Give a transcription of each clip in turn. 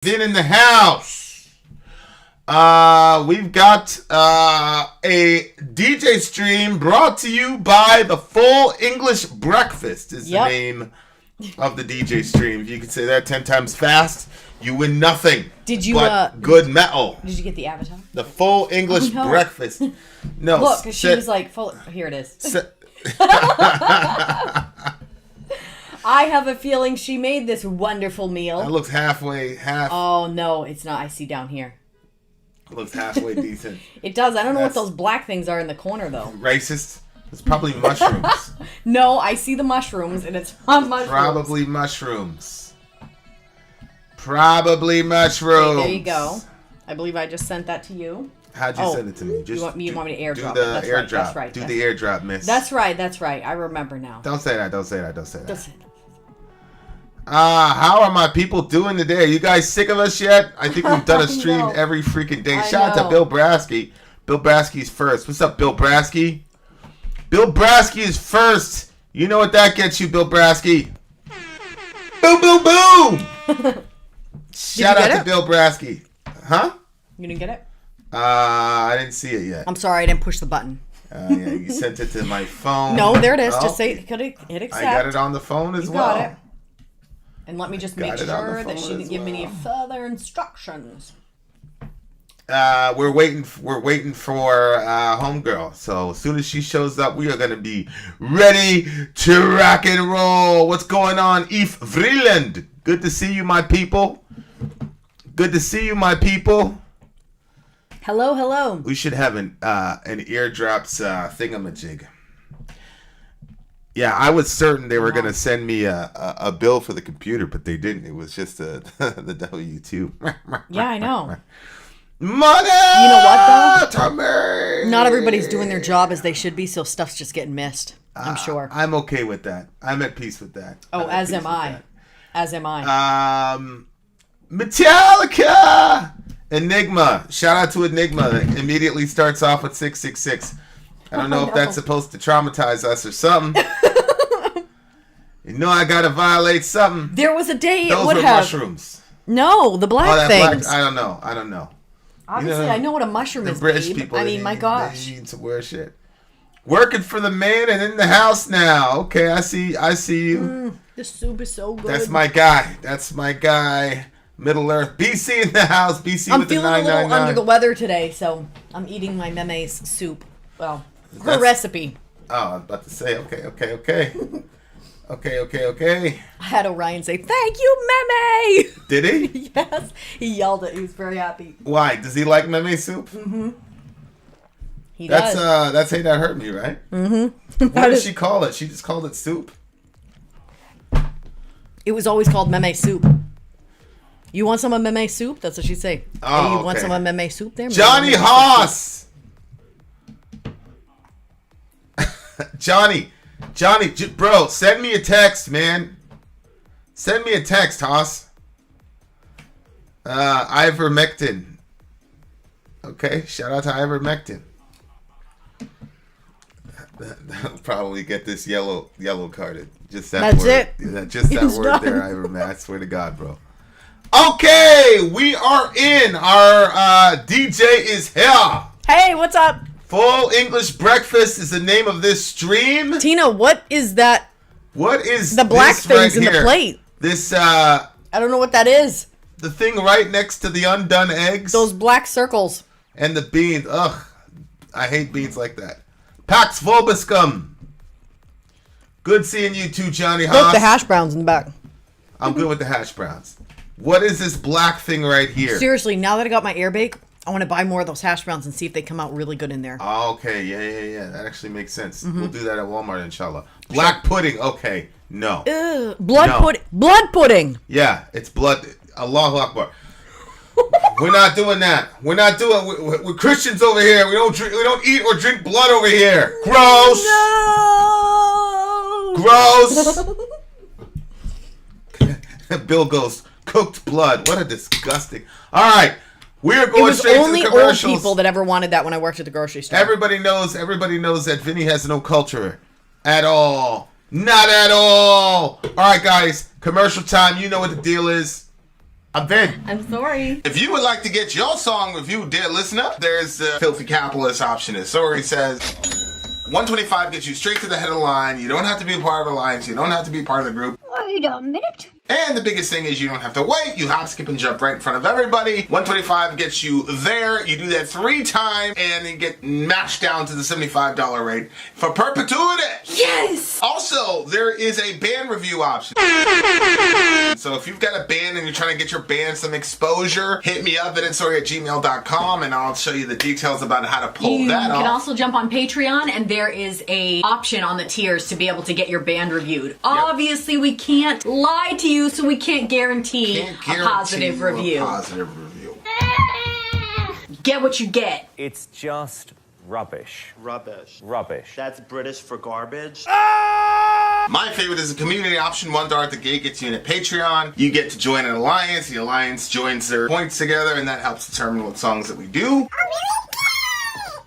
Vin in the house. We've got a DJ stream brought to you by the Full English Breakfast is the name of the DJ stream. If you can say that 10 times fast, you win nothing. Did you but good metal. Did you get the avatar? The Full English Breakfast. No. Look, because she was like full. Here it is. I have a feeling she made this wonderful meal. That looks half. Oh, no, it's not. I see down here. It looks halfway decent. It does. I don't know what those black things are in the corner, though. Racist. It's probably mushrooms. No, I see the mushrooms, and it's not mushrooms. Probably mushrooms. Probably mushrooms. Okay, there you go. I believe I just sent that to you. How'd you send it to me? Just you want me to airdrop do the it? airdrop. That's right. Do the airdrop, miss. That's right. I remember now. Don't say that. How are my people doing today? Are you guys sick of us yet? I think we've done a stream every freaking day. Shout out to Bill Brasky. Bill Brasky's first. What's up, Bill Brasky? Bill Brasky is first. You know what that gets you, Bill Brasky? Boom, boom, boom! Shout out to Bill Brasky. Huh? You didn't get it? I didn't see it yet. I'm sorry, I didn't push the button. Yeah, you sent it to my phone. No, there it is. Just say hit accept. I got it on the phone as well. You got it. And let me just make sure that she didn't give me any further instructions. We're waiting for homegirl. So as soon as she shows up, we are gonna be ready to rock and roll. What's going on, Eve Vreeland? Good to see you, my people. Good to see you, my people. Hello, hello. We should have an eardrops thingamajig. Yeah, I was certain they were gonna send me a bill for the computer, but they didn't. It was just the W2. Yeah, I know. Money. You know what though? To me. Not everybody's doing their job as they should be, so stuff's just getting missed. I'm sure. I'm okay with that. I'm at peace with that. Oh, as am I. As am I. Metallica. Enigma. Shout out to Enigma. That immediately starts off with 666. I don't know if that's supposed to traumatize us or something. You know I gotta violate something. There was a day it would have. Those were mushrooms. No, the black things. I don't know. Obviously, I know what a mushroom is, British babe. people. I mean, my gosh. They need to wear shit. Working for the man and in the house now. Okay, I see you. The soup is so good. That's my guy. Middle Earth. BC in the house. BC I'm with the 999. feeling a little under the weather today, so I'm eating my meme's soup. Well, her recipe. Oh, I was about to say, okay. Okay. I had Orion say, "Thank you, Meme." Did he? Yes. He yelled it. He was very happy. Why? Does he like meme soup? Mm-hmm. He does. That's Hey That Hurt Me, right? Mm-hmm. What did she call it? She just called it soup? It was always called meme soup. You want some of meme soup? That's what she'd say. Oh, hey, you want some of meme soup there? Johnny Haas! Johnny, bro, send me a text, man. Send me a text, Haas. Ivermectin. Okay, shout out to Ivermectin. That'll probably get this yellow carded. Just that That's word. it. Just that It's word done. there, Ivermectin. I swear to God, bro. Okay, we are in. Our DJ is here. Hey, what's up? Full English Breakfast is the name of this stream. Tina, what is that? What is the black this things right in here? the plate? This, I don't know what that is. the thing right next to the undone eggs. Those black circles. And the beans. Ugh, I hate beans like that. Pax Vobiscum. Good seeing you too, Johnny Haas. Look, the hash browns in the back. I'm good with the hash browns. What is this black thing right here? Seriously, now that I got my air bake, I want to buy more of those hash browns and see if they come out really good in there. Oh, okay, yeah. That actually makes sense. We'll do that at Walmart, inshallah. Black pudding. Okay, no. Ugh, blood pudding. Yeah, it's blood. Allahu Akbar. We're not doing that. We're Christians over here. We don't eat or drink blood over here. Gross. No. Gross. Bill goes, cooked blood. What a disgusting. All right. We're going straight to the commercials. It was only old people that ever wanted that when I worked at the grocery store. Everybody knows that Vinny has no culture at all. Not at all. All right, guys. Commercial time. You know what the deal is. I'm Vin. I'm Sori. If you would like to get your song reviewed, dear listener, there's the filthy capitalist option. As Sori says, 125 gets you straight to the head of the line. You don't have to be a part of the alliance. You don't have to be part of the group. Wait a minute. And the biggest thing is you don't have to wait. You hop, skip, and jump right in front of everybody. 125 gets you there. You do that 3 times, and you get mashed down to the $75 rate for perpetuity. Yes! Also, there is a band review option. So if you've got a band and you're trying to get your band some exposure, hit me up at vinandsori@gmail.com, and I'll show you the details about how to pull that off. You can also jump on Patreon, and there is a option on the tiers to be able to get your band reviewed. Obviously, we can't lie to you, so we can't guarantee a positive review. Get what you get. It's just rubbish. Rubbish. Rubbish. That's British for garbage. My favorite is the community option. $1 at the gate gets you in at Patreon. You get to join an alliance. The alliance joins their points together, and that helps determine what songs that we do.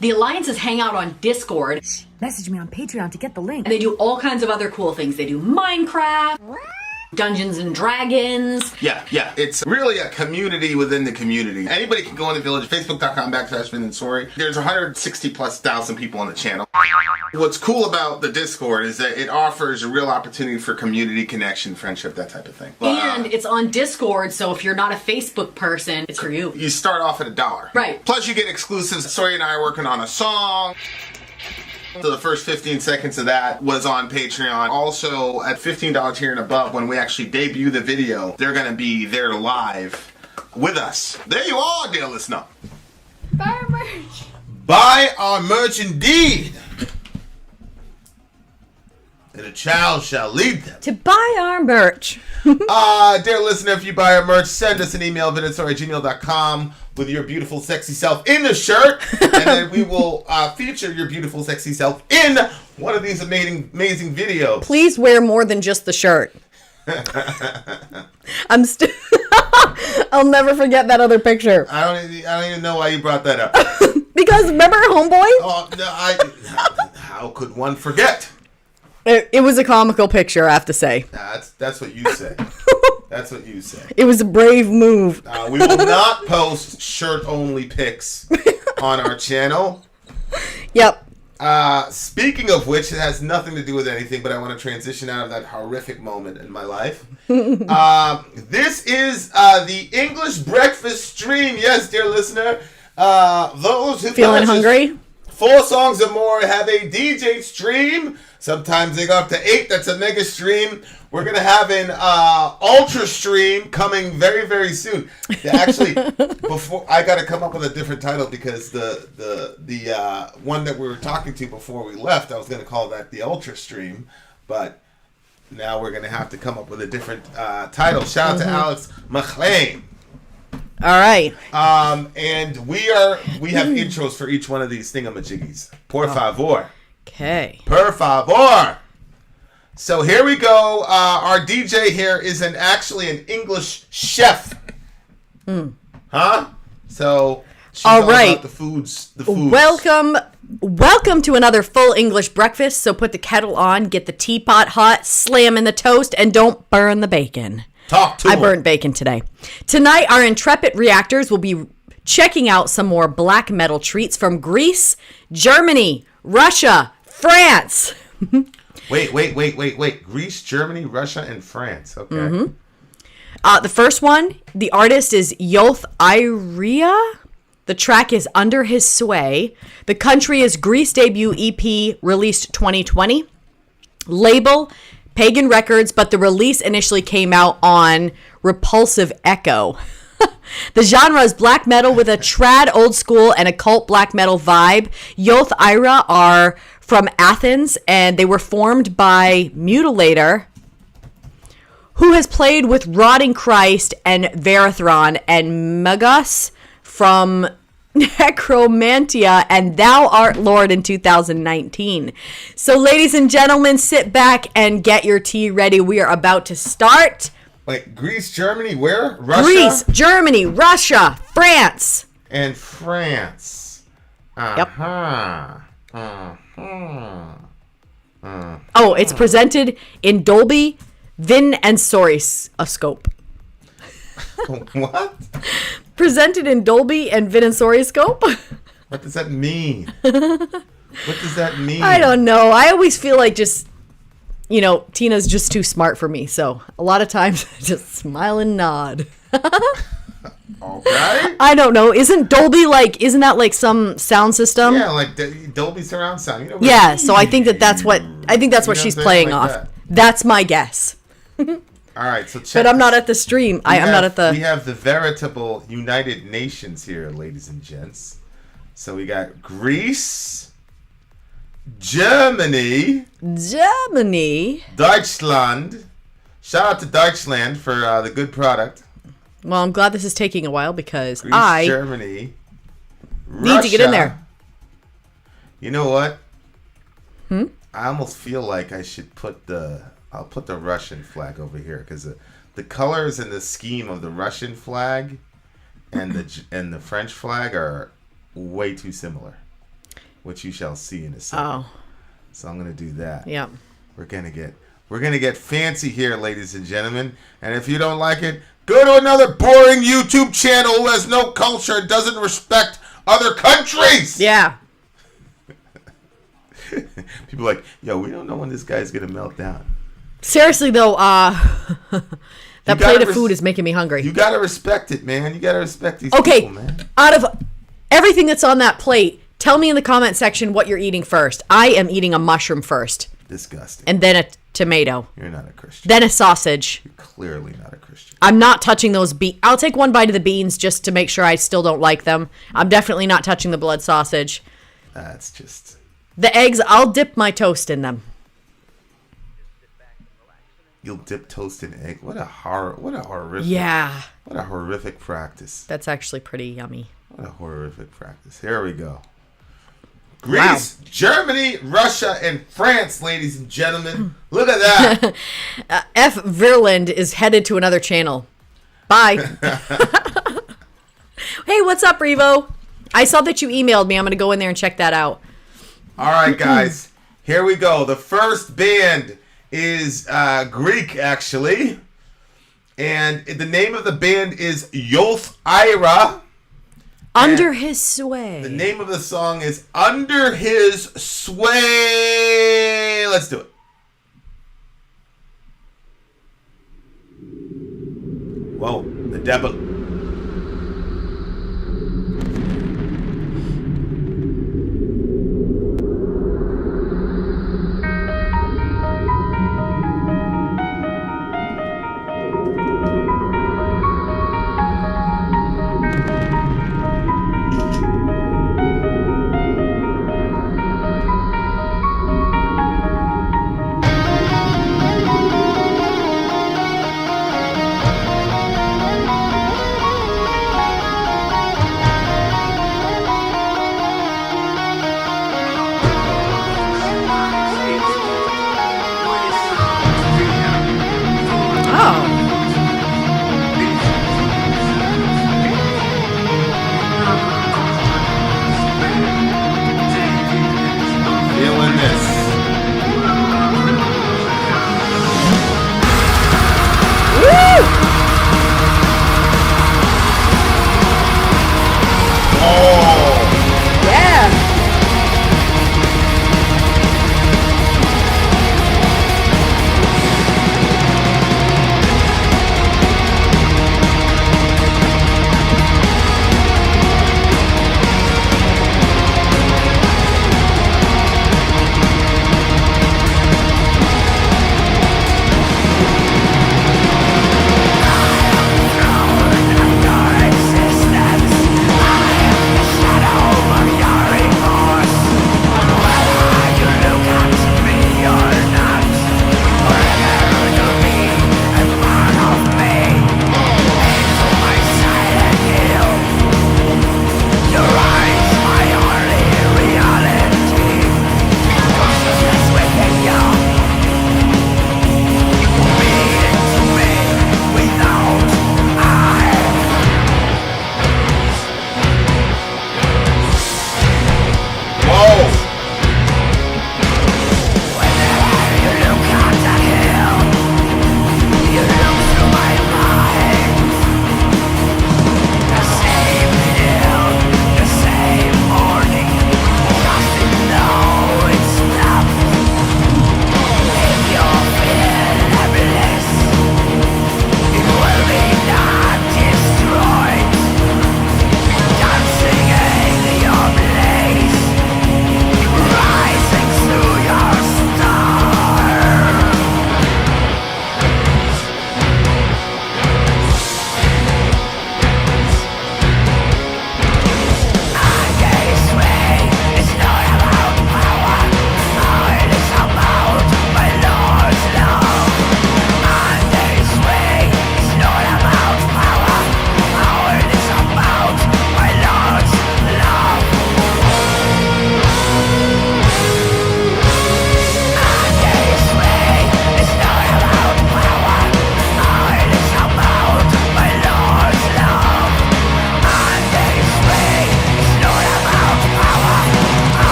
The alliances hang out on Discord. Message me on Patreon to get the link. And they do all kinds of other cool things. They do Minecraft, Dungeons and Dragons. Yeah. It's really a community within the community. Anybody can go in the village, facebook.com/Vinand Sori. There's 160,000+ people on the channel. What's cool about the Discord is that it offers a real opportunity for community connection, friendship, that type of thing. And it's on Discord, so if you're not a Facebook person, it's for you. You start off at $1. Right. Plus you get exclusives. Sori and I are working on a song. So the first 15 seconds of that was on Patreon. Also, at $15 tier and above, when we actually debut the video, they're going to be there live with us. There you are, dear listener. Buy our merch. Buy our merch indeed. And a child shall lead them. To buy our merch. Dear listener, if you buy our merch, send us an email, vinandsori@gmail.com, with your beautiful, sexy self in the shirt. And then we will feature your beautiful, sexy self in one of these amazing videos. Please wear more than just the shirt. I'll never forget that other picture. I don't even know why you brought that up. Because remember Homeboy? Oh, no, how could one forget? It was a comical picture, I have to say. That's what you say. That's what you say. It was a brave move. We will not post shirt-only pics on our channel. Yep. Speaking of which, it has nothing to do with anything, but I want to transition out of that horrific moment in my life. This is the English breakfast stream. Yes, dear listener. Those who feeling hungry? 4 songs or more have a DJ stream. Sometimes they go up to 8. That's a mega stream. We're going to have an ultra stream coming very, very soon. Actually, before I got to come up with a different title because the one that we were talking to before we left, I was going to call that the ultra stream. But now we're going to have to come up with a different title. Shout out to Alex McLean. All right. And we have intros for each one of these thingamajiggies. Por favor. Okay. Per favor. So here we go. Our DJ here is actually an English chef. Huh? So she's all right. about the foods. Welcome to another full English breakfast. So put the kettle on, get the teapot hot, slam in the toast, and don't burn the bacon. Talk to I him. burnt bacon today. Tonight, our intrepid reactors will be checking out some more black metal treats from Greece, Germany, Russia, France. Wait. Greece, Germany, Russia, and France. Okay. Mm-hmm. The first one, the artist is Yoth Iria. The track is Under His Sway. The country is Greece debut EP released 2020. Label, Pagan Records, but the release initially came out on Repulsive Echo. The genre is black metal with a trad old school and occult black metal vibe. Yoth Ira are from Athens, and they were formed by Mutilator, who has played with Rotting Christ and Verathron, and Magus from Necromantia and Thou Art Lord in 2019. So, ladies and gentlemen, sit back and get your tea ready. We are about to start. Wait, Greece, Germany, where? Russia? Greece, Germany, Russia, France. And France. Yep. Oh, it's presented in Dolby, Vinand Sori scope. What? Presented in Dolby and Vinand Sori scope. What does that mean? What does that mean? I don't know. I always feel like just, Tina's just too smart for me. So a lot of times I just smile and nod. Okay. I don't know. Isn't that like some sound system? Yeah, like Dolby surround sound. Yeah, so I think that's what she's playing off. That. That's my guess. All right, so check. But I'm not at the stream. I'm not at the. We have the veritable United Nations here, ladies and gents. So we got Greece, Germany, Deutschland. Shout out to Deutschland for the good product. Well, I'm glad this is taking a while because Greece, Germany, need to get in there. You know what? I almost feel like I should I'll put the Russian flag over here because the colors and the scheme of the Russian flag and the French flag are way too similar, which you shall see in a second. Oh, so I'm gonna do that. Yeah, we're gonna get fancy here, ladies and gentlemen. And if you don't like it, go to another boring YouTube channel who has no culture and doesn't respect other countries. Yeah. People are like, yo, we don't know when this guy's gonna melt down. Seriously though, that plate of food is making me hungry. You gotta respect it, man. You gotta respect these people, man. Out of everything that's on that plate, tell me in the comment section what you're eating first. I am eating a mushroom first. Disgusting. And then a tomato. You're not a Christian. Then a sausage. You're clearly not a Christian. I'm not touching those I'll take one bite of the beans just to make sure I still don't like them. I'm definitely not touching the blood sausage. That's just... The eggs, I'll dip my toast in them. You'll dip toast in egg? What a horrific... Yeah. What a horrific practice. That's actually pretty yummy. What a horrific practice. Here we go. Greece, wow. Germany, Russia, and France, ladies and gentlemen. Look at that. F. Virland is headed to another channel. Bye. Hey, what's up, Revo? I saw that you emailed me. I'm going to go in there and check that out. All right, guys. Here we go. The first band is Greek, actually. And the name of the band is Yoth Ira. Under His Sway. The name of the song is Under His Sway. Let's do it. Whoa, the devil.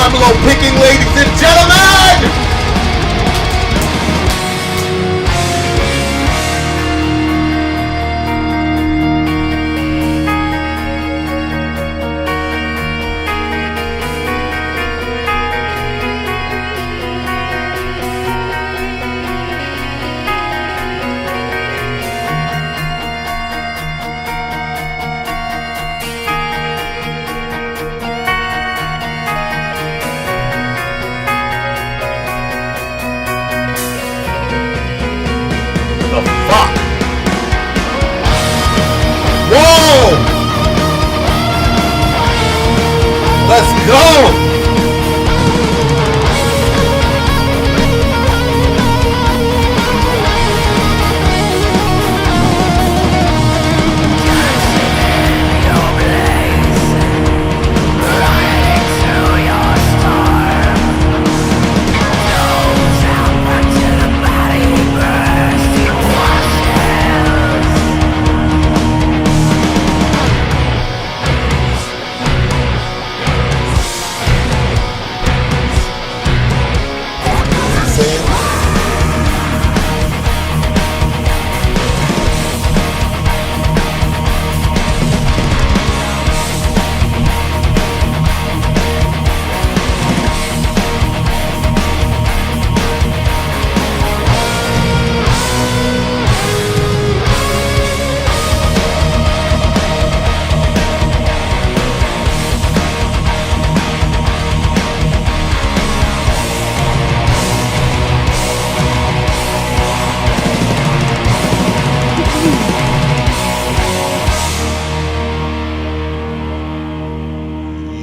Marshmallow picking, ladies and gentlemen! Let's go!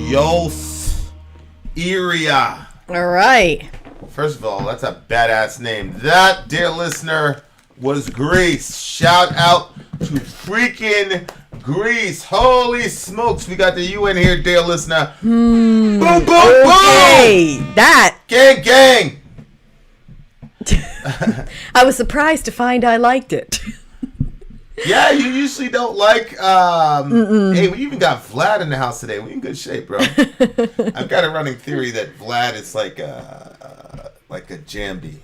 Yoth, Iria. All right. First of all, that's a badass name. That, dear listener, was Greece. Shout out to freaking Greece. Holy smokes, we got the UN here, dear listener. Boom, boom, Okay, boom. that. Gang, gang. I was surprised to find I liked it. Yeah, you usually don't like. Hey, we even got Vlad in the house today. We in good shape, bro. I've got a running theory that Vlad is like a Jambi.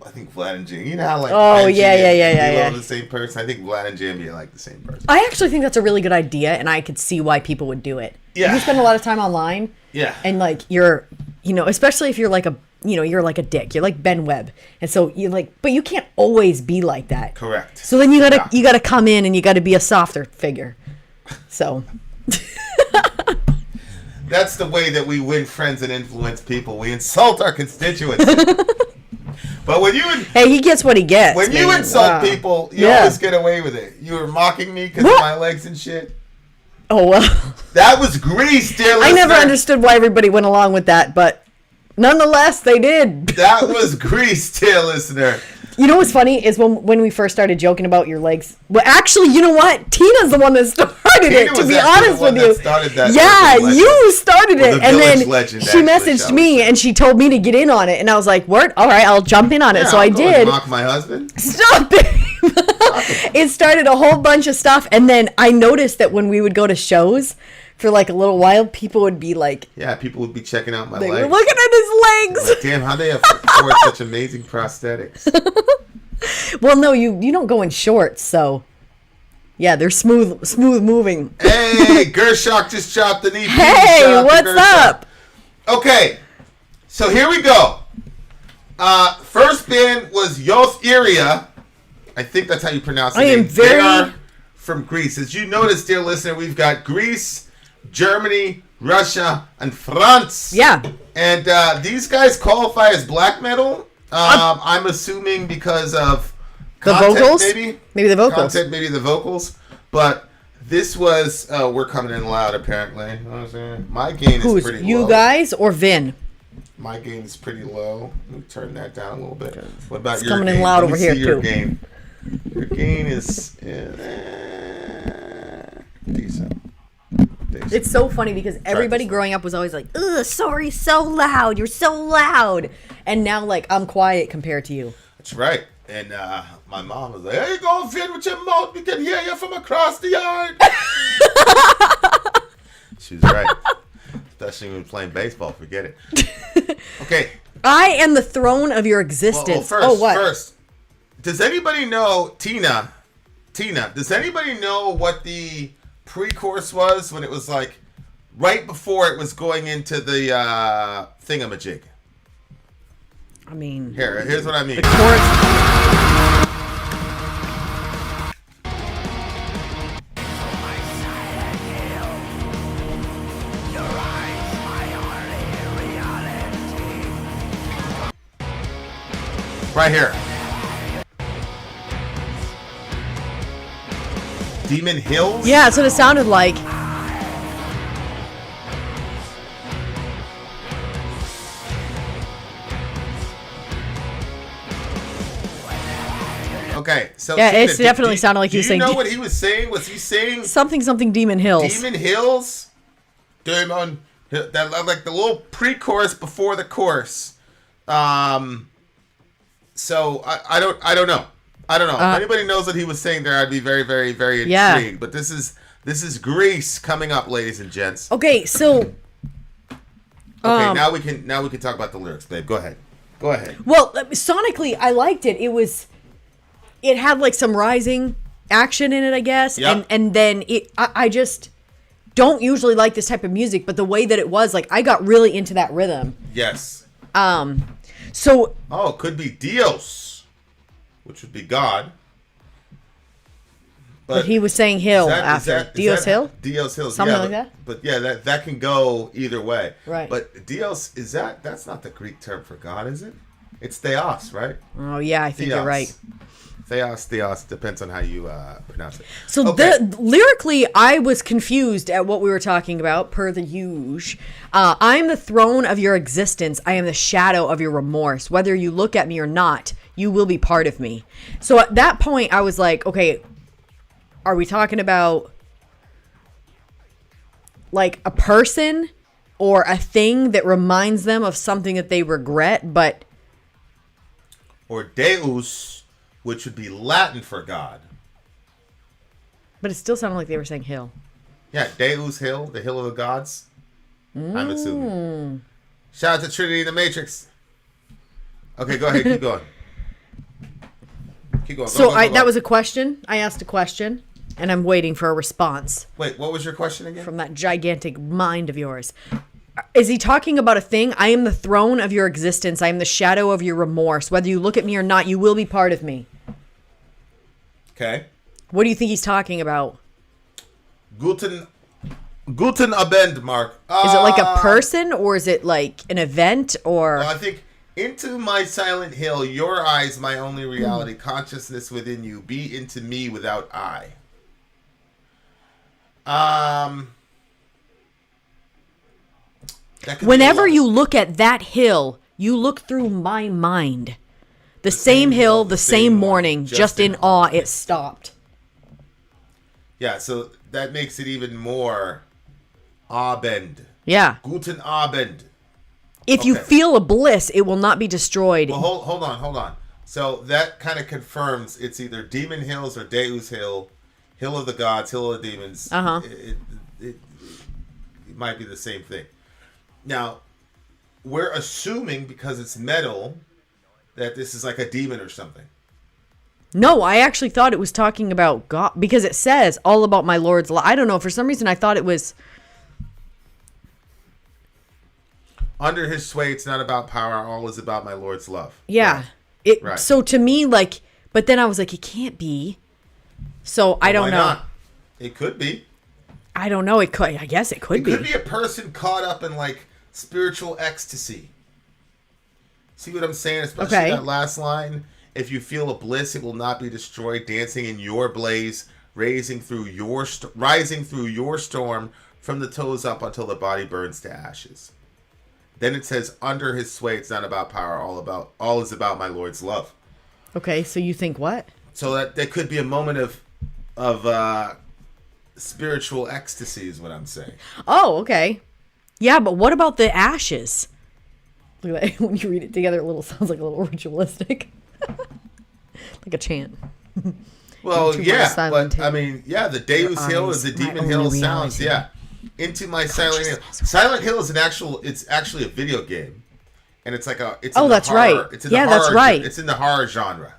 I think Vlad and Jambi. You know how like yeah. the same person. I think Vlad and Jambi are like the same person. I actually think that's a really good idea, and I could see why people would do it. Yeah. You spend a lot of time online. Yeah. And like you're, especially if you're like you're like a dick. You're like Ben Webb, and so you like, but you can't always be like that. Correct. So then you gotta come in and you gotta be a softer figure. So. That's the way that we win friends and influence people. We insult our constituents. But when hey, he gets what he gets. When you insult people, you always get away with it. You were mocking me because of my legs and shit. Oh well. That was Grease, dear listener. I never understood why everybody went along with that, but nonetheless, they did. That was Grease, dear listener. You know what's funny is when we first started joking about your legs. Well, actually, you know what? Tina's the one that started it. To be honest with you, you started it, and then she messaged me and she told me to get in on it, and I was like, "Word, all right, I'll jump in on it." So I did. Mock my husband. Stop it. It started a whole bunch of stuff, and then I noticed that when we would go to shows for like a little while, people would be like, yeah, people would be checking out my they legs. were looking at his legs. Like, damn, how they afford such amazing prosthetics? Well, no, you don't go in shorts, so yeah, they're smooth moving. Hey, Gershok just dropped an EP. Hey, what's up? Okay, so here we go. First band was Yoth Iria. I think that's how you pronounce it. They are from Greece. As you notice, dear listener, we've got Greece, Germany, Russia, and France. Yeah. And these guys qualify as black metal. I'm assuming because of the content, vocals. Maybe the vocals. Content, maybe the vocals. But this was we're coming in loud apparently. You know what I'm saying? My gain is pretty low. You guys or Vin? My gain is pretty low. Let me turn that down a little bit. What about your coming gain? in loud over here your too. Gain. Your gain is decent. It's so funny because everybody growing up was always like, "Ugh, sorry, so loud. You're so loud." And now, like, I'm quiet compared to you. That's right. And my mom was like, "Hey, go Vin with your mouth. We can hear you from across the yard." She was right. especially when playing baseball. Forget it. Okay. I am the throne of your existence. Well, what? First, does anybody know, Tina, does anybody know what the pre-chorus was when it was like right before it was going into the thingamajig? I mean... Here's what I mean. The chorus... Right here. Demon Hills? Yeah, that's what it sounded like. Okay, so yeah, Tina, it's definitely sounded like he was saying. Do you know what he was saying? Was he saying something Demon Hills? Demon Hills? Demon, that like the little pre-chorus before the chorus. So I don't know. If anybody knows what he was saying there, I'd be very, very, very intrigued. Yeah. But this is Greece coming up, ladies and gents. Okay, so now we can talk about the lyrics, babe. Go ahead. Well, sonically, I liked it. It had like some rising action in it, I guess. Yep. And then I just don't usually like this type of music, but the way that it was, like, I got really into that rhythm. Yes. So. Oh, it could be Dios, which would be God. But he was saying hill after. Dios Hill? Dios Hill. Something like that? But yeah, that can go either way. Right. But Dios, that's not the Greek term for God, is it? It's Theos, right? Oh, yeah, I think you're right. Theos, depends on how you pronounce it. So lyrically, I was confused at what we were talking about, per the huge. I am the throne of your existence. I am the shadow of your remorse. Whether you look at me or not, you will be part of me. So at that point, I was like, okay, are we talking about like a person or a thing that reminds them of something that they regret, but... Or Deus, which would be Latin for God. But it still sounded like they were saying hill. Yeah, Deus Hill, the hill of the gods. I'm assuming. Shout out to Trinity in the Matrix. Okay, go ahead. Keep going. So that was a question. I asked a question, and I'm waiting for a response. Wait, what was your question again? From that gigantic mind of yours. Is he talking about a thing? I am the throne of your existence. I am the shadow of your remorse. Whether you look at me or not, you will be part of me. Okay. What do you think he's talking about? Guten Abend, Mark. Is it like a person, or is it like an event, or... Well, I think, into my silent hill, your eyes, my only reality, consciousness within you, be into me without I. Whenever you look at that hill, you look through my mind. The same hill, the same morning, just in awe, it stopped. Yeah, so that makes it even more Abend. Yeah. Guten Abend. If you feel a bliss, it will not be destroyed. Well, hold on. So that kind of confirms it's either Demon Hills or Deus Hill, Hill of the Gods, Hill of the Demons. Uh-huh. It might be the same thing. Now, we're assuming, because it's metal, that this is like a demon or something. No, I actually thought it was talking about God, because it says all about my Lord's love. I don't know. For some reason, I thought it was... Under his sway, it's not about power. All is about my Lord's love. Yeah. Right. So to me, like... But then I was like, it can't be. So I don't know. Why not? It could be. I don't know. It could. I guess it could be. It could be a person caught up in, like, spiritual ecstasy. See what I'm saying? Especially that last line. If you feel a bliss, it will not be destroyed. Dancing in your blaze, rising through your storm, from the toes up until the body burns to ashes. Then it says, under his sway, it's not about power. All is about my Lord's love. Okay, so you think what? So that there could be a moment of spiritual ecstasy, is what I'm saying. Oh, okay. Yeah, but what about the ashes? Look at that. When you read it together, sounds like a little ritualistic. Like a chant. Well, yeah, but I mean, yeah, the Deus Hill is the Demon Hill sounds, yeah. Into My Silent Hill. Silent Hill is it's actually a video game. And it's like it's Oh, in the that's horror, right. It's in Yeah, the that's horror, right. It's in the horror genre.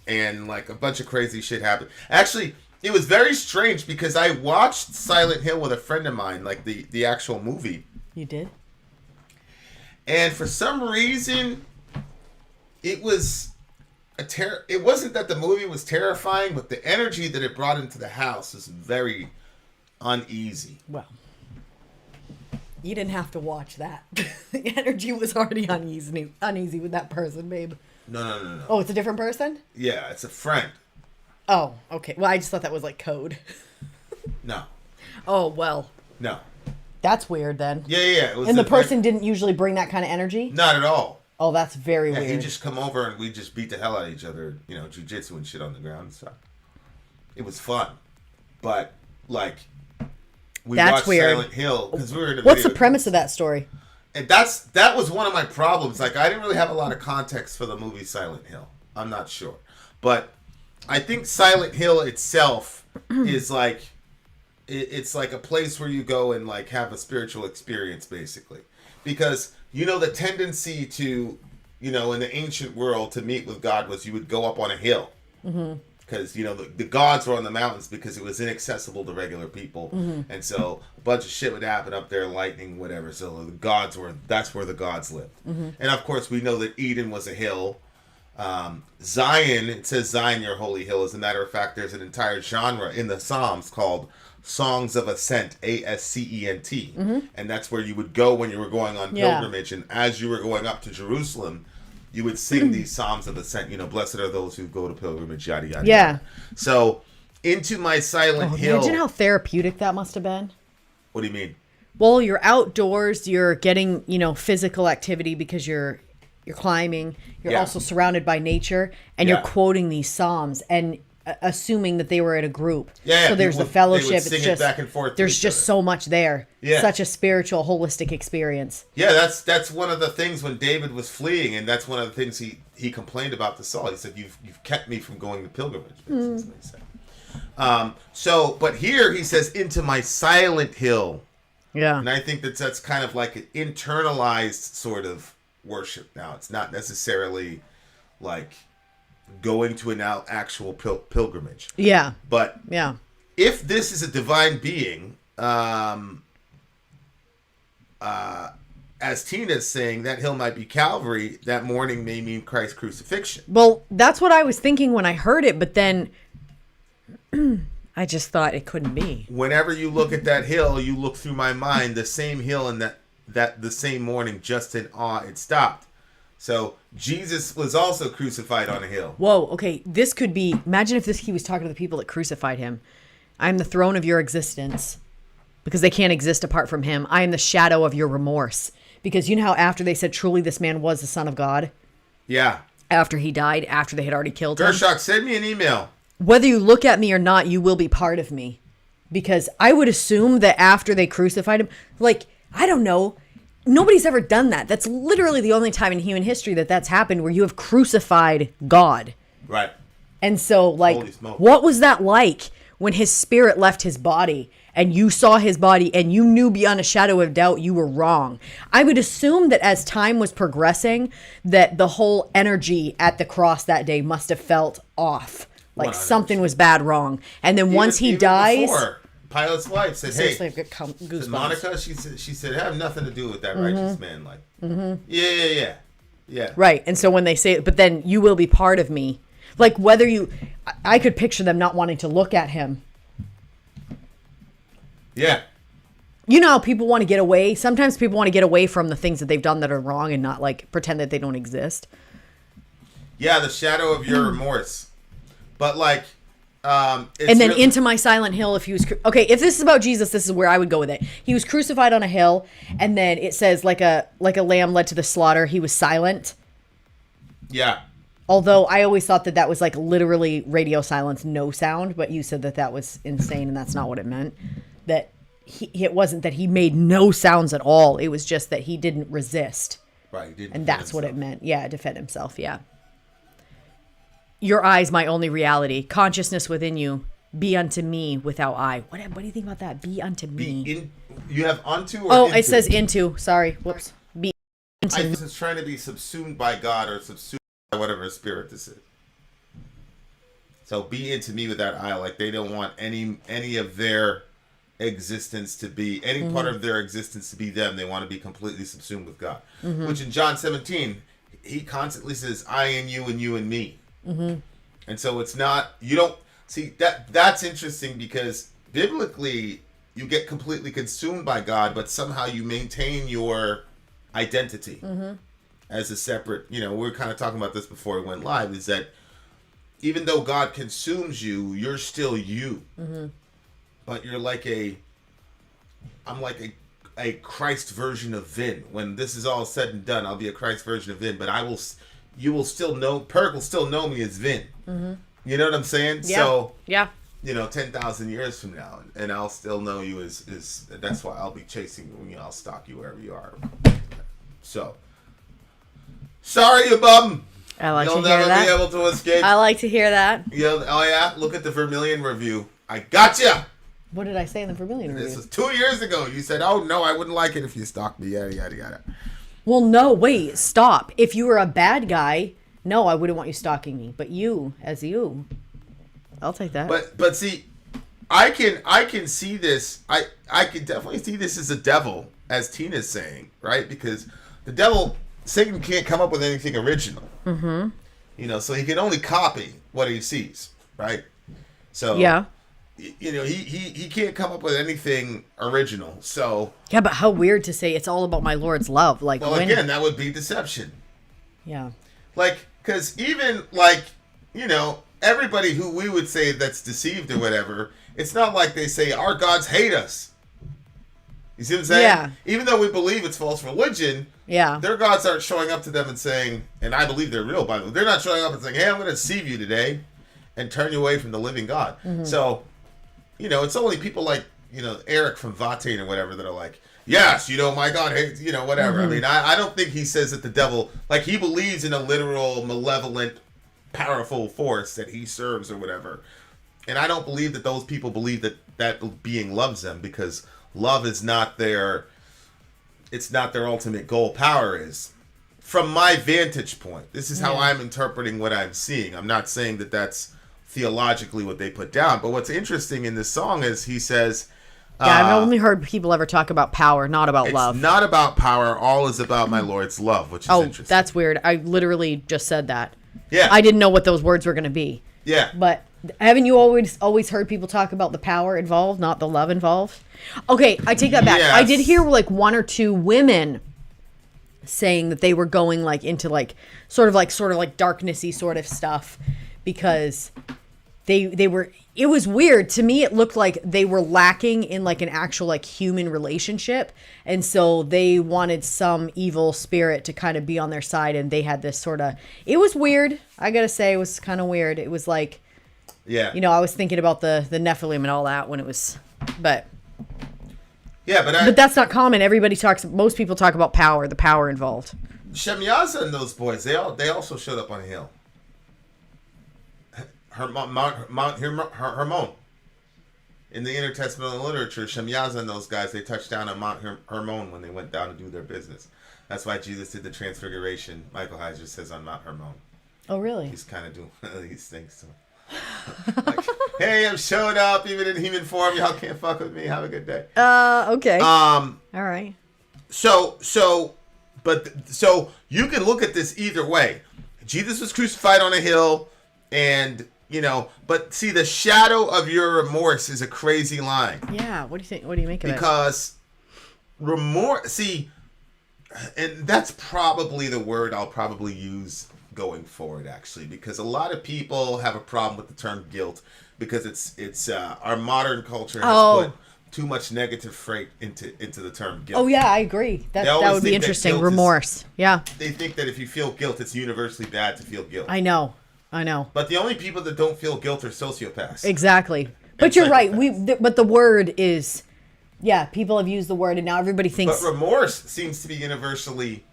And like a bunch of crazy shit happened. Actually, it was very strange because I watched Silent Hill with a friend of mine, like the actual movie. You did? And for some reason, it was it wasn't that the movie was terrifying, but the energy that it brought into the house was very uneasy. Well, you didn't have to watch that. The energy was already uneasy with that person, babe. No. Oh, it's a different person? Yeah, it's a friend. Oh, okay. Well, I just thought that was like code. No. Oh, well. No. That's weird then. Yeah. It was And the person didn't usually bring that kind of energy? Not at all. Oh, that's very Yeah, weird. he'd just come over and we just beat the hell out of each other, jujitsu and shit on the ground and stuff. It was fun. But, like, we That's watched weird. Silent Hill because we were in a What's the video. premise of that story? And that was one of my problems. Like, I didn't really have a lot of context for the movie Silent Hill. I'm not sure. But I think Silent Hill itself is like, it's like a place where you go and like have a spiritual experience, basically. Because, the tendency to, in the ancient world to meet with God was you would go up on a hill. Because, the gods were on the mountains because it was inaccessible to regular people. And so a bunch of shit would happen up there, lightning, whatever. So that's where the gods lived. And of course, we know that Eden was a hill. Zion, it says Zion, your holy hill. As a matter of fact, there's an entire genre in the Psalms called Songs of Ascent, Ascent. And that's where you would go when you were going on pilgrimage. And as you were going up to Jerusalem, you would sing these Psalms of Ascent. Blessed are those who go to pilgrimage, yada, yada, yada. So, Into My Silent Hill. Imagine how therapeutic that must have been. What do you mean? Well, you're outdoors, you're getting, physical activity because you're climbing. You're also surrounded by nature, and you're quoting these psalms and assuming that they were at a group. Yeah. So there's the fellowship. They would sing it back and forth. There's just so much there. Yeah. Such a spiritual, holistic experience. Yeah, that's one of the things when David was fleeing, and that's one of the things he complained about to Saul. He said, "You've kept me from going to pilgrimage." That's what he said. But here he says, "Into my silent hill." Yeah. And I think that's kind of like an internalized sort of worship now. It's not necessarily like going to an actual pilgrimage. Yeah. But yeah, if this is a divine being, as Tina's saying, that hill might be Calvary. That morning may mean Christ's crucifixion. Well, that's what I was thinking when I heard it, but then I just thought it couldn't be. Whenever you look at that hill, you look through my mind, the same hill, and that the same morning, just in awe, it stopped. So Jesus was also crucified on a hill. Whoa, okay, this could be, imagine if he was talking to the people that crucified him. I am the throne of your existence, because they can't exist apart from him. I am the shadow of your remorse. Because you know how after they said, truly this man was the Son of God? Yeah. After he died, after they had already killed him? Gershok, send me an email. Whether you look at me or not, you will be part of me. Because I would assume that after they crucified him, like, I don't know, nobody's ever done that. That's literally the only time in human history that's happened where you have crucified God. Right. And so, like, what was that like when his spirit left his body and you saw his body and you knew beyond a shadow of doubt you were wrong? I would assume that as time was progressing, that the whole energy at the cross that day must have felt off. Like 100%. Something was bad wrong. And then once he dies... Before, Pilate's wife said, seriously, hey, I've got goosebumps. Monica, she said, have nothing to do with that righteous man. Like, yeah. Right. And so when they say, but then you will be part of me. Like whether I could picture them not wanting to look at him. Yeah. You know how people want to get away? Sometimes people want to get away from the things that they've done that are wrong and not like pretend that they don't exist. Yeah, the shadow of your remorse. But like, and then into my silent hill, if he was okay, if this is about Jesus, this is where I would go with it. He was crucified on a hill, and then it says like a lamb led to the slaughter. He was silent. Yeah. Although I always thought that was like literally radio silence, no sound. But you said that was insane, and that's not what it meant. That it wasn't that he made no sounds at all. It was just that he didn't resist. Right. And that's what it meant. Yeah, defend himself. Yeah. Your eyes, my only reality. Consciousness within you be unto me without I. What do you think about that? Be unto me. You have unto or Oh, into? it says into. Sorry. Whoops. Be unto me. It's trying to be subsumed by God or subsumed by whatever spirit this is. So be into me without I. Like they don't want any of their existence to be any part of their existence to be them. They want to be completely subsumed with God. Which in John 17, he constantly says, I and you and me. And so it's not, you don't see that's interesting because biblically you get completely consumed by God, but somehow you maintain your identity as a separate, we were kind of talking about this before we went live, is that even though God consumes you, you're still you. But you're like I'm like a Christ version of Vin. When this is all said and done, I'll be a Christ version of Vin, but you will still know, Perk will still know me as Vin. You know what I'm saying? Yeah. So, yeah. 10,000 years from now, and I'll still know you as that's why I'll be chasing you, I'll stalk you wherever you are. So, sorry, you bum. I like You'll to hear never that. be able to escape. I like to hear that. Oh yeah, look at the Vermilion review. I gotcha. What did I say in the Vermilion review? This was 2 years ago. You said, "Oh no, I wouldn't like it if you stalked me." Yada yada yada. Well, no, wait, stop. If you were a bad guy, no, I wouldn't want you stalking me. But you, as you, I'll take that. But see, I can see this. I can definitely see this as a devil, as Tina's saying, right? Because the devil, Satan can't come up with anything original. So he can only copy what he sees, right? So yeah. He can't come up with anything original. So Yeah, but how weird to say it's all about my Lord's love. Like, well, again, that would be deception. Yeah. Like, because even everybody who we would say that's deceived or whatever, it's not like they say our gods hate us. You see what I'm saying? Yeah. Even though we believe it's false religion, Yeah. their gods aren't showing up to them and saying, and I believe they're real, by the way, they're not showing up and saying, hey, I'm going to deceive you today and turn you away from the living God. So, it's only people like, Eric from Vatane or whatever that are like, yes, my God hates, whatever. I mean, I don't think he says that the devil, like he believes in a literal, malevolent, powerful force that he serves or whatever. And I don't believe that those people believe that being loves them, because love is not it's not their ultimate goal. Power is. From my vantage point, this is how I'm interpreting what I'm seeing. I'm not saying that that's theologically what they put down. But what's interesting in this song is he says... Yeah, I've only heard people ever talk about power, not about love. It's not about power. All is about my Lord's love, which is interesting. That's weird. I literally just said that. Yeah. I didn't know what those words were going to be. Yeah. But haven't you always heard people talk about the power involved, not the love involved? Okay, I take that back. Yes. I did hear like one or two women saying that they were going like into like sort of like darknessy sort of stuff because they were, it was weird to me. It looked like they were lacking in like an actual like human relationship, and so they wanted some evil spirit to kind of be on their side, and they had this sort of, it was weird. I gotta say, it was kind of weird. It was like, yeah, I was thinking about the Nephilim and all that when it was, but that's not common. Most people talk about power, the power involved. Shemyaza and those boys, they also showed up on a hill. Hermon. In the intertestamental literature, Shemyaza and those guys, they touched down on Mount Hermon when they went down to do their business. That's why Jesus did the transfiguration, Michael Heiser says, on Mount Hermon. Oh, really? He's kind of doing these things. So. Like, hey, I'm showing up even in human form. Y'all can't fuck with me. Have a good day. Okay. All right. So you can look at this either way. Jesus was crucified on a hill, and but see, the shadow of your remorse is a crazy line. Yeah. What do you think? What do you make of it? Because remorse, see, and that's probably the word I'll probably use going forward, actually, because a lot of people have a problem with the term guilt because it's our modern culture has put too much negative freight into the term guilt. Oh yeah, I agree. That would be interesting. Remorse. Yeah. They think that if you feel guilt, it's universally bad to feel guilt. I know. But the only people that don't feel guilt are sociopaths. Exactly. But you're right. But the word is, yeah, people have used the word, and now everybody thinks. But remorse seems to be universally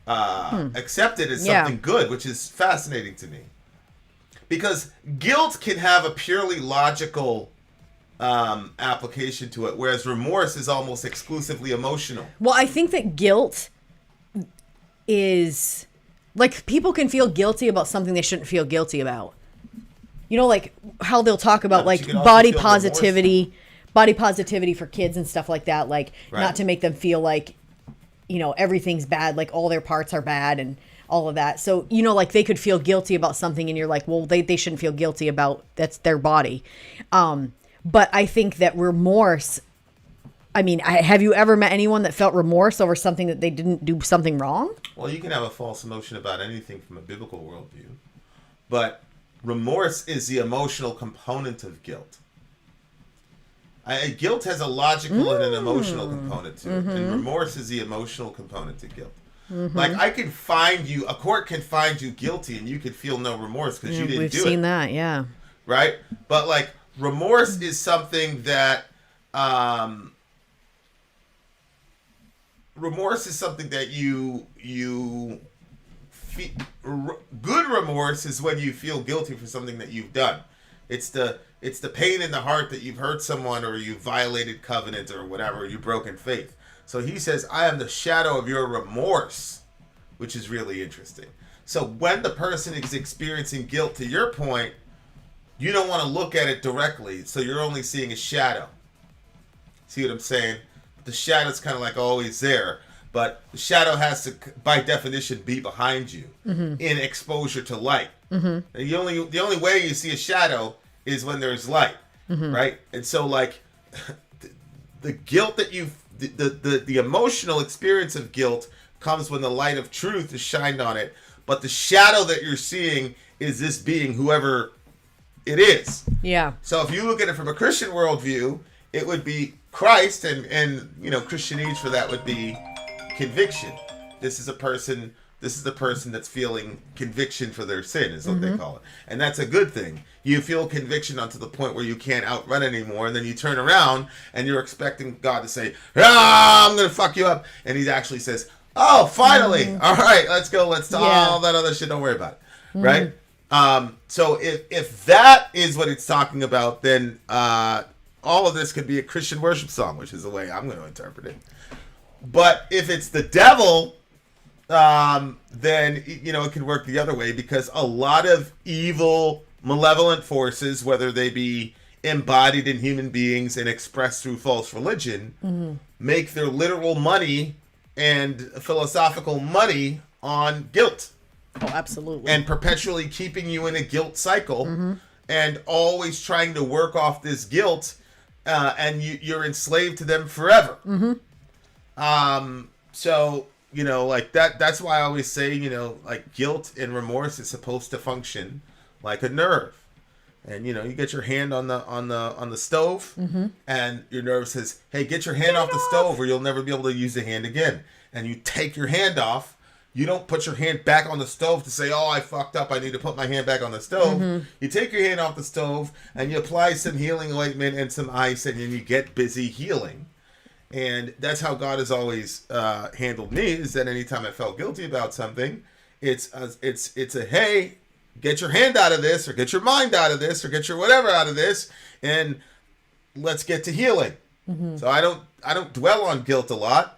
accepted as something good, which is fascinating to me. Because guilt can have a purely logical application to it, whereas remorse is almost exclusively emotional. Well, I think that guilt is like people can feel guilty about something they shouldn't feel guilty about. You know, like how they'll talk about But like you can also body feel positivity for kids and stuff like that, like Right. not to make them feel like, you know, everything's bad, like all their parts are bad and all of that. So, you know, like they could feel guilty about something and you're like, well, they shouldn't feel guilty about, that's their body. But I think that remorse, I mean, have you ever met anyone that felt remorse over something that they didn't do something wrong? Well, you can have a false emotion about anything from a biblical worldview, but remorse is the emotional component of guilt. Guilt has a logical and an emotional component to it, and remorse is the emotional component to guilt. Like a court can find you guilty and you could feel no remorse because you didn't do it. We've seen that, yeah. Right? But like remorse is something that you feel. Good remorse is when you feel guilty for something that you've done. It's the pain in the heart that you've hurt someone or you violated covenant or whatever, you broken faith. So he says, I am the shadow of your remorse, which is really interesting. So when the person is experiencing guilt, to your point, you don't want to look at it directly, so you're only seeing a shadow. See what I'm saying? The shadow's kind of like always there, but the shadow has to, by definition, be behind you in exposure to light. And the only way you see a shadow is when there's light, right? And so, like, the guilt that the emotional experience of guilt comes when the light of truth is shined on it, but the shadow that you're seeing is this being, whoever it is. Yeah. So if you look at it from a Christian worldview, it would be Christ, and you know, Christianese for that would be conviction. This is the person that's feeling conviction for their sin, is what they call it. And that's a good thing. You feel conviction unto the point where you can't outrun anymore, and then you turn around and you're expecting God to say, I'm going to fuck you up. And he actually says, oh, finally. All right, let's go. Let's do all that other shit. Don't worry about it. Right? So if that is what it's talking about, then all of this could be a Christian worship song, which is the way I'm going to interpret it. But if it's the devil, then, you know, it could work the other way, because a lot of evil, malevolent forces, whether they be embodied in human beings and expressed through false religion, make their literal money and philosophical money on guilt. Oh, absolutely. And perpetually keeping you in a guilt cycle and always trying to work off this guilt, and you're enslaved to them forever. So, you know, like that's why I always say, you know, like guilt and remorse is supposed to function like a nerve. And, you know, you get your hand on the stove, and your nerve says, hey, get your hand off the stove or you'll never be able to use the hand again. And you take your hand off. You don't put your hand back on the stove to say, oh, I fucked up, I need to put my hand back on the stove. You take your hand off the stove and you apply some healing ointment and some ice, and then you get busy healing. And that's how God has always handled me, is that anytime I felt guilty about something, it's a, hey, get your hand out of this, or get your mind out of this, or get your whatever out of this, and let's get to healing. So I don't dwell on guilt a lot,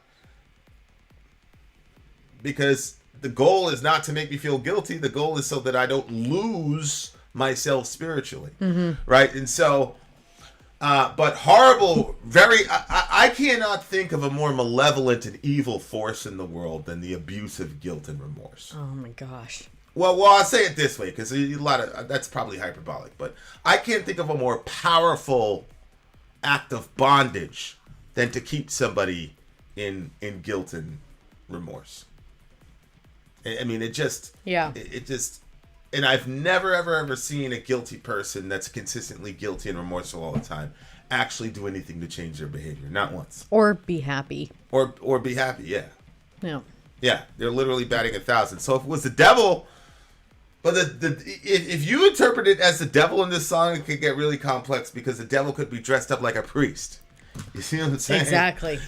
because the goal is not to make me feel guilty. The goal is so that I don't lose myself spiritually, right? And so, but horrible, I cannot think of a more malevolent and evil force in the world than the abuse of guilt and remorse. Oh my gosh. Well, I'll say it this way, because a lot of that's probably hyperbolic, but I can't think of a more powerful act of bondage than to keep somebody in guilt and remorse. I mean, it just, and I've never, ever seen a guilty person that's consistently guilty and remorseful all the time actually do anything to change their behavior. Not once. Or be happy. Or be happy, yeah. Yeah. Yeah, they're literally batting 1,000. So if it was the devil, but if you interpret it as the devil in this song, it could get really complex, because the devil could be dressed up like a priest. You see what I'm saying? Exactly.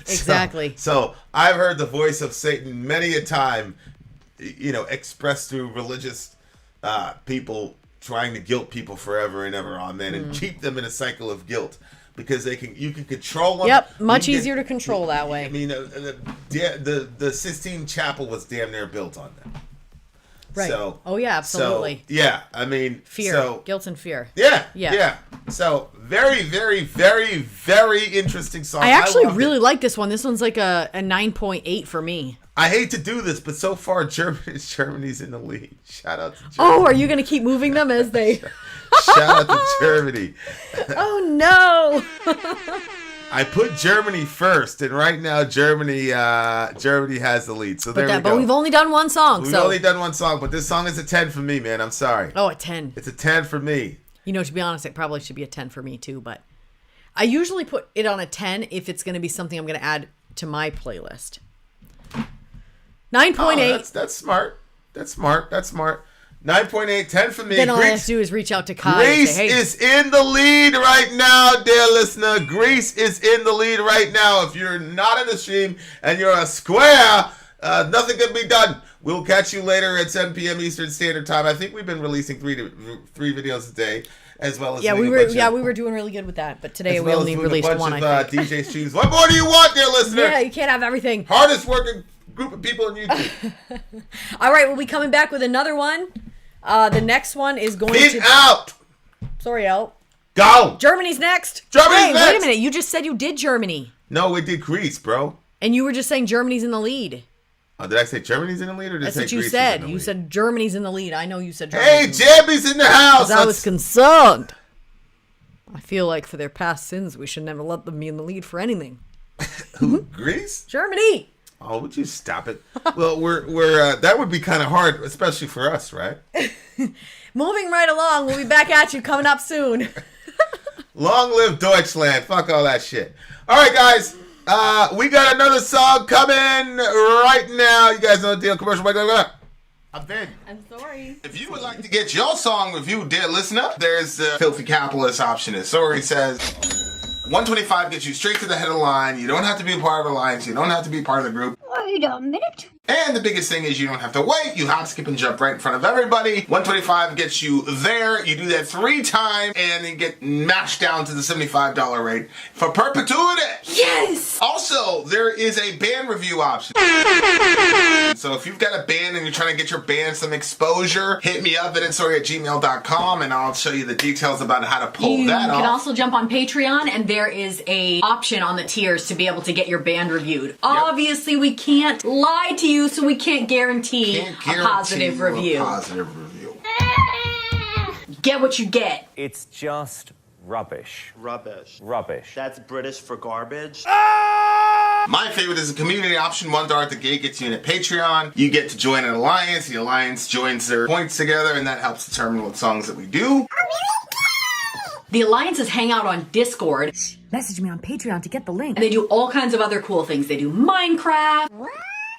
So I've heard the voice of Satan many a time, you know, expressed through religious people trying to guilt people forever and ever, amen, and keep them in a cycle of guilt. Because you can control them. Yep, much easier to control that way. I mean, the Sistine Chapel was damn near built on that. Right. So, oh yeah, absolutely. So, yeah, I mean, fear, guilt, and fear. Yeah. So very, very, very, very interesting song. I actually really like this one. This one's like a 9.8 for me. I hate to do this, but so far Germany's in the lead. Shout out to Germany. Oh, are you going to keep moving them as they? Shout out to Germany. Oh no. I put Germany first, and right now Germany has the lead. So there we go. But we've only done one song. We've only done one song, but this song is a 10 for me, man. I'm sorry. Oh, a 10. It's a 10 for me. You know, to be honest, it probably should be a 10 for me too, but I usually put it on a 10 if it's going to be something I'm going to add to my playlist. 9.8. Oh, that's smart. That's smart. 9.8, 10 for me. Then all I have to do is reach out to Kai Greece and say, hey. is in the lead right now, dear listener. Greece is in the lead right now. If you're not in the stream and you're a square, nothing can be done. We'll catch you later at 7 p.m. Eastern Standard Time. I think we've been releasing three videos a day, as well as we were doing really good with that. But today we only released one. I think. DJ streams. What more do you want, dear listener? Yeah, you can't have everything. Hardest working group of people on YouTube. All right, we'll be coming back with another one. The next one is going to out. Sorry, out. Go. Germany's next. Germany's next. Wait a minute. You just said you did Germany. No, we did Greece, bro. And you were just saying Germany's in the lead. Oh, did I say Germany's in the lead, or did I say That's what you Greece said. in the You lead? said Germany's in the lead. I know you said Germany's Hey, in the Jamie's in the house. I was concerned. I feel like for their past sins, we should never let them be in the lead for anything. Who? Greece? Germany. Oh, would you stop it? Well, we're that would be kind of hard, especially for us, right? Moving right along. We'll be back at you coming up soon. Long live Deutschland. Fuck all that shit. All right, guys. We got another song coming right now. You guys know the deal. Commercial break. I'm Vin. I'm sorry. If you would like to get your song reviewed, dear listener, there's the Filthy Capitalist option. As Sori says, 125 gets you straight to the head of the line. You don't have to be a part of the alliance. You don't have to be part of the group. Wait a minute. And the biggest thing is you don't have to wait. You hop, skip, and jump right in front of everybody. 125 gets you there. You do that 3 times, and then get mashed down to the $75 rate for perpetuity. Yes! Also, there is a band review option. So if you've got a band and you're trying to get your band some exposure, hit me up at insori@gmail.com, and I'll show you the details about how to pull that off. You can also jump on Patreon, and there is a option on the tiers to be able to get your band reviewed. Obviously, we can't lie to you, so we can't guarantee a positive review. Get what you get. It's just rubbish. Rubbish. Rubbish. That's British for garbage. My favorite is the community option. $1 at the gate gets you in at Patreon. You get to join an alliance. The alliance joins their points together, and that helps determine what songs that we do. The alliances hang out on Discord. Message me on Patreon to get the link. And they do all kinds of other cool things. They do Minecraft,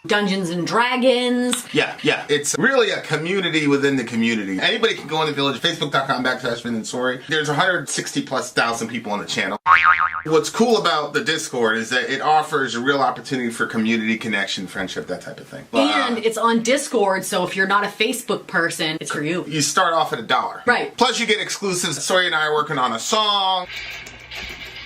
Dungeons and Dragons. Yeah. It's really a community within the community. Anybody can go in the village, facebook.com/Vinand Sori. There's 160,000+ people on the channel. What's cool about the Discord is that it offers a real opportunity for community connection, friendship, that type of thing. And it's on Discord, so if you're not a Facebook person, it's for you. You start off at $1. Right. Plus you get exclusives. Sori and I are working on a song.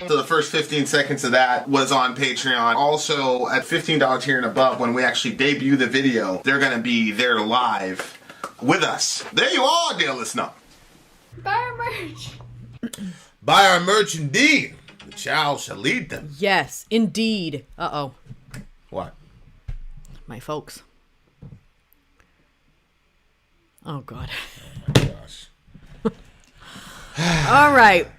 So the first 15 seconds of that was on Patreon. Also, at $15 tier and above, when we actually debut the video, they're going to be there live with us. There you are, dear listener. Buy our merch. Buy our merch indeed. The child shall lead them. Yes, indeed. Uh-oh. What? My folks. Oh, God. Oh, my gosh. All right.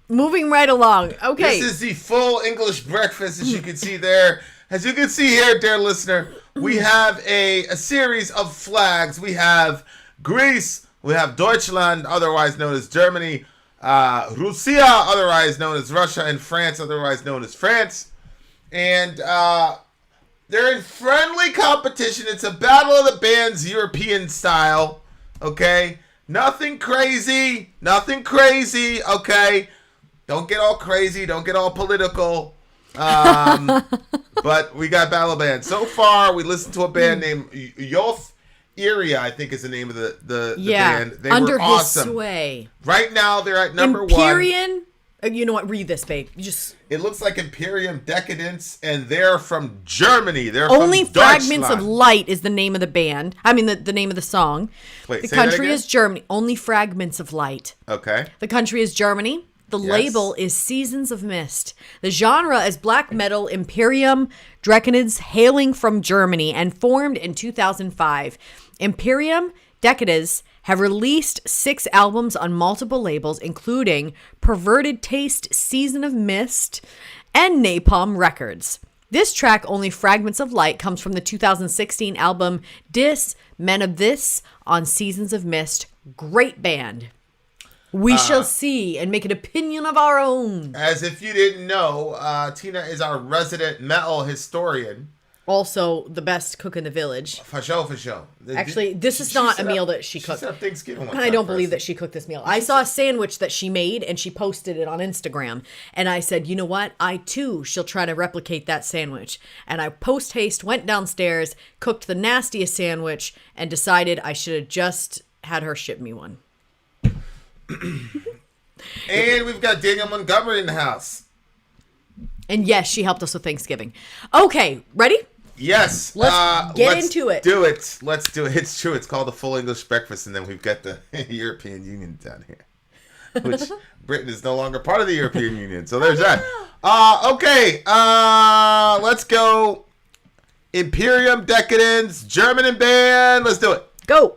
Moving right along. Okay. This is the full English breakfast, as you can see there. As you can see here, dear listener, we have a series of flags. We have Greece. We have Deutschland, otherwise known as Germany. Russia, otherwise known as Russia. And France, otherwise known as France. And they're in friendly competition. It's a battle of the bands, European style. Okay? Nothing crazy. Okay? Don't get all crazy. Don't get all political. But we got battle bands. So far, we listened to a band named Yoth Iria, I think is the name of the band. They Under were awesome. His Sway. Right now, they're at number Imperium, one. you know what? Read this, babe. You just It looks like Imperium Decadence, and they're from Germany. They're Only from Fragments of Deutschland. Light is the name of the band. I mean, the name of the song. Wait, the say that country again? is Germany. Only Fragments of Light. Okay. The country is Germany. The Yes. label is Seasons of Mist. The genre is black metal. Imperium Decadenz, hailing from Germany and formed in 2005. Imperium Decadenz have released 6 albums on multiple labels, including Perverted Taste, Season of Mist, and Napalm Records. This track, Only Fragments of Light, comes from the 2016 album Dis Men of This on Seasons of Mist. Great band. We shall see and make an opinion of our own. As if you didn't know, Tina is our resident metal historian. Also, the best cook in the village. For sure. Actually, this is She not a set meal up- that she cooked. set up Thanksgiving one I time don't for believe us. that she cooked this meal. I saw a sandwich that she made and she posted it on Instagram. And I said, you know what? I too shall try to replicate that sandwich. And I post haste went downstairs, cooked the nastiest sandwich, and decided I should have just had her ship me one. And we've got Daniel Montgomery in the house. And yes, she helped us with Thanksgiving. Okay, ready? Yes. Let's get into it. Do it. Let's do it. It's true. It's called the Full English Breakfast, and then we've got the European Union down here, which Britain is no longer part of the European Union. So there's that. Okay. Let's go. Imperium Decadenz, German band. Let's do it. Go.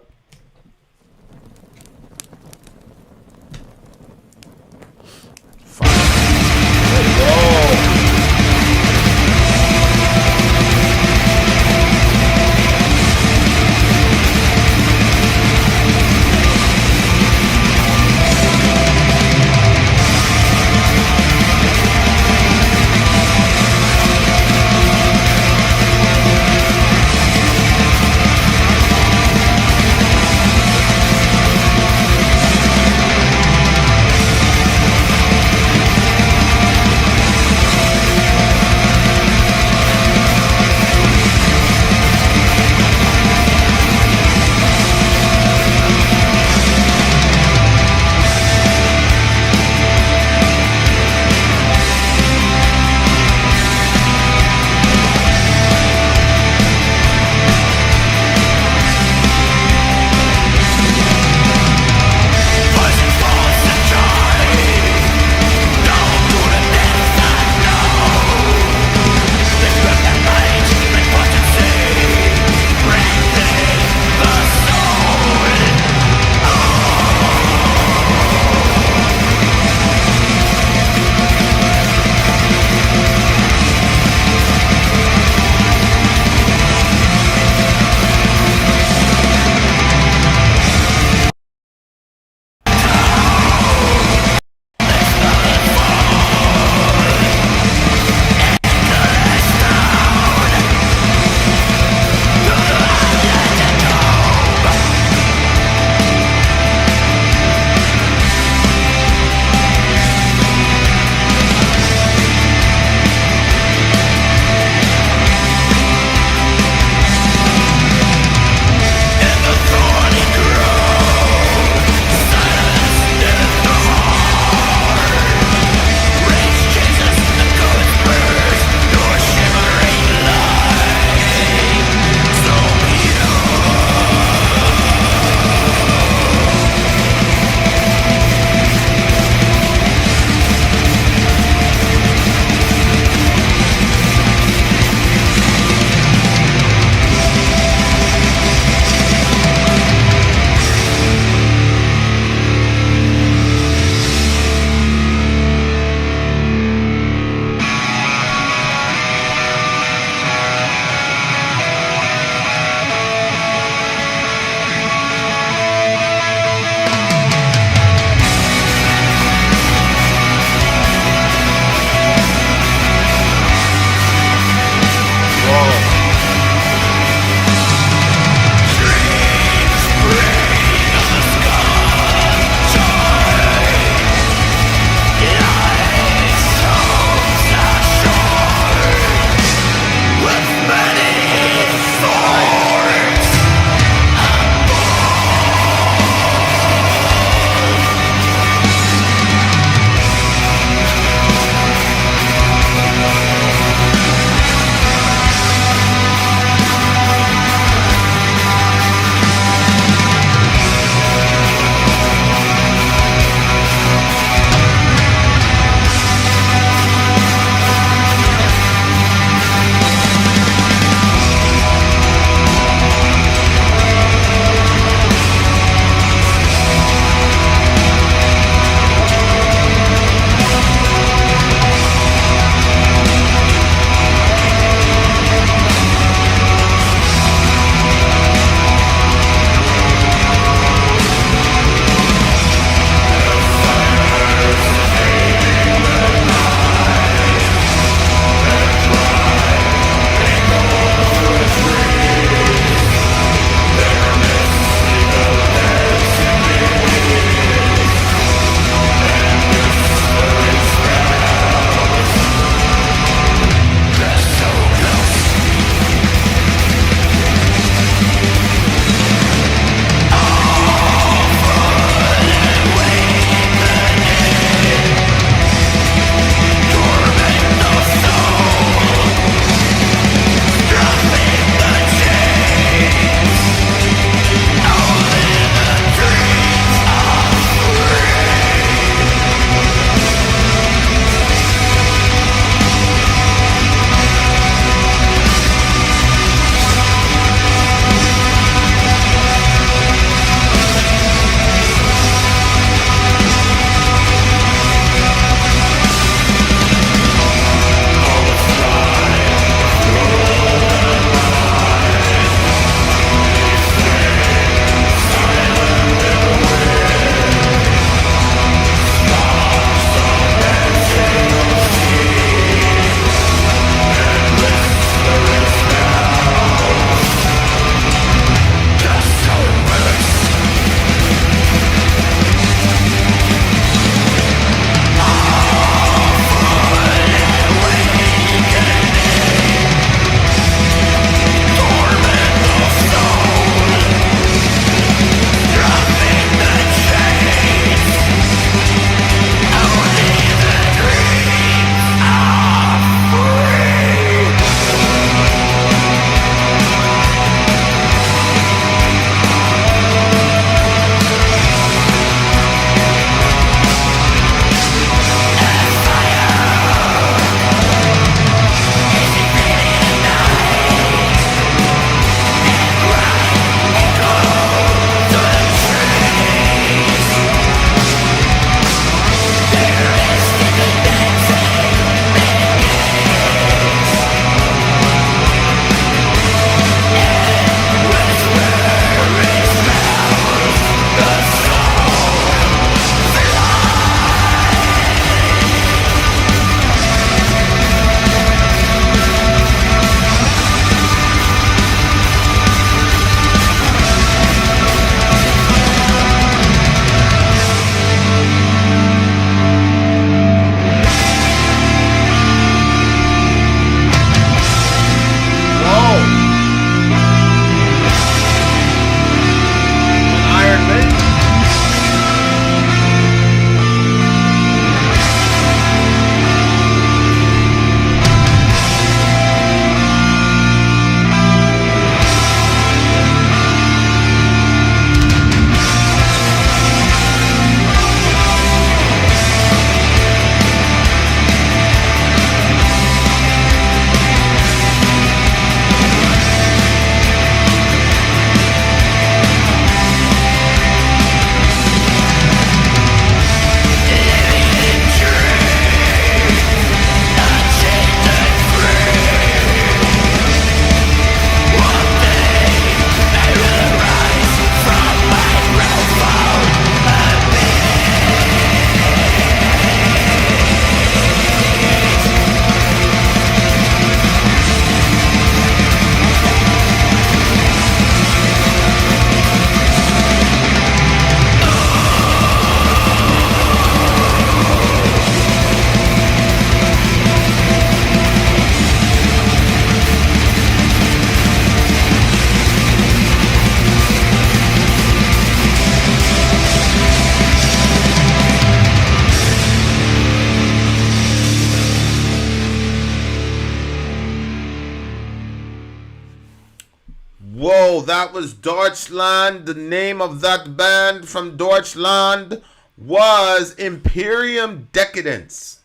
Whoa, that was Deutschland. The name of that band from Deutschland was Imperium Decadenz.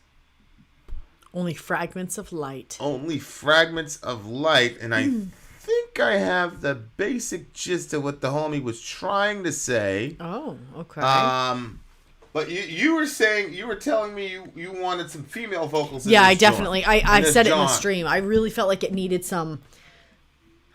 Only Fragments of Light. Only Fragments of Light. And I think I have the basic gist of what the homie was trying to say. Oh, okay. But you were telling me you wanted some female vocals in yeah, this I definitely, joint. I said it in the jaunt. stream. I really felt like it needed some,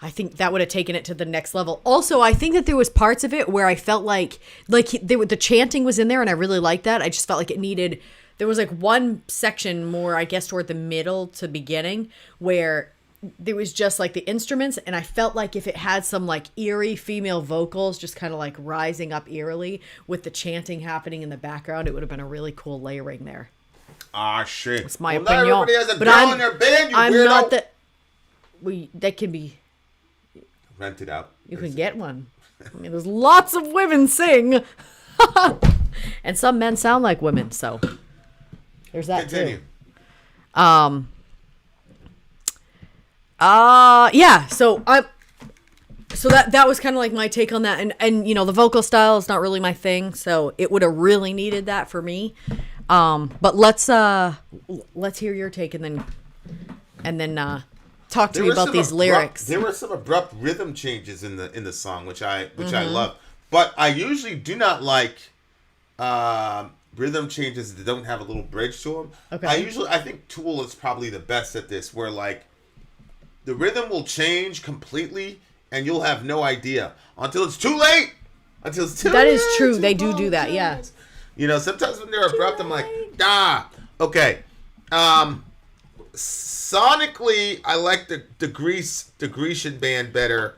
I think that would have taken it to the next level. Also, I think that there was parts of it where I felt like the chanting was in there and I really liked that. I just felt like it needed, there was like one section more, I guess, toward the middle to beginning where there was just like the instruments, and I felt like if it had some like eerie female vocals just kind of like rising up eerily with the chanting happening in the background, it would have been a really cool layering there. Ah, shit. It's my Not opinion. everybody has a But girl in their band, you I'm weirdo. not that can be, Rent it out. you can get one. I mean, there's lots of women sing. And some men sound like women, so there's that Continue. too. Yeah, so that was kind of like my take on that, and you know, the vocal style is not really my thing, so it would have really needed that for me. But let's hear your take and then talk to me about these lyrics. There were some abrupt rhythm changes in the song, which I love. But I usually do not like rhythm changes that don't have a little bridge to them. Okay. I think Tool is probably the best at this, where like the rhythm will change completely and you'll have no idea until it's too late. Until it's too That is late, true. too They long, do that, too yeah. late. You know, sometimes when they're abrupt, I'm like, okay. Sonically, I like the Grecian band better.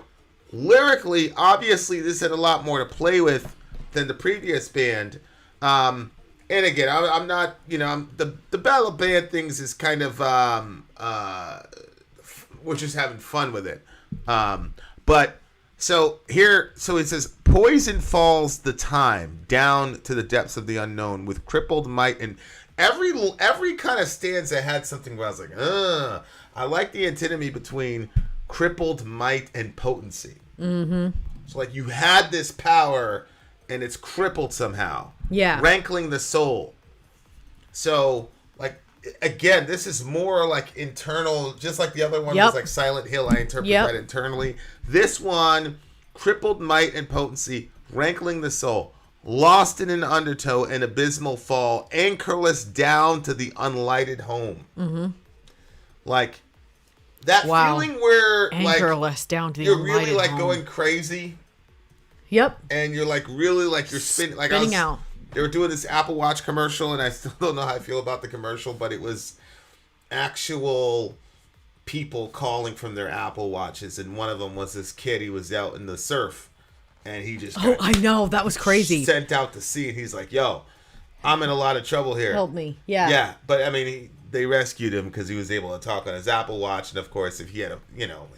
Lyrically, obviously, this had a lot more to play with than the previous band. And again, I'm not, you know, the Battle Band things is kind of, we're just having fun with it. But so it says, poison falls the time down to the depths of the unknown with crippled might, and every kind of stanza had something where I was like, I like the antinomy between crippled might and potency. Mm-hmm. So like you had this power and it's crippled somehow. Yeah. Rankling the soul. So like, again, this is more like internal, just like the other one was like Silent Hill. I interpret that internally. This one, crippled might and potency, rankling the soul, lost in an undertow and abysmal fall, anchorless down to the unlighted home. Mm-hmm. Like that feeling where anchorless like down to the you're really unlighted like home. going crazy. Yep. And you're like really like you're spinning like out. They were doing this Apple Watch commercial, and I still don't know how I feel about the commercial, but it was actual people calling from their Apple Watches, and one of them was this kid. He was out in the surf, and he just I know, that was crazy. Sent out to sea, and he's like, "Yo, I'm in a lot of trouble here. Help me." Yeah. Yeah, but I mean, they rescued him because he was able to talk on his Apple Watch, and of course, if he had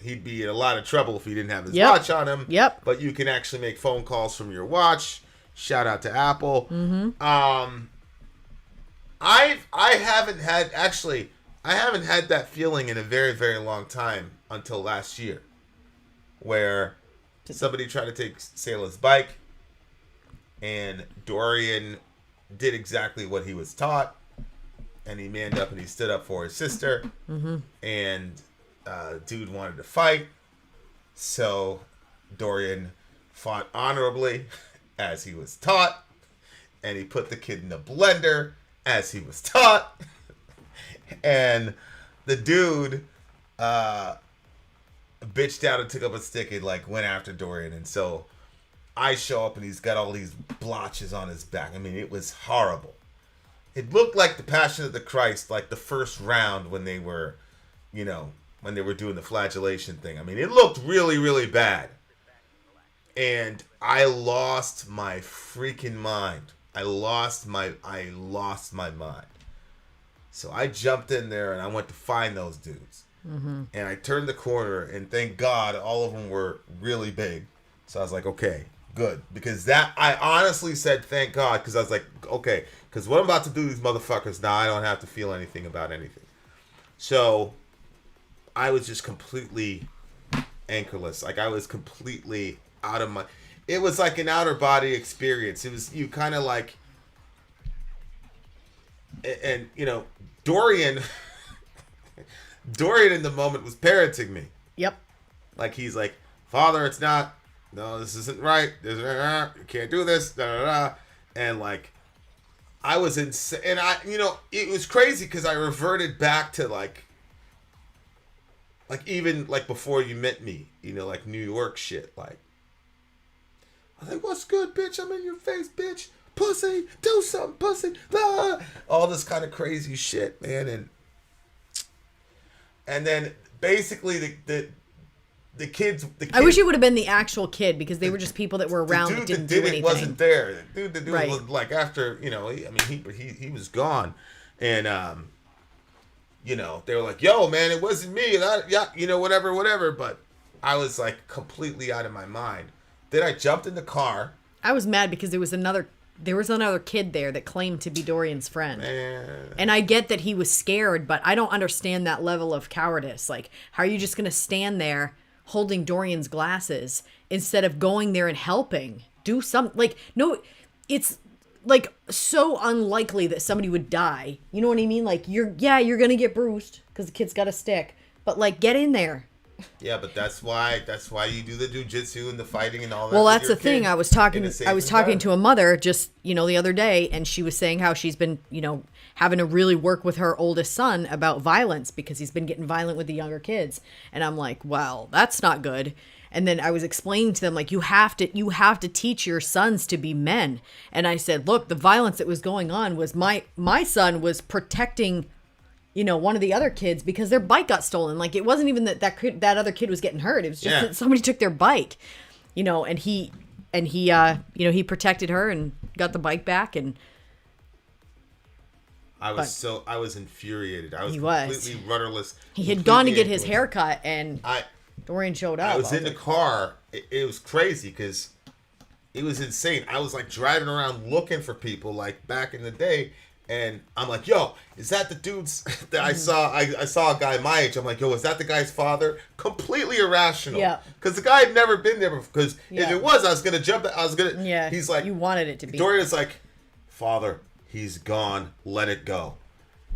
he'd be in a lot of trouble if he didn't have his watch on him. Yep. But you can actually make phone calls from your watch. Shout out to Apple. Mm-hmm. I haven't had that feeling in a very, very long time until last year, where somebody tried to take Sayla's bike, and Dorian did exactly what he was taught, and he manned up and he stood up for his sister, and dude wanted to fight, so Dorian fought honorably as he was taught, and he put the kid in a blender as he was taught, and the dude bitched out and took up a stick and like went after Dorian, and so I show up and he's got all these blotches on his back. I mean, it was horrible. It looked like the Passion of the Christ, like the first round when they were, when they were doing the flagellation thing. I mean, it looked really, really bad. And I lost my freaking mind. I lost my mind. So I jumped in there and I went to find those dudes. Mm-hmm. And I turned the corner, and thank God all of them were really big. So I was like, okay, good. Because I honestly said thank God, because I was like, okay, because what I'm about to do to these motherfuckers now, I don't have to feel anything about anything. So I was just completely anchorless. Like, I was completely out of my... It was like an outer body experience. It was, you kind of like... And, you know, Dorian... Dorian in the moment was parenting me. Yep. Like, he's like, Father, it's not... No, this isn't right. You can't do this. Da, da, da. And, like, I was insane. And, it was crazy because I reverted back to, like, even, like, before you met me, like, New York shit. Like, I was like, what's good, bitch? I'm in your face, bitch. Pussy. Do something, pussy. Ah. All this kind of crazy shit, man. And then, basically, the kids... I wish you would have been the actual kid because they were just people that were around that didn't do anything. Wasn't there. The dude right. was like after, he was gone. And, they were like, yo, man, it wasn't me. Whatever. But I was like completely out of my mind. Then I jumped in the car. I was mad because there was another kid there that claimed to be Dorian's friend. Man. And I get that he was scared, but I don't understand that level of cowardice. Like, how are you just going to stand there holding Dorian's glasses instead of going there and helping? Do something. Like, no, it's like so unlikely that somebody would die. You know what I mean? Like, you're going to get bruised because the kid's got a stick. But, like, get in there. Yeah, but that's why you do the jujitsu and the fighting and all that. Well, that's the thing. I was talking to a mother just, the other day, and she was saying how she's been, having to really work with her oldest son about violence because he's been getting violent with the younger kids. And I'm like, well, that's not good. And then I was explaining to them, like, you have to teach your sons to be men. And I said, look, the violence that was going on was my son was protecting one of the other kids because their bike got stolen. Like, it wasn't even that other kid was getting hurt. It was just that somebody took their bike, and he protected her and got the bike back. And I was infuriated. I was completely rudderless. He had gone to get his haircut and Dorian showed up. I was in the car. It was crazy because it was insane. I was like driving around looking for people like back in the day. And I'm like, yo, is that the dudes that I saw? I saw a guy my age. I'm like, yo, is that the guy's father? Completely irrational. Yeah. Because the guy had never been there before. Because if it was, I was going to jump. Yeah. He's like, you wanted it to be. Dorian's like, Father, he's gone. Let it go.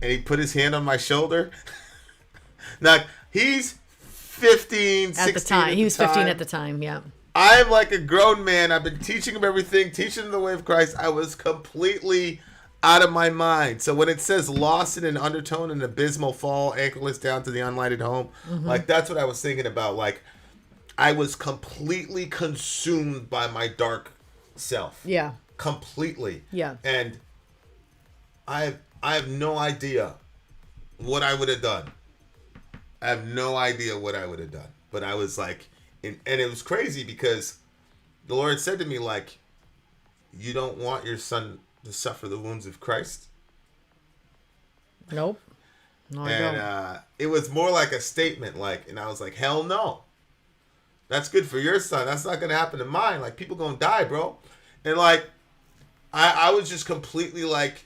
And he put his hand on my shoulder. Now, he's 15, 16 at the time. He was 15 at the time, yeah. I'm like a grown man. I've been teaching him everything, teaching him the way of Christ. I was completely out of my mind. So when it says lost in an undertone, an abysmal fall, anchorless down to the unlighted home, like that's what I was thinking about. Like I was completely consumed by my dark self. Yeah. Completely. Yeah. And I have no idea what I would have done. I have no idea what I would have done. But I was like, and it was crazy because the Lord said to me, like, you don't want your son to suffer the wounds of Christ? Nope. No, I don't. It was more like a statement, like, and I was like, hell no. That's good for your son. That's not going to happen to mine. Like, people going to die, bro. And, like, I was just completely, like,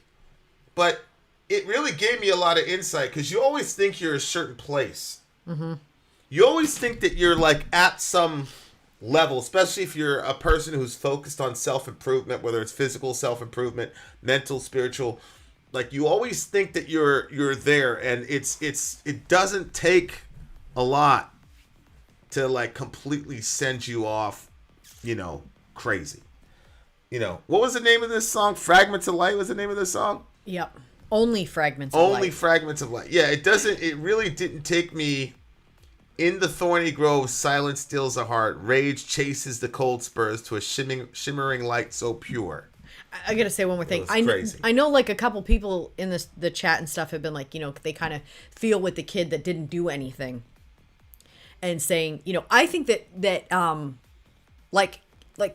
but it really gave me a lot of insight because you always think you're a certain place. Mm-hmm. You always think that you're, like, at some level, especially if you're a person who's focused on self-improvement, whether it's physical self-improvement, mental, spiritual. Like, you always think that you're there, and it doesn't take a lot to, like, completely send you off, crazy. What was the name of this song? Fragments of Light was the name of this song? Yep. Only Fragments of Light. Only Fragments of Light. Yeah, it really didn't take me. In the thorny grove, silence stills the heart. Rage chases the cold spurs to a shimmering light so pure. I gotta say one more thing. I know like a couple people in the chat and stuff have been like, they kind of feel with the kid that didn't do anything. And saying, I think that like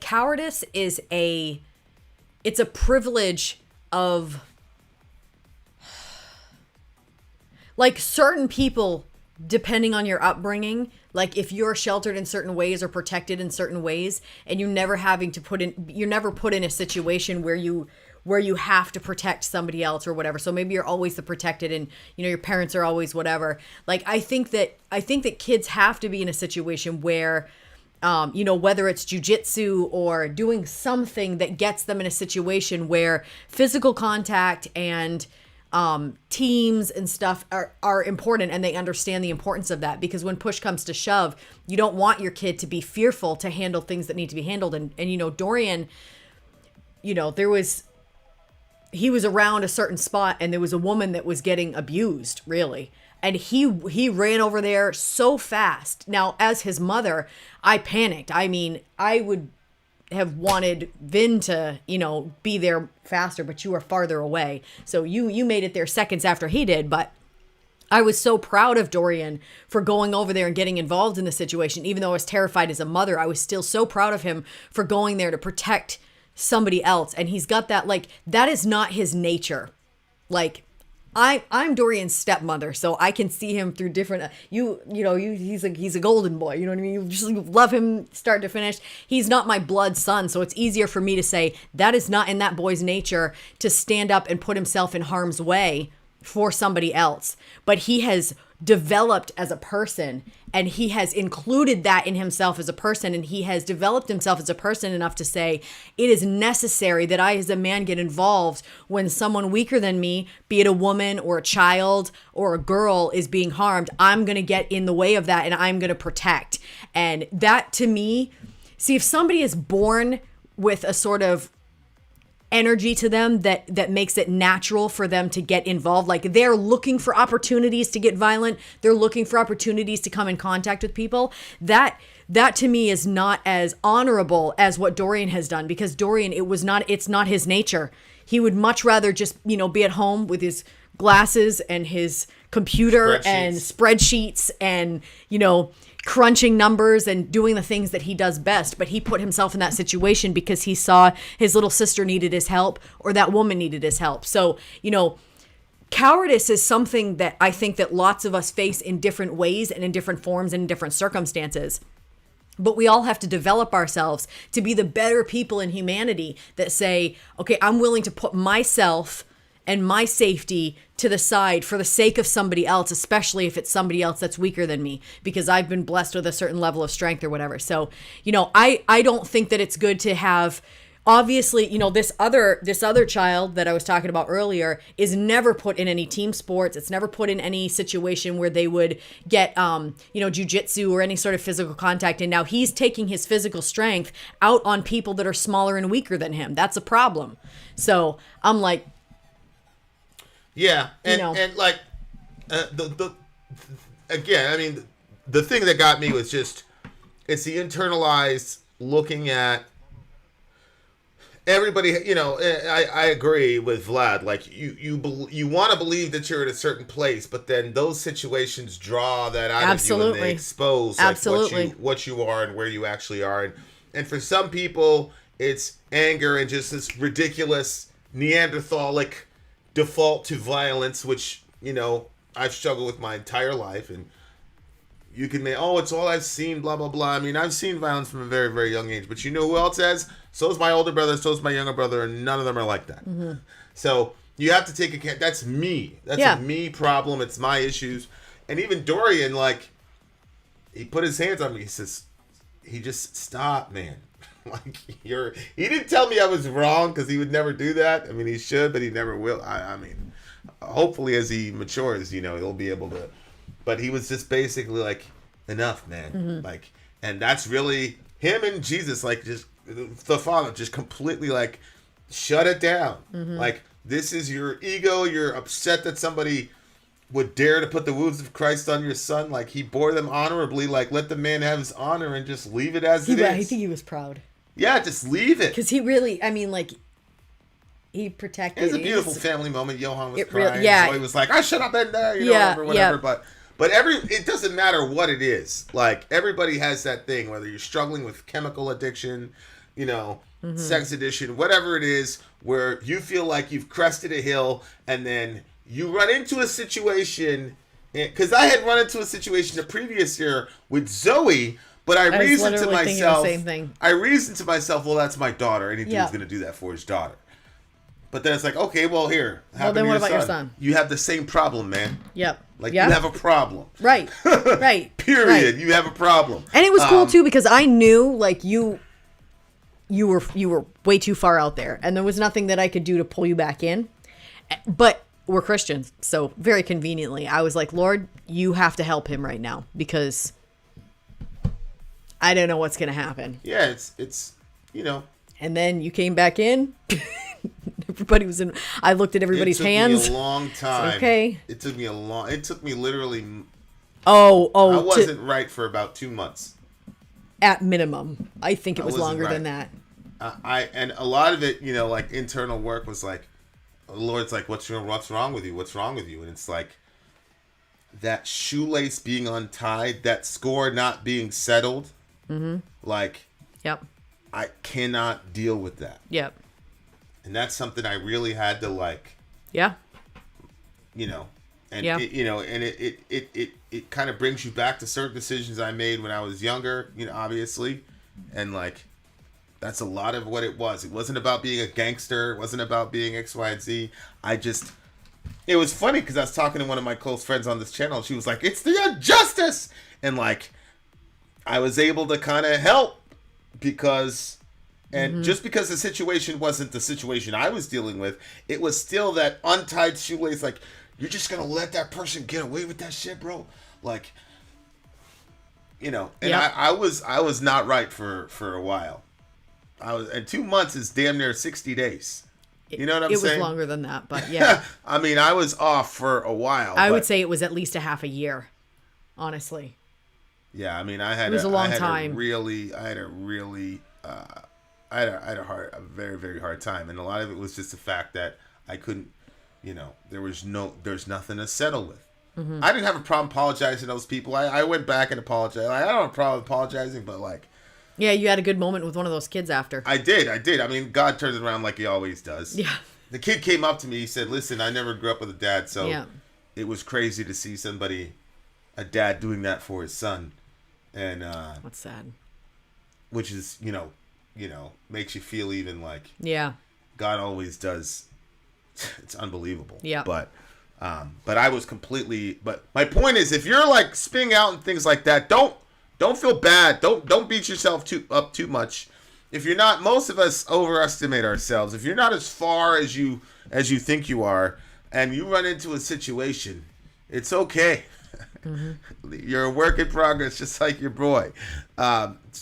cowardice is it's a privilege of like certain people. Depending on your upbringing, like if you're sheltered in certain ways or protected in certain ways, and you're never put in a situation where you where you have to protect somebody else or whatever. So maybe you're always the protected and, you know, your parents are always whatever. Like, I think that kids have to be in a situation where, you know, whether it's jujitsu or doing something that gets them in a situation where physical contact and teams and stuff are important, and they understand the importance of that, because when push comes to shove, you don't want your kid to be fearful to handle things that need to be handled. And you know, Dorian, you know, he was around a certain spot and there was a woman that was getting abused, really. And he ran over there so fast. Now, as his mother, I panicked. I mean, I would have wanted Vin to, you know, be there faster, but you were farther away. So you made it there seconds after he did. But I was so proud of Dorian for going over there and getting involved in the situation. Even though I was terrified as a mother, I was still so proud of him for going there to protect somebody else. And he's got that, like, that is not his nature. Like, I'm Dorian's stepmother, so I can see him through different. He's a golden boy. You know what I mean? You just love him start to finish. He's not my blood son, so it's easier for me to say that is not in that boy's nature to stand up and put himself in harm's way for somebody else. But he has developed as a person, and he has included that in himself as a person, and he has developed himself as a person enough to say it is necessary that I as a man get involved when someone weaker than me, be it a woman or a child or a girl, is being harmed. I'm going to get in the way of that, and I'm going to protect. And that, to me, see, if somebody is born with a sort of energy to them that makes it natural for them to get involved, like they're looking for opportunities to get violent, they're looking for opportunities to come in contact with people, that to me is not as honorable as what Dorian has done, because Dorian, it's not his nature. He would much rather just, you know, be at home with his glasses and his computer and spreadsheets and, you know, crunching numbers and doing the things that he does best. But he put himself in that situation because he saw his little sister needed his help, or that woman needed his help. So, you know, cowardice is something that I think that lots of us face in different ways and in different forms and in different circumstances. But we all have to develop ourselves to be the better people in humanity that say, okay, I'm willing to put myself and my safety to the side for the sake of somebody else, especially if it's somebody else that's weaker than me, because I've been blessed with a certain level of strength or whatever. So, you know, I don't think that it's good to have, obviously, you know, this other child that I was talking about earlier is never put in any team sports. It's never put in any situation where they would get, you know, jujitsu or any sort of physical contact. And now he's taking his physical strength out on people that are smaller and weaker than him. That's a problem. So I'm like, yeah, and you know. and like again, I mean, the thing that got me was just it's the internalized looking at everybody. You know, I agree with Vlad. Like you want to believe that you're at a certain place, but then those situations draw that out of you and they expose like what you are and where you actually are. And for some people, it's anger and just this ridiculous Neanderthalic default to violence, which, you know, I've struggled with my entire life. And you can make, oh, it's all I've seen, blah, blah, blah. I mean, I've seen violence from a very, very young age. But you know who else has? So is my older brother, so is my younger brother, and none of them are like that. Mm-hmm. So you have to take account. That's me. That's a me problem. It's my issues. And even Dorian, like, he put his hands on me. He says, he just stopped, man. Like, he didn't tell me I was wrong, because he would never do that. I mean, he should, but he never will. I mean, hopefully as he matures, you know, he'll be able to. But he was just basically like, enough, man. Mm-hmm. Like, and that's really him and Jesus, like, just the Father, just completely like, shut it down. Mm-hmm. Like, this is your ego. You're upset that somebody would dare to put the wounds of Christ on your son. Like, he bore them honorably. Like, let the man have his honor and just leave it as it is. I think he was proud. Yeah, just leave it. Because he really, I mean, like, he protected. It was a beautiful family moment. Johan was crying. Zoe was like, I should have been there, you know, whatever. But it doesn't matter what it is. Like, everybody has that thing, whether you're struggling with chemical addiction, you know, sex addiction, whatever it is, where you feel like you've crested a hill and then you run into a situation. Because I had run into a situation the previous year with Zoe. But I reasoned to myself, well, that's my daughter. Any dude's going to do that for his daughter. But then it's like, okay, well, here. Well, then what about your son? You have the same problem, man. Yep. Like, yep. you have a problem. Right. Right. Period. Right. You have a problem. And it was cool, too, because I knew, like, you were way too far out there. And there was nothing that I could do to pull you back in. But we're Christians. So, very conveniently, I was like, Lord, you have to help him right now. Because I don't know what's going to happen. Yeah, it's you know. And then you came back in. Everybody was in. I looked at everybody's hands. It took me a long time. Okay. It took me literally. Oh. I wasn't right for about 2 months. At minimum. I think it was longer than that. And a lot of it, you know, like internal work was like, the Lord's like, what's wrong with you? What's wrong with you? And it's like that shoelace being untied, that score not being settled. Mm-hmm. Like, yep. I cannot deal with that. Yep. And that's something I really had to like. Yeah. You know, and yeah. it kind of brings you back to certain decisions I made when I was younger, you know, obviously. And like, that's a lot of what it was. It wasn't about being a gangster. It wasn't about being X, Y, and Z. It was funny because I was talking to one of my close friends on this channel. And she was like, it's the injustice. And like, I was able to kind of help because, and just because the situation wasn't the situation I was dealing with, it was still that untied shoelace. Like, you're just going to let that person get away with that shit, bro? Like, you know, and yep. I was not right for a while. And 2 months is damn near 60 days. You know what I'm saying? It was longer than that, but yeah. I mean, I was off for a while. I would say it was at least a half a year, honestly. Yeah, I mean, I had a very, very hard time. And a lot of it was just the fact that I couldn't, you know, there's nothing to settle with. Mm-hmm. I didn't have a problem apologizing to those people. I went back and apologized. I don't have a problem apologizing, but like. Yeah, you had a good moment with one of those kids after. I did. I mean, God turns it around like he always does. Yeah. The kid came up to me. He said, listen, I never grew up with a dad, so yeah. It was crazy to see a dad doing that for his son. And what's sad? Which is, you know, makes you feel even like yeah. God always does. It's unbelievable. Yeah. But I was completely. But my point is, if you're like spinning out and things like that, don't feel bad. Don't beat yourself up too much. If you're not, most of us overestimate ourselves. If you're not as far as you think you are, and you run into a situation, it's okay. Mm-hmm. You're a work in progress, just like your boy.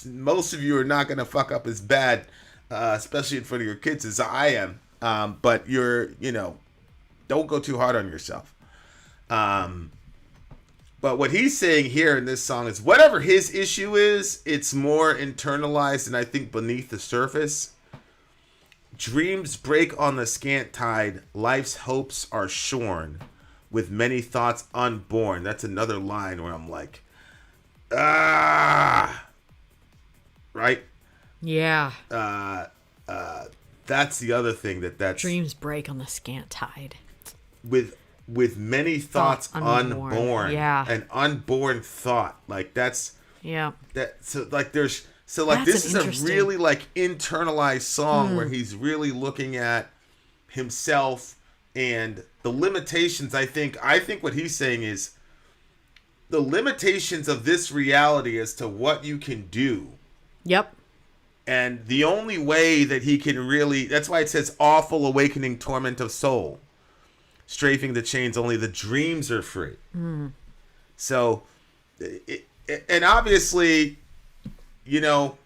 Most of you are not going to fuck up as bad, especially in front of your kids, as I am. But don't go too hard on yourself. But what he's saying here in this song is whatever his issue is, it's more internalized and I think beneath the surface. Dreams break on the scant tide. Life's hopes are shorn. With many thoughts unborn. That's another line where I'm like, right? Yeah. That's the other thing that's dreams break on the scant tide. With many thoughts unborn. Yeah. An unborn thought. Like that's yeah. This is a really like internalized song where he's really looking at himself and the limitations. I think what he's saying is the limitations of this reality as to what you can do. Yep. And the only way that he can really, that's why it says awful awakening torment of soul. Strafing the chains, only the dreams are free. Mm. So, and obviously, you know,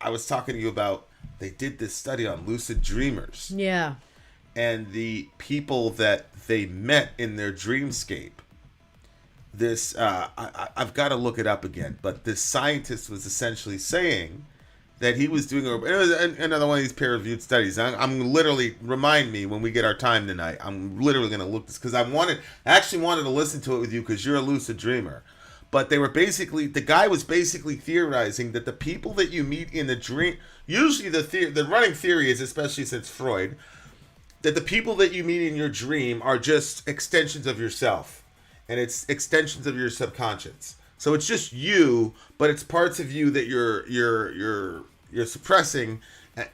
I was talking to you about, they did this study on lucid dreamers. Yeah. And the people that they met in their dreamscape. This, I've got to look it up again, but this scientist was essentially saying that he was doing, it was another one of these peer-reviewed studies. I'm literally, remind me when we get our time tonight, I'm literally going to look this, because I actually wanted to listen to it with you because you're a lucid dreamer. But the guy was basically theorizing that the people that you meet in the dream, usually the running theory is, especially since Freud, that the people that you meet in your dream are just extensions of yourself. And it's extensions of your subconscious. So it's just you, but it's parts of you that you're suppressing.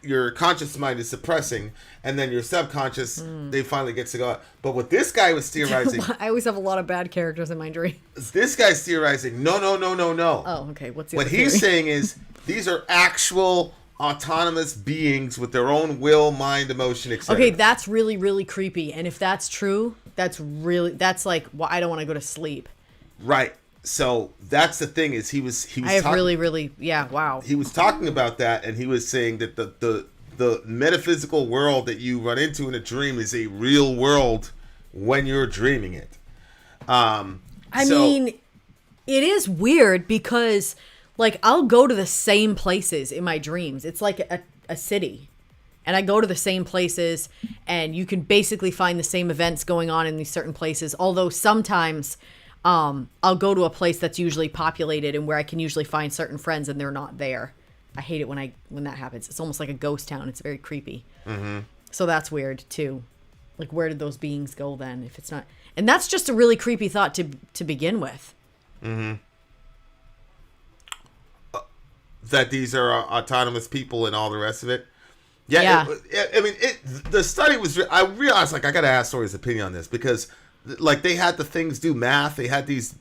Your conscious mind is suppressing, and then your subconscious, they finally gets to go out. But what this guy was theorizing... I always have a lot of bad characters in my dreams. This guy's theorizing, no. Oh, okay. What's the What other he's theory? saying is, these are actual autonomous beings with their own will, mind, emotion, etc. Okay, that's really, really creepy. And if that's true, that's like, well, I don't want to go to sleep. Right. So that's the thing is he was wow. He was talking about that, and he was saying that the metaphysical world that you run into in a dream is a real world when you're dreaming it. I mean, it is weird because, like, I'll go to the same places in my dreams. It's like a city. And I go to the same places, and you can basically find the same events going on in these certain places. Although sometimes I'll go to a place that's usually populated and where I can usually find certain friends and they're not there. I hate it when that happens. It's almost like a ghost town. It's very creepy. Mm-hmm. So that's weird too. Like, where did those beings go then if it's not? And that's just a really creepy thought to begin with. Mm-hmm. That these are autonomous people and all the rest of it. Yeah. The study was. I realized, like, I got to ask Sori's opinion on this because, like, they had the things do math. They had these.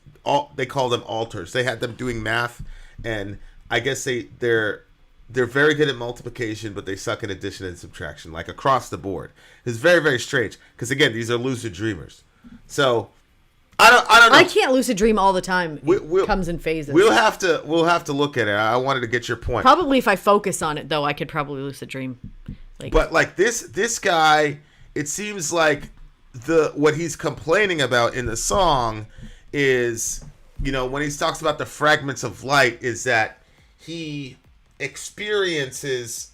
They call them alters. They had them doing math, and I guess they're very good at multiplication, but they suck at addition and subtraction, like across the board. It's very, very strange because, again, these are lucid dreamers. So I don't know. I can't lucid dream all the time. It comes in phases. We'll have to look at it. I wanted to get your point. Probably if I focus on it, though, I could probably lucid dream. But like this guy, it seems like what he's complaining about in the song is, when he talks about the fragments of light, is that he experiences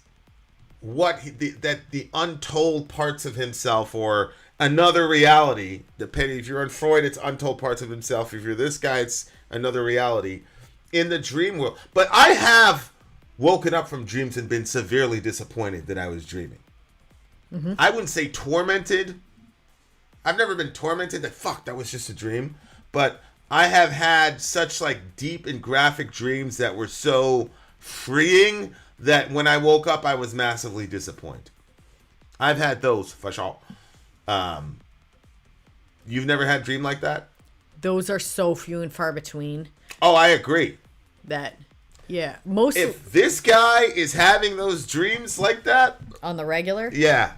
that the untold parts of himself or another reality. Depending if you're on Freud, it's untold parts of himself. If you're this guy, it's another reality in the dream world. But I have woken up from dreams and been severely disappointed that I was dreaming. Mm-hmm. I wouldn't say tormented. I've never been tormented that was just a dream. But I have had such like deep and graphic dreams that were so freeing that when I woke up, I was massively disappointed. I've had those for sure. You've never had a dream like that? Those are so few and far between. Oh, I agree. If this guy is having those dreams like that on the regular, yeah.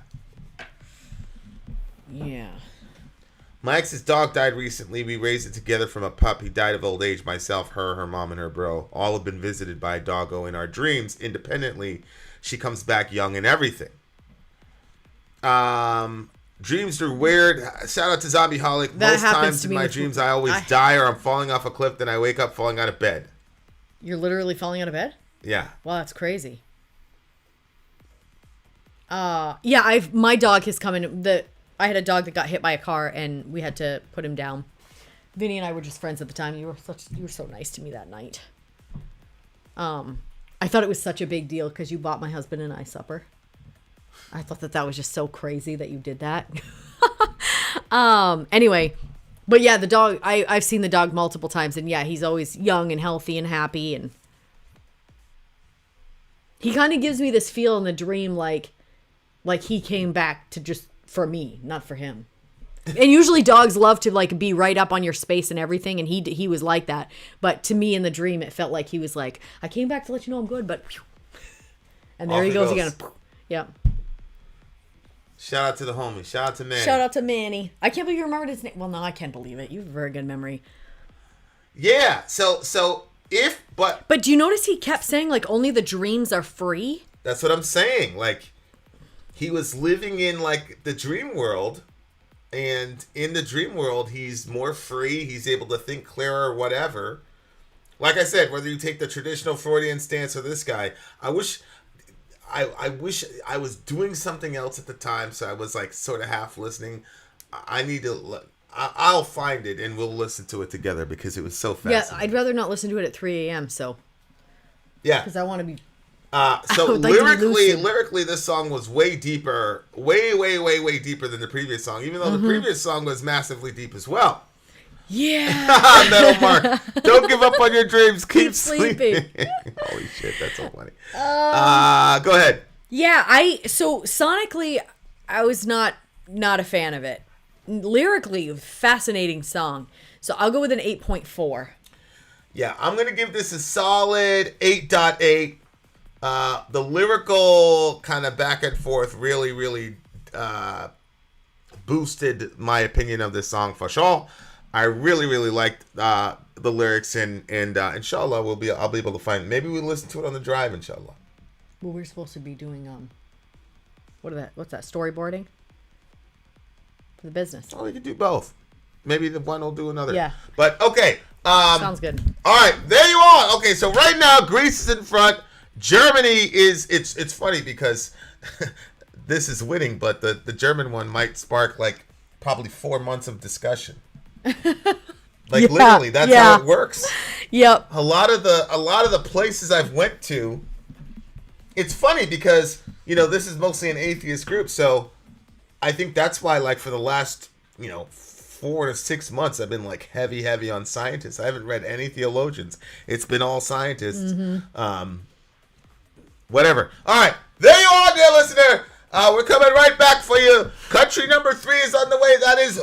My ex's dog died recently. We raised it together from a pup. He died of old age. Myself, her mom, and her bro all have been visited by a doggo in our dreams independently. She comes back young and everything. Dreams are weird. Shout out to Zombie Holic. Most times in my dreams, I always die or I'm falling off a cliff. Then I wake up falling out of bed. You're literally falling out of bed? Yeah. Wow, that's crazy. My dog has come in. I had a dog that got hit by a car and we had to put him down. Vinny and I were just friends at the time. You were so nice to me that night. I thought it was such a big deal because you bought my husband and I supper. I thought that was just so crazy that you did that. Anyway, but yeah, the dog, I've seen the dog multiple times and yeah, he's always young and healthy and happy. And he kind of gives me this feel in the dream like he came back to just for me, not for him. And usually dogs love to like be right up on your space and everything. And he was like that. But to me in the dream, it felt like he was like, I came back to let you know I'm good, but and there he goes again. Yeah. Shout out to the homie. Shout out to Manny. Shout out to Manny. I can't believe you remembered his name. Well, no, I can't believe it. You have a very good memory. Yeah. So But do you notice he kept saying like only the dreams are free? That's what I'm saying. Like he was living in like the dream world, and in the dream world he's more free. He's able to think clearer, whatever. Like I said, whether you take the traditional Freudian stance or this guy, I wish I was doing something else at the time, so I was like sort of half listening. I'll find it and we'll listen to it together because it was so fascinating. Yeah, I'd rather not listen to it at 3 a.m. So yeah, because I want to be. So lyrically, this song was way deeper, way deeper than the previous song. Even though the previous song was massively deep as well. Yeah. Metal Mark. Don't give up on your dreams. Keep sleeping. Holy shit, that's so funny. Go ahead. Yeah, so sonically, I was not a fan of it. Lyrically, fascinating song. So I'll go with an 8.4. Yeah, I'm going to give this a solid 8.8. The lyrical kind of back and forth really, really boosted my opinion of this song for sure. I really, really liked the lyrics, and inshallah I'll be able to find. Maybe we'll listen to it on the drive, inshallah. Well, we're supposed to be doing what's that? Storyboarding for the business. Oh, we could do both. Maybe the one will do another. Yeah. But okay. Sounds good. All right, there you are. Okay, so right now Greece is in front. Germany is. It's funny because this is winning, but the German one might spark like probably 4 months of discussion. Like literally, that's how it works. Yep. A lot of the places I've went to, it's funny because this is mostly an atheist group, so I think that's why like for the last 4 to 6 months I've been like heavy on scientists. I haven't read any theologians. It's been all scientists. Whatever. All right, there you are, dear listener. We're coming right back for you. Country number 3 is on the way. That is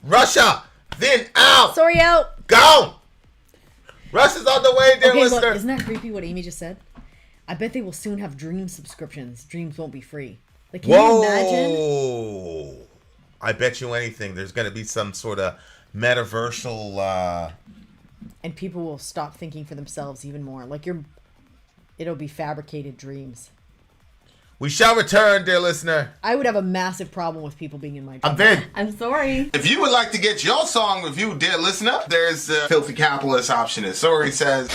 Russia. Then out. Sorry, out. Gone. Russia's on the way, dear Okay, listener. look, isn't that creepy what Amy just said? I bet they will soon have Dream subscriptions. Dreams won't be free. Like, can you imagine? I bet you anything. There's going to be some sort of metaversal. And people will stop thinking for themselves even more. Like it'll be fabricated dreams. We shall return, dear listener. I would have a massive problem with people being in my dreams. I'm Vin. I'm sorry. If you would like to get your song reviewed, dear listener, there's the Filthy Capitalist option. As Sori says,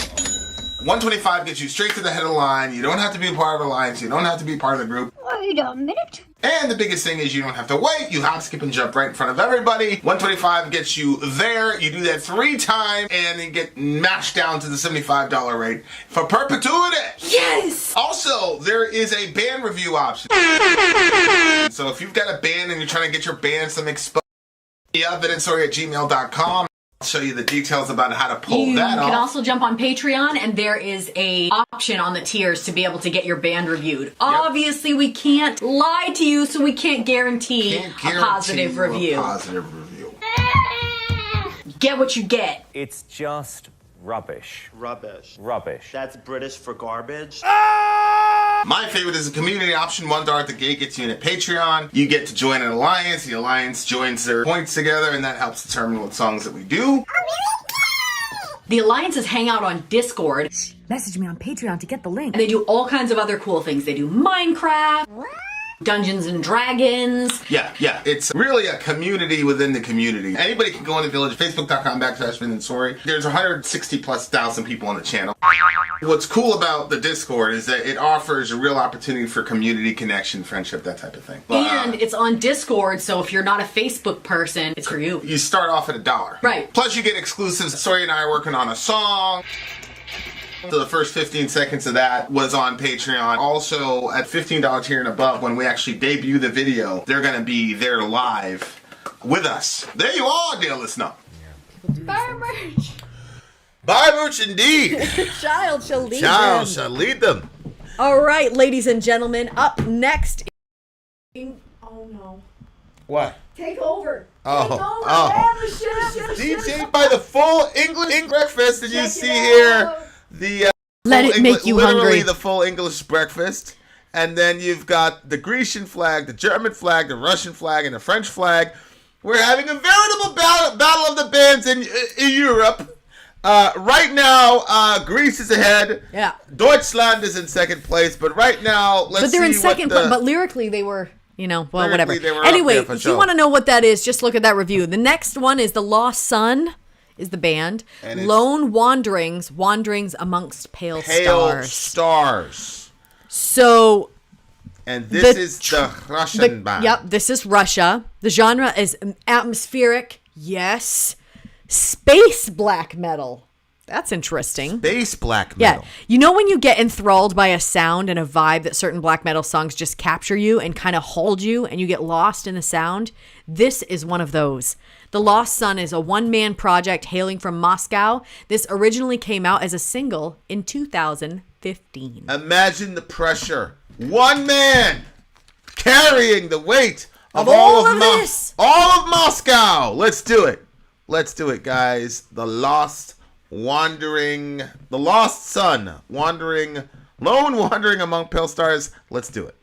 125 gets you straight to the head of the line. You don't have to be a part of the alliance. You don't have to be part of the group. Wait a minute. And the biggest thing is you don't have to wait. You hop, skip, and jump right in front of everybody. 125 gets you there. You do that 3 times, and you get mashed down to the $75 rate for perpetuity. Yes! Also, there is a band review option. So if you've got a band and you're trying to get your band some exposure, VinandSori@gmail.com. I'll show you the details about how to pull You that off. can also jump on Patreon, and there is a option on the tiers to be able to get your band reviewed. Obviously, we can't lie to you, so we can't guarantee a positive review. Get what you get. It's just rubbish. Rubbish. Rubbish. That's British for garbage. My favorite is a community option. $1 at the gate gets you in at Patreon. You get to join an alliance. The alliance joins their points together, and that helps determine what songs that we do. The alliances hang out on Discord. Message me on Patreon to get the link. And they do all kinds of other cool things. They do Minecraft, Dungeons and Dragons. Yeah. It's really a community within the community. Anybody can go in the village. Facebook.com/Vinand Sori. There's 160,000+ people on the channel. What's cool about the Discord is that it offers a real opportunity for community connection, friendship, that type of thing. And it's on Discord, so if you're not a Facebook person, it's for you. You start off at $1. Right. Plus you get exclusives. Sori and I are working on a song. So the first 15 seconds of that was on Patreon. Also, at $15 tier and above, when we actually debut the video, they're going to be there live with us. There you are, dear listener. Buy merch. Buy merch indeed. Child shall lead Child them. shall lead them. All right, ladies and gentlemen, up next. Oh no. What? Take over. Oh. DJ by the full English breakfast that you see here. The Let it make you literally hungry. the full English breakfast. And then you've got the Grecian flag, the German flag, the Russian flag, and the French flag. We're having a veritable battle of the bands in Europe. Right now, Greece is ahead. Yeah. Deutschland is in second place. But right now, let's see. But they're in second, what the, but lyrically they were, whatever. Lyrically, they were up Anyway, there for if sure. you want to know what that is, just look at that review. The next one is The Lost Sun, is the band. And it's Lone Wanderings Amongst Pale Stars. So... And this is the Russian band. Yep, this is Russia. The genre is atmospheric, yes. Space black metal. That's interesting. Bass black metal. Yeah. You know when you get enthralled by a sound and a vibe that certain black metal songs just capture you and kind of hold you and you get lost in the sound? This is one of those. The Lost Sun is a one-man project hailing from Moscow. This originally came out as a single in 2015. Imagine the pressure. One man carrying the weight of all of this. All of Moscow. Let's do it. Let's do it, guys. The Lost Sun, wandering among pale stars. Let's do it.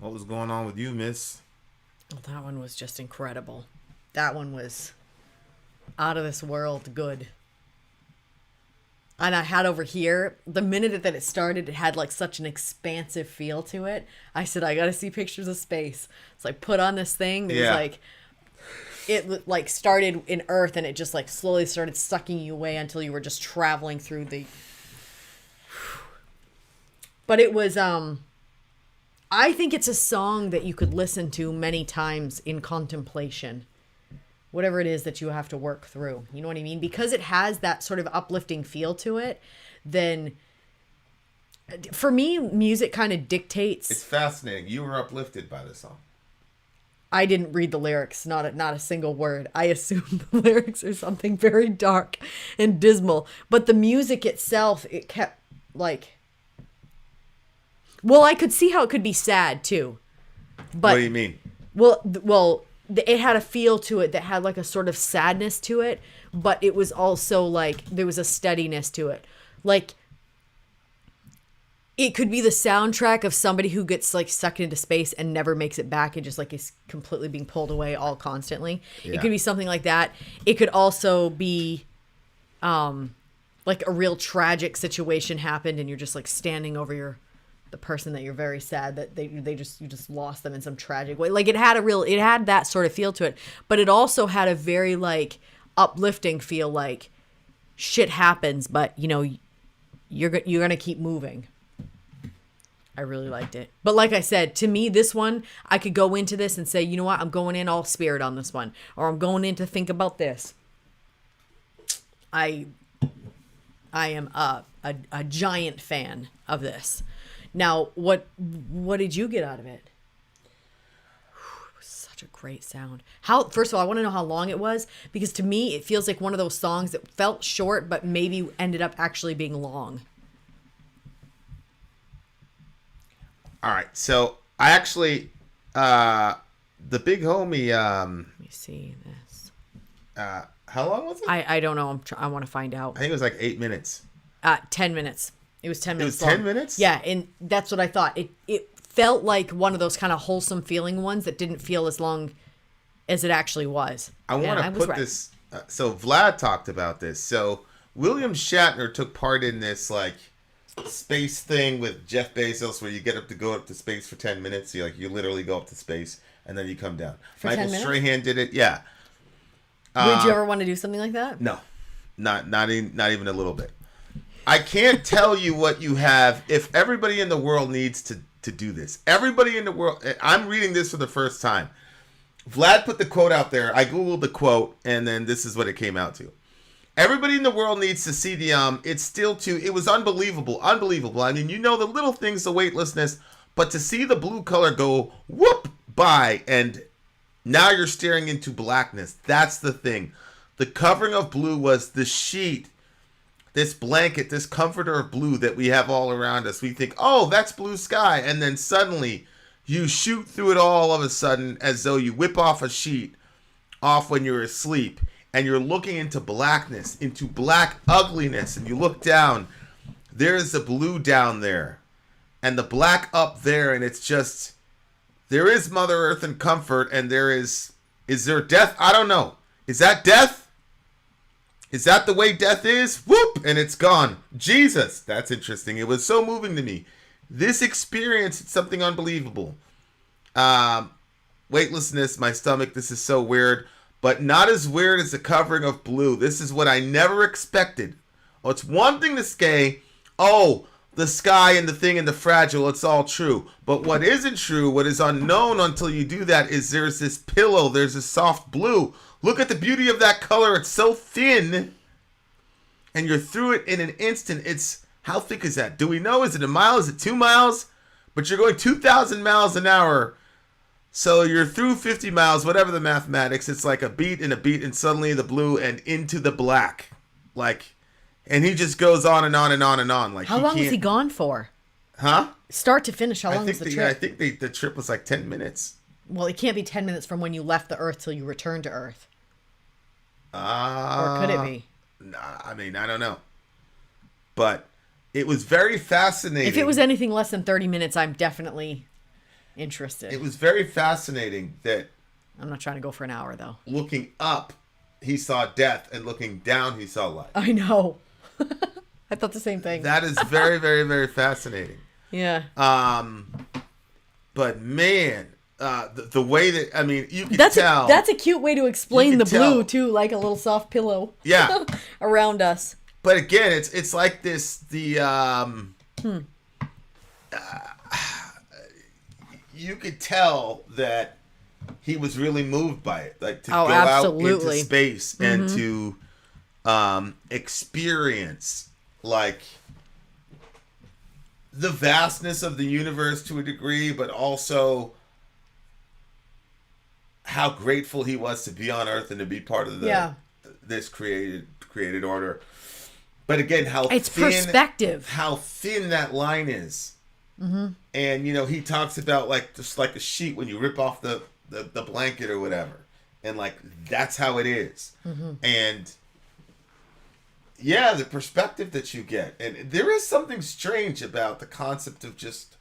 What was going on with you, miss? Well, that one was just incredible. That one was out of this world good. And I had over here, the minute that it started, it had like such an expansive feel to it. I said, I got to see pictures of space. It's like, put on this thing. It was like, it like started in Earth and it just like slowly started sucking you away until you were just traveling through the... But it was, I think it's a song that you could listen to many times in contemplation. Whatever it is that you have to work through. You know what I mean? Because it has that sort of uplifting feel to it, then for me, music kind of dictates. It's fascinating. You were uplifted by the song. I didn't read the lyrics, not a single word. I assumed the lyrics are something very dark and dismal. But the music itself, it kept like... Well, I could see how it could be sad too. But, what do you mean? Well, it had a feel to it that had like a sort of sadness to it, but it was also like there was a steadiness to it. Like it could be the soundtrack of somebody who gets like sucked into space and never makes it back and just like is completely being pulled away all constantly. Yeah. It could be something like that. It could also be like a real tragic situation happened and you're just like standing over the person that you're very sad that you just lost them in some tragic way. Like it had that sort of feel to it, but it also had a very like uplifting feel, like shit happens, but you know, you're going to keep moving. I really liked it. But like I said, to me, this one, I could go into this and say, you know what? I'm going in all spirit on this one, or I'm going in to think about this. I am a giant fan of this. Now, what did you get out of it? It was such a great sound. First of all, I want to know how long it was, because to me, it feels like one of those songs that felt short, but maybe ended up actually being long. All right, so I actually, the big homie. Let me see this. How long was it? I don't know. I want to find out. I think it was like 8 minutes. 10 minutes. It was 10 minutes. It was 10 minutes? Yeah, and that's what I thought. It felt like one of those kind of wholesome feeling ones that didn't feel as long as it actually was. I want to put this. So Vlad talked about this. So William Shatner took part in this like space thing with Jeff Bezos, where you get up to go up to space for 10 minutes. You literally go up to space and then you come down. For Michael 10 minutes? Strahan did it. Yeah. Would you ever want to do something like that? No, not even a little bit. I can't tell you what you have. If everybody in the world needs to do this, everybody in the world. I'm reading this for the first time. Vlad put the quote out there. I googled the quote, and then this is what it came out to. Everybody in the world needs to see the it was unbelievable. I mean, you know, the little things, the weightlessness, but to see the blue color go whoop by, and now you're staring into blackness. That's the thing. The covering of blue was the sheet, this blanket, this comforter of blue that we have all around us. We think, oh, that's blue sky. And then suddenly you shoot through it all of a sudden, as though you whip off a sheet off when you're asleep. And you're looking into blackness, into black ugliness. And you look down, there's the blue down there and the black up there. And it's just, there is Mother Earth and comfort. And is there death? I don't know. Is that death? Is that the way death is? Whoop! And it's gone. Jesus! That's interesting. It was so moving to me. This experience, it's something unbelievable. Weightlessness, my stomach, this is so weird. But not as weird as the covering of blue. This is what I never expected. Oh, it's one thing to say, oh, the sky and the thing and the fragile, it's all true. But what isn't true, what is unknown until you do that, is there's this pillow, there's this soft blue. Look at the beauty of that color. It's so thin. And you're through it in an instant. It's, how thick is that? Do we know? Is it a mile? Is it 2 miles? But you're going 2,000 miles an hour. So you're through 50 miles, whatever the mathematics. It's like a beat and suddenly the blue and into the black. Like, and he just goes on and on and on and on. Like, how long was he gone for? Huh? Start to finish, how long was the trip? I think the trip was like 10 minutes. Well, it can't be 10 minutes from when you left the Earth till you return to Earth. Or could it be? Nah, I mean, I don't know. But it was very fascinating. If it was anything less than 30 minutes, I'm definitely... interested. It was very fascinating that I'm not trying to go for an hour, though. looking up, he saw death, and looking down, he saw life. I know. I thought the same thing. That is very, very, very fascinating. Yeah. But man, the way that, I mean, you can That's tell. that's a cute way to explain You the can blue, tell. too, like a little soft pillow. Yeah. Around us. But again, it's like this, you could tell that he was really moved by it. Like to go absolutely. out into space and to experience like the vastness of the universe to a degree, but also how grateful he was to be on Earth and to be part of this created order. But again, It's perspective. how thin that line is. Mm-hmm. And he talks about like just like a sheet when you rip off the blanket or whatever, and like that's how it is. Mm-hmm. And yeah, the perspective that you get, and there is something strange about the concept of just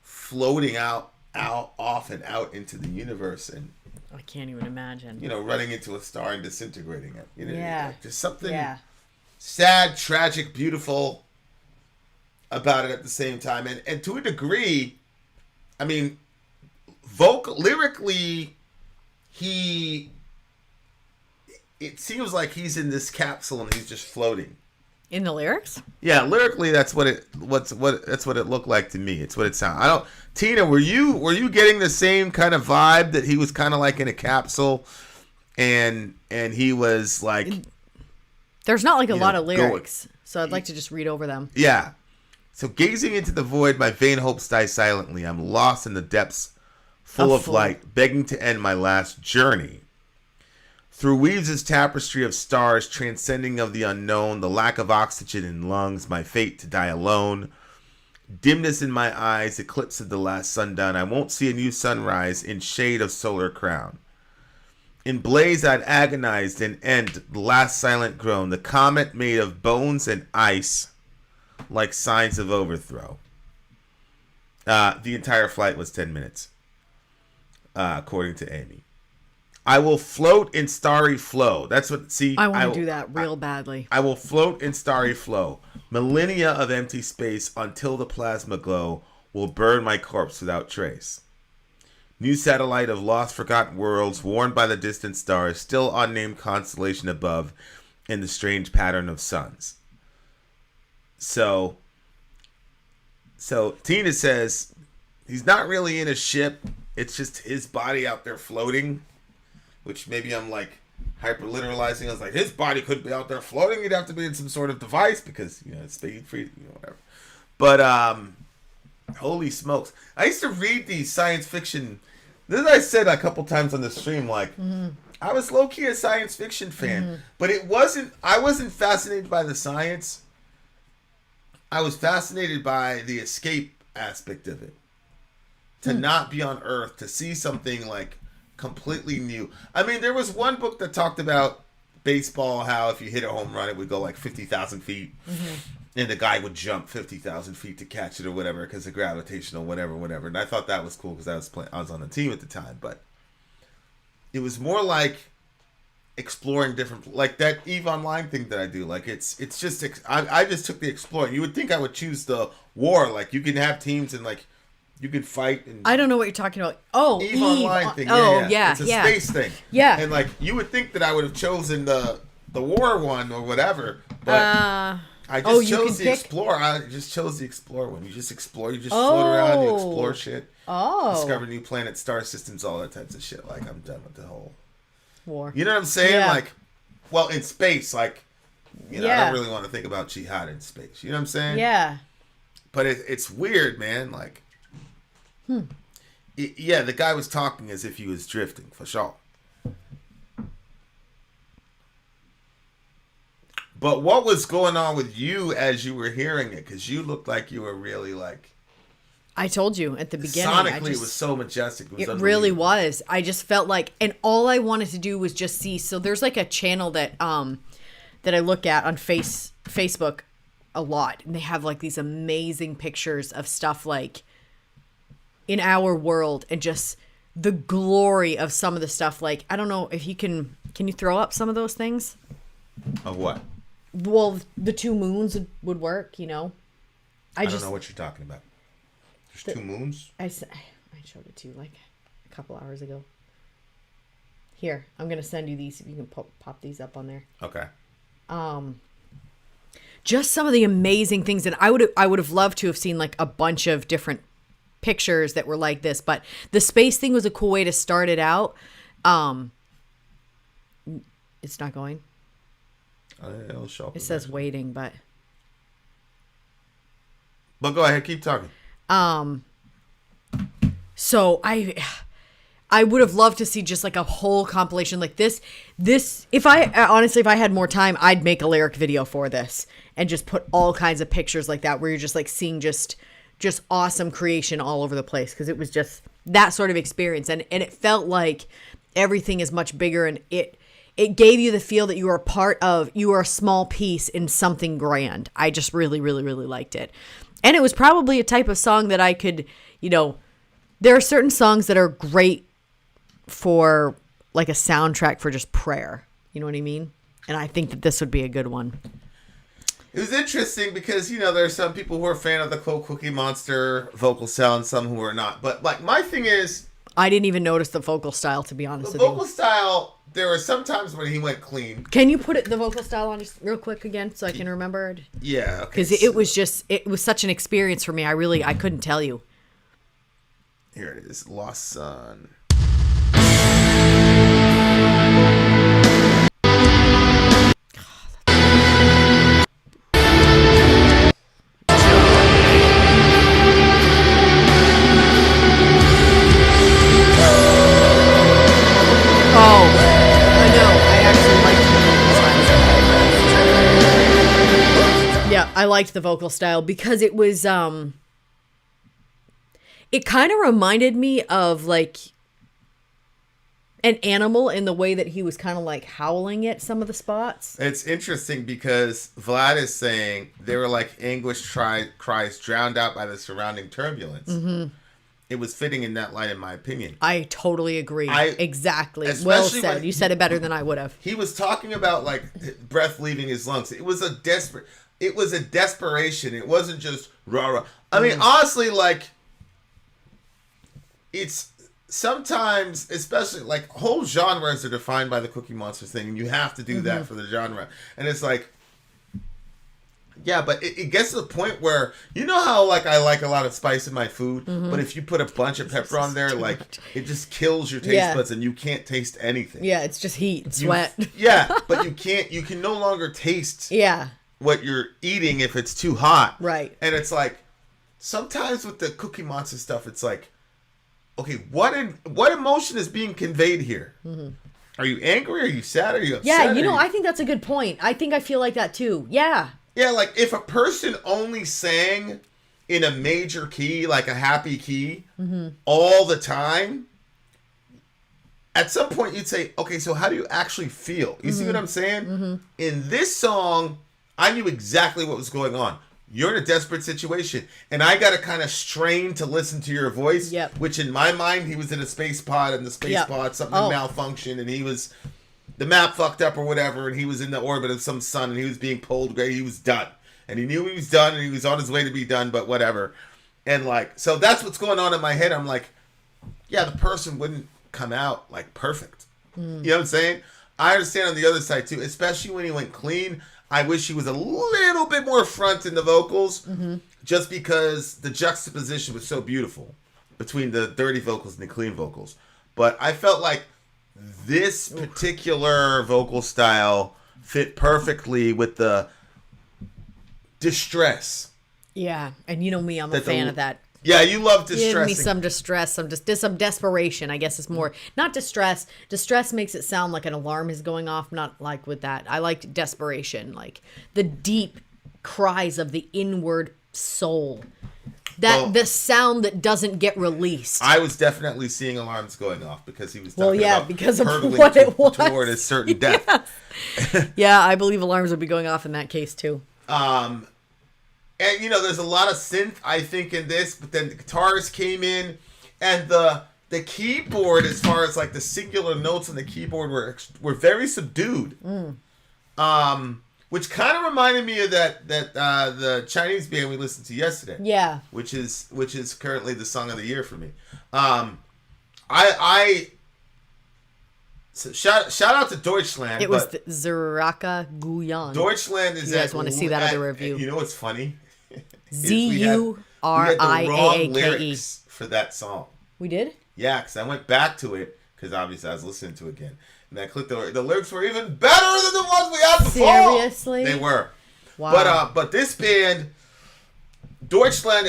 floating off and out into the universe, and I can't even imagine. running into a star and disintegrating it. Yeah. Just something sad, tragic, beautiful about it at the same time. And to a degree, I mean, lyrically, it seems like he's in this capsule and he's just floating. In the lyrics? Yeah, lyrically, that's what it looked like to me. It's what it sounded. Tina, were you getting the same kind of vibe that he was kind of like in a capsule, and he was like, there's not like a lot of lyrics, so I'd like to just read over them. Yeah. So gazing into the void, my vain hopes die silently. I'm lost in the depths, full of light, begging to end my last journey. Through weaves his tapestry of stars, transcending of the unknown, the lack of oxygen in lungs, my fate to die alone. Dimness in my eyes, eclipse of the last sundown. I won't see a new sunrise in shade of solar crown. In blaze I'd agonized and end the last silent groan. The comet made of bones and ice, like signs of overthrow. The entire flight was 10 minutes, according to Amy. I will float in starry flow. That's what, see. I want to do that real badly. I will float in starry flow. Millennia of empty space until the plasma glow will burn my corpse without trace. New satellite of lost forgotten worlds, warned by the distant stars, still unnamed constellation above, in the strange pattern of suns. So Tina says he's not really in a ship. It's just his body out there floating. Which maybe I'm like hyper literalizing. I was like, his body couldn't be out there floating. He'd have to be in some sort of device because it's speed free, whatever. But holy smokes! I used to read these science fiction. This I said a couple times on the stream. Like I was low key a science fiction fan, but it wasn't. I wasn't fascinated by the science. I was fascinated by the escape aspect of it. To not be on Earth, to see something like completely new. I mean, there was one book that talked about baseball, how if you hit a home run, it would go like 50,000 feet, and the guy would jump 50,000 feet to catch it or whatever because of gravitational whatever. And I thought that was cool because I was on the team at the time, but it was more like exploring different, like that EVE Online thing that I do. Like it's just I just took the exploring. You would think I would choose the war. Like you can have teams and like. You could fight and I don't know what you're talking about. Oh, EVE Online thing. Yeah. It's a space thing. Yeah. And like you would think that I would have chosen the war one or whatever, but I just chose the Explorer. I just chose the Explorer one. You just explore. You just float around. You explore shit. Discover new planets, star systems, all that types of shit. Like I'm done with the whole war. You know what I'm saying? Yeah. Like, well, in space, like I don't really want to think about jihad in space. You know what I'm saying? Yeah. But it's weird, man. Like. Yeah, the guy was talking as if he was drifting, for sure. But what was going on with you as you were hearing it? Because you looked like you were really like... I told you at the beginning. Sonically, it was so majestic. It really was. I just felt like... And all I wanted to do was just see... So there's like a channel that I look at on Facebook a lot. And they have like these amazing pictures of stuff like... in our world and just the glory of some of the stuff. Like, I don't know if you can you throw up some of those things? Of what? Well, the two moons would work, you know. I don't know what you're talking about. There's two moons? I showed it to you like a couple hours ago. Here, I'm going to send you these if you can pop these up on there. Okay. Just some of the amazing things, and I would have loved to have seen like a bunch of different pictures that were like this, but the space thing was a cool way to start it out. It's not going. It'll show up. It says waiting, but go ahead, keep talking. So I would have loved to see just like a whole compilation like this. If I had more time, I'd make a lyric video for this and just put all kinds of pictures like that where you're just like seeing just awesome creation all over the place, because it was just that sort of experience, and it felt like everything is much bigger, and it gave you the feel that you are a small piece in something grand. I just really, really, really liked it. And it was probably a type of song that I could, you know, there are certain songs that are great for like a soundtrack for just prayer. You know what I mean? And I think that this would be a good one. It was interesting because, you know, there are some people who are a fan of the Cookie Monster vocal sound, some who are not. But like my thing is, I didn't even notice the vocal style, to be honest with the you. vocal style, there were some times when he went clean. Can you put the vocal style on just real quick again so I can remember it? Yeah, okay. Because it was such an experience for me. I couldn't tell you. Here it is, Lost Son. I liked the vocal style because it was it kind of reminded me of like an animal in the way that he was kind of like howling at some of the spots. It's interesting because Vlad is saying they were like anguished cries drowned out by the surrounding turbulence. Mm-hmm. It was fitting in that light, in my opinion. I totally agree. Exactly. Well said. You said it better than I would have. He was talking about like breath leaving his lungs. It was a desperation. It wasn't just rah rah. I mean, honestly, like it's sometimes, especially like whole genres are defined by the Cookie Monster thing, and you have to do that for the genre. And it's like, yeah, but it gets to the point where, you know how like I like a lot of spice in my food, but if you put a bunch of pepper on there, like it just kills your taste buds and you can't taste anything. Yeah, it's just heat and sweat. But you can no longer taste Yeah. what you're eating if it's too hot. Right. And it's like, sometimes with the Cookie Monster stuff, it's like, okay, what emotion is being conveyed here? Mm-hmm. Are you angry? Are you sad? Are you upset? Yeah, you know, I think that's a good point. I feel like that too. Yeah. Yeah, like if a person only sang in a major key, like a happy key, all the time, at some point you'd say, okay, so how do you actually feel? You see what I'm saying? Mm-hmm. In this song, I knew exactly what was going on. You're in a desperate situation, and I got to kind of strain to listen to your voice, which in my mind, he was in a space pod, and the space pod, something malfunctioned, and the map fucked up or whatever, and he was in the orbit of some sun, and he was being pulled away. He was done. And he knew he was done, and he was on his way to be done, but whatever. And like, so that's what's going on in my head. I'm like, yeah, the person wouldn't come out like perfect. You know what I'm saying? I understand on the other side too, especially when he went clean. I wish he was a little bit more front in the vocals, just because the juxtaposition was so beautiful between the dirty vocals and the clean vocals. But I felt like this particular vocal style fit perfectly with the distress. Yeah, and you know me, I'm a fan of that. Yeah, you love distress. Give me some distress, some desperation. I guess it's more not distress. Distress makes it sound like an alarm is going off. Not like with that. I liked desperation, like the deep cries of the inward soul. The sound that doesn't get released. I was definitely seeing alarms going off because he was talking about because of hurtling what it was toward a certain death. Yeah, I believe alarms would be going off in that case too. And, you know, there's a lot of synth, I think, in this, but then the guitars came in, And the keyboard, as far as like the singular notes on the keyboard, were very subdued. Which kind of reminded me of that the Chinese band we listened to yesterday. Yeah. Which is currently the song of the year for me. So shout out to Deutschland. It was Zuraka Guyan. Deutschland is. You guys want to see that other review? You know what's funny? Zuriake. Lyrics for that song. We did? Yeah, because I went back to it because obviously I was listening to it again, and I clicked the lyrics were even better than the ones we had before. Seriously? They were. Wow. But this band, Deutschland,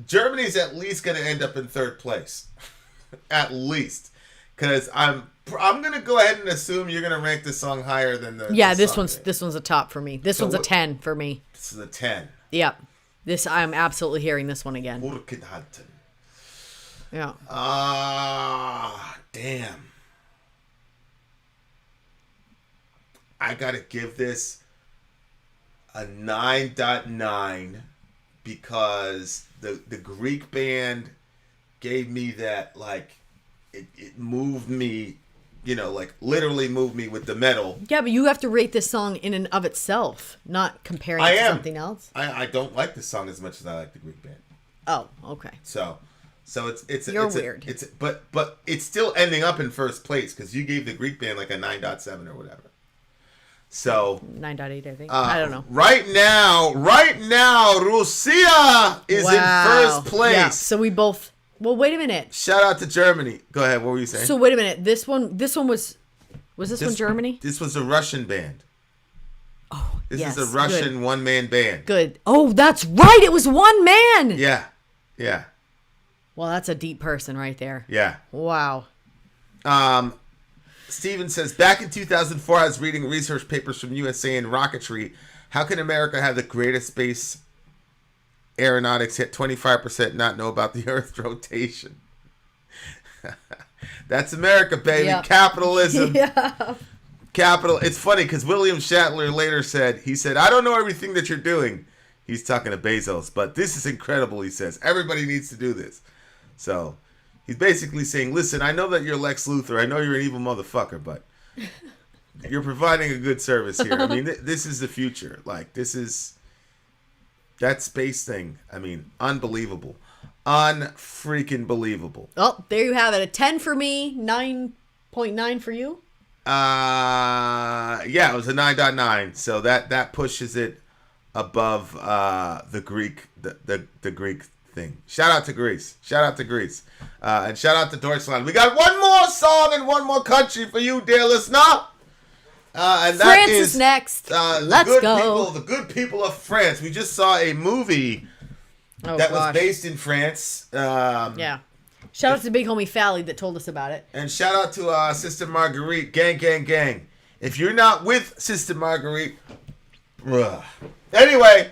Germany's at least going to end up in third place, at least, because I'm gonna go ahead and assume you're gonna rank this song higher than the. Yeah, the this one's a top for me. This one's a 10 for me. This is a 10. Yeah, I'm absolutely hearing this one again. Yeah. Damn. I gotta give this a 9.9 because the Greek band gave me that, like, it moved me, like literally moved me with the metal. Yeah, but you have to rate this song in and of itself, not comparing it to something else. I don't like this song as much as I like the Greek band. Oh, okay. So it's weird. But it's still ending up in first place because you gave the Greek band like a 9.7 or whatever. So 9.8, I think. I don't know. Right now, Russia is in first place. Yeah, so we both. Well, wait a minute. Shout out to Germany. Go ahead. What were you saying? So wait a minute. This one was this one Germany? This was a Russian band. Oh, this is a Russian one-man band. Good. Oh, that's right. It was one man. Yeah. Well, that's a deep person right there. Yeah. Wow. Steven says, back in 2004, I was reading research papers from USA and rocketry. How can America have the greatest space aeronautics, yet 25% not know about the Earth's rotation? That's America, baby. Yep. Capitalism. Yeah. It's funny because William Shatner later said, I don't know everything that you're doing. He's talking to Bezos, but this is incredible, he says. Everybody needs to do this. So he's basically saying, listen, I know that you're Lex Luthor. I know you're an evil motherfucker, but you're providing a good service here. I mean, this is the future. Like, that space thing. I mean, unbelievable. Unfreaking believable. Oh, there you have it. A 10 for me, 9.9 for you? Yeah, it was a 9.9. So that pushes it above the Greek the Greek thing. Shout out to Greece. And shout out to Deutschland. We got one more song and one more country for you, dear listener. And France is next. Let's go. The good people of France. We just saw a movie that was based in France. Yeah. Shout out to Big Homie Fally that told us about it. And shout out to Sister Marguerite. Gang. If you're not with Sister Marguerite, bruh. Anyway,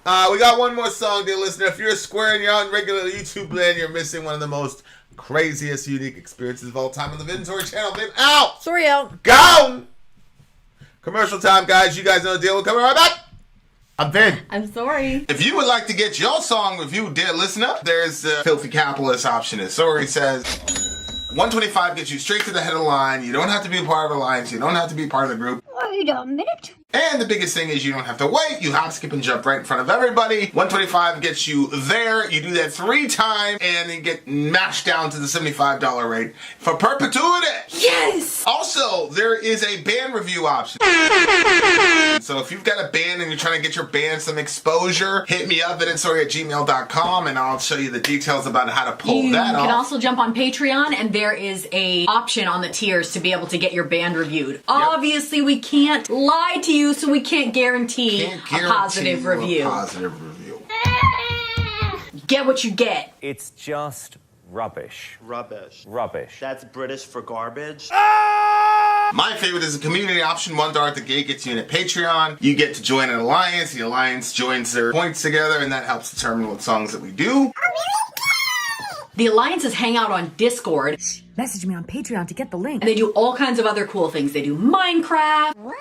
we got one more song, dear listener. If you're a square and you're on regular YouTube land, you're missing one of the most craziest, unique experiences of all time on the Vinand Sori channel. Vin out! Sorry out. Gone! Commercial time, guys. You guys know the deal. We'll come right back. I'm Vin. I'm sorry. If you would like to get your song reviewed, dear listener, there's the filthy capitalist option. As Sori says, 125 gets you straight to the head of the line. You don't have to be a part of Alliance. You don't have to be part of the group. Wait a minute. And the biggest thing is you don't have to wait. You hop, skip, and jump right in front of everybody. 125 gets you there. You do that 3 times, and then get mashed down to the $75 rate for perpetuity. Yes! Also, there is a band review option. So if you've got a band and you're trying to get your band some exposure, hit me up at vinandsori@gmail.com, and I'll show you the details about how to pull that off. You can also jump on Patreon, and there is a option on the tiers to be able to get your band reviewed. Yep. Obviously, we can't lie to you, so we can't guarantee a positive review. Get what you get. It's just rubbish. Rubbish. That's British for garbage. My favorite is a community option. $1 at the gate gets you in at Patreon. You get to join an alliance. The alliance joins their points together, and that helps determine what songs that we do. The alliances hang out on Discord. Message me on Patreon to get the link. And they do all kinds of other cool things. They do Minecraft. What?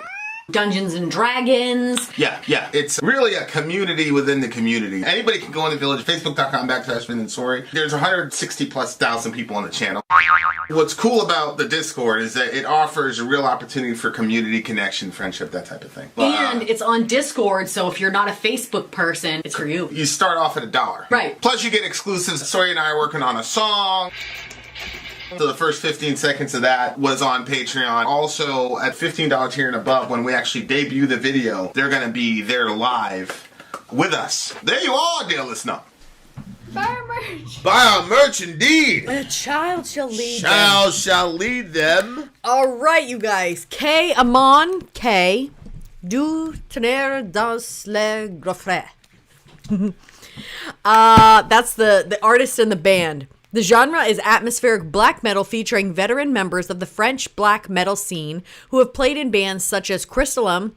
Dungeons and Dragons. Yeah. It's really a community within the community. Anybody can go in the village, facebook.com/Vinand Sori. There's 160,000+ people on the channel. What's cool about the Discord is that it offers a real opportunity for community connection, friendship, that type of thing. And it's on Discord, so if you're not a Facebook person, it's for you. You start off at $1. Right. Plus you get exclusives. Sori and I are working on a song. So the first 15 seconds of that was on Patreon. Also, at $15 tier and above, when we actually debut the video, they're going to be there live with us. There you are, dear listener. Buy our merch. Buy our merch, indeed. A child shall lead them. Child shall lead them. All right, you guys. Amon, du Tonnerre dans le Gouffre. That's the artist and the band. The genre is atmospheric black metal featuring veteran members of the French black metal scene who have played in bands such as Crystallum,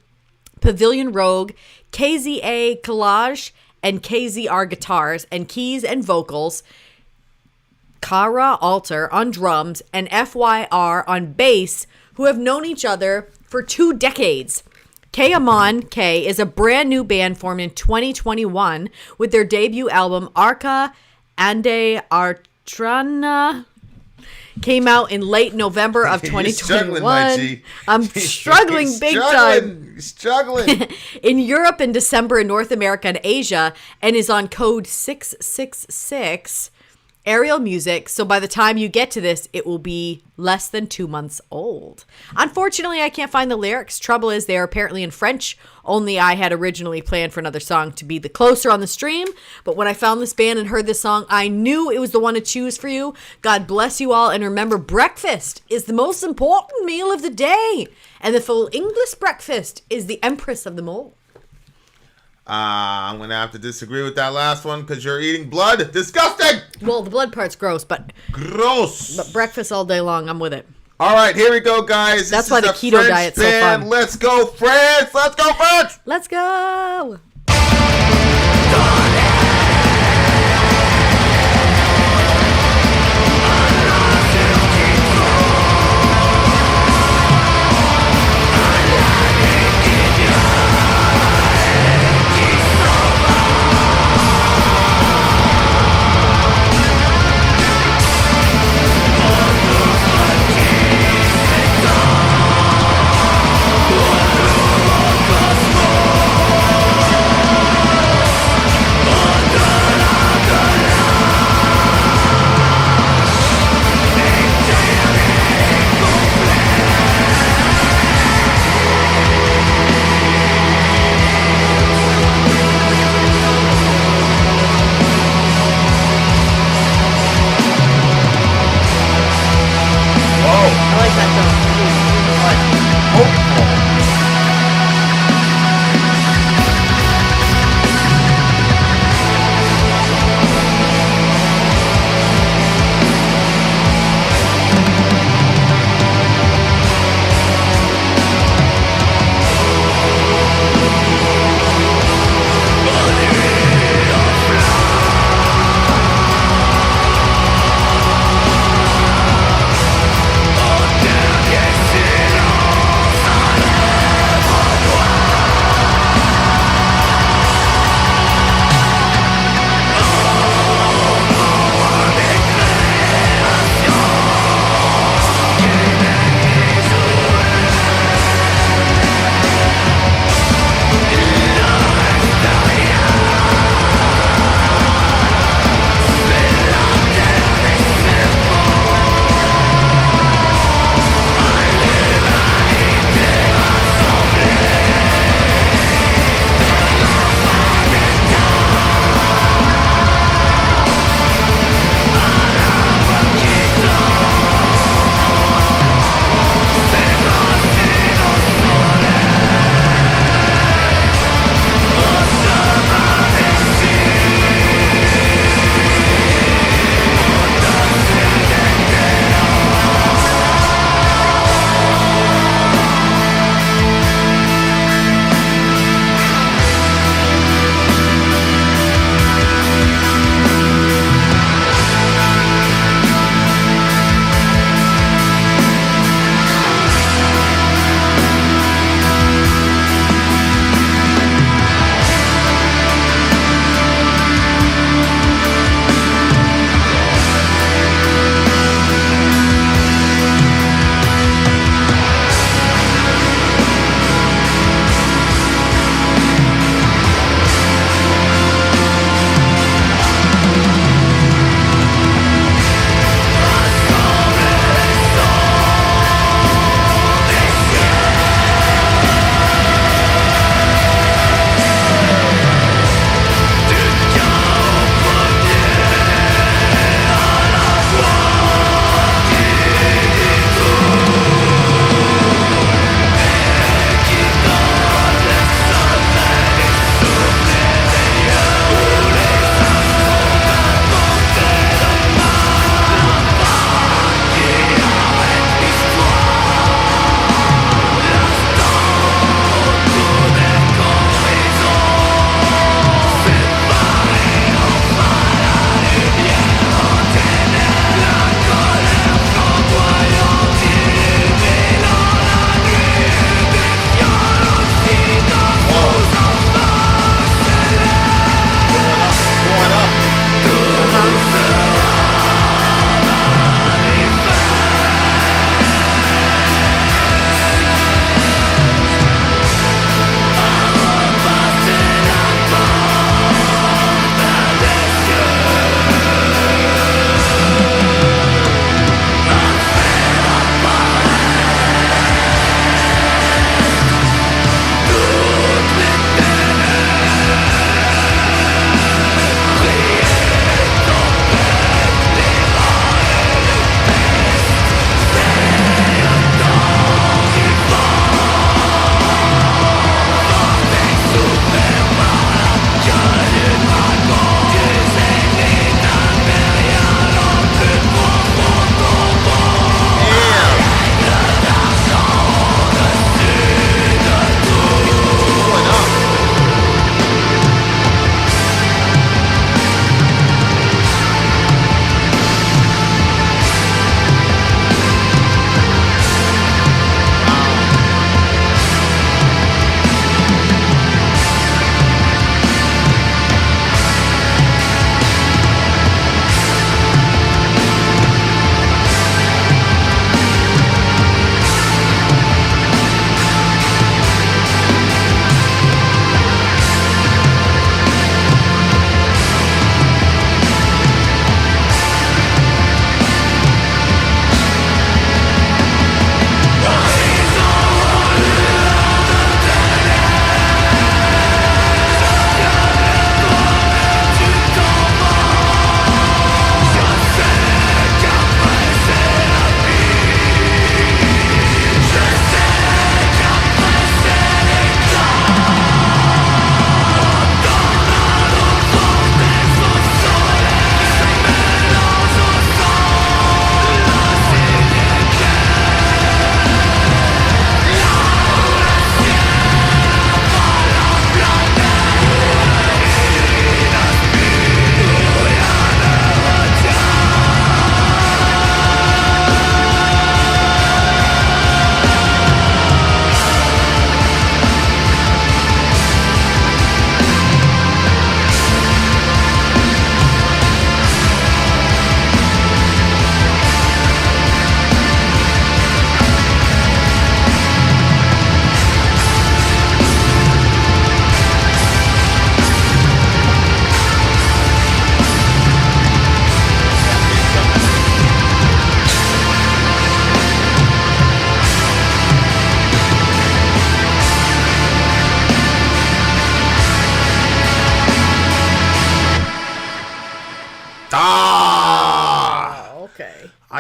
Pavilion Rogue, KZA Collage, and KZR guitars and keys and vocals, Kara Alter on drums, and FYR on bass, who have known each other for 2 decades. Amon is a brand new band formed in 2021 with their debut album Arca Ande Artrana came out in late November of 2021. I'm struggling big time. Struggling. In Europe in December, in North America and Asia, and is on code 666 Aerial Music. So by the time you get to this, it will be less than 2 months old. Unfortunately, I can't find the lyrics. Trouble is, they are apparently in French. Only I had originally planned for another song to be the closer on the stream. But when I found this band and heard this song, I knew it was the one to choose for you. God bless you all. And remember, breakfast is the most important meal of the day. And the full English breakfast is the empress of them all. I'm going to have to disagree with that last one because you're eating blood. Disgusting! Well, the blood part's gross, but Gross! But breakfast all day long, I'm with it. All right, here we go, guys. That's why the keto diet's so fun. Let's go, France! Let's go, France! Let's go!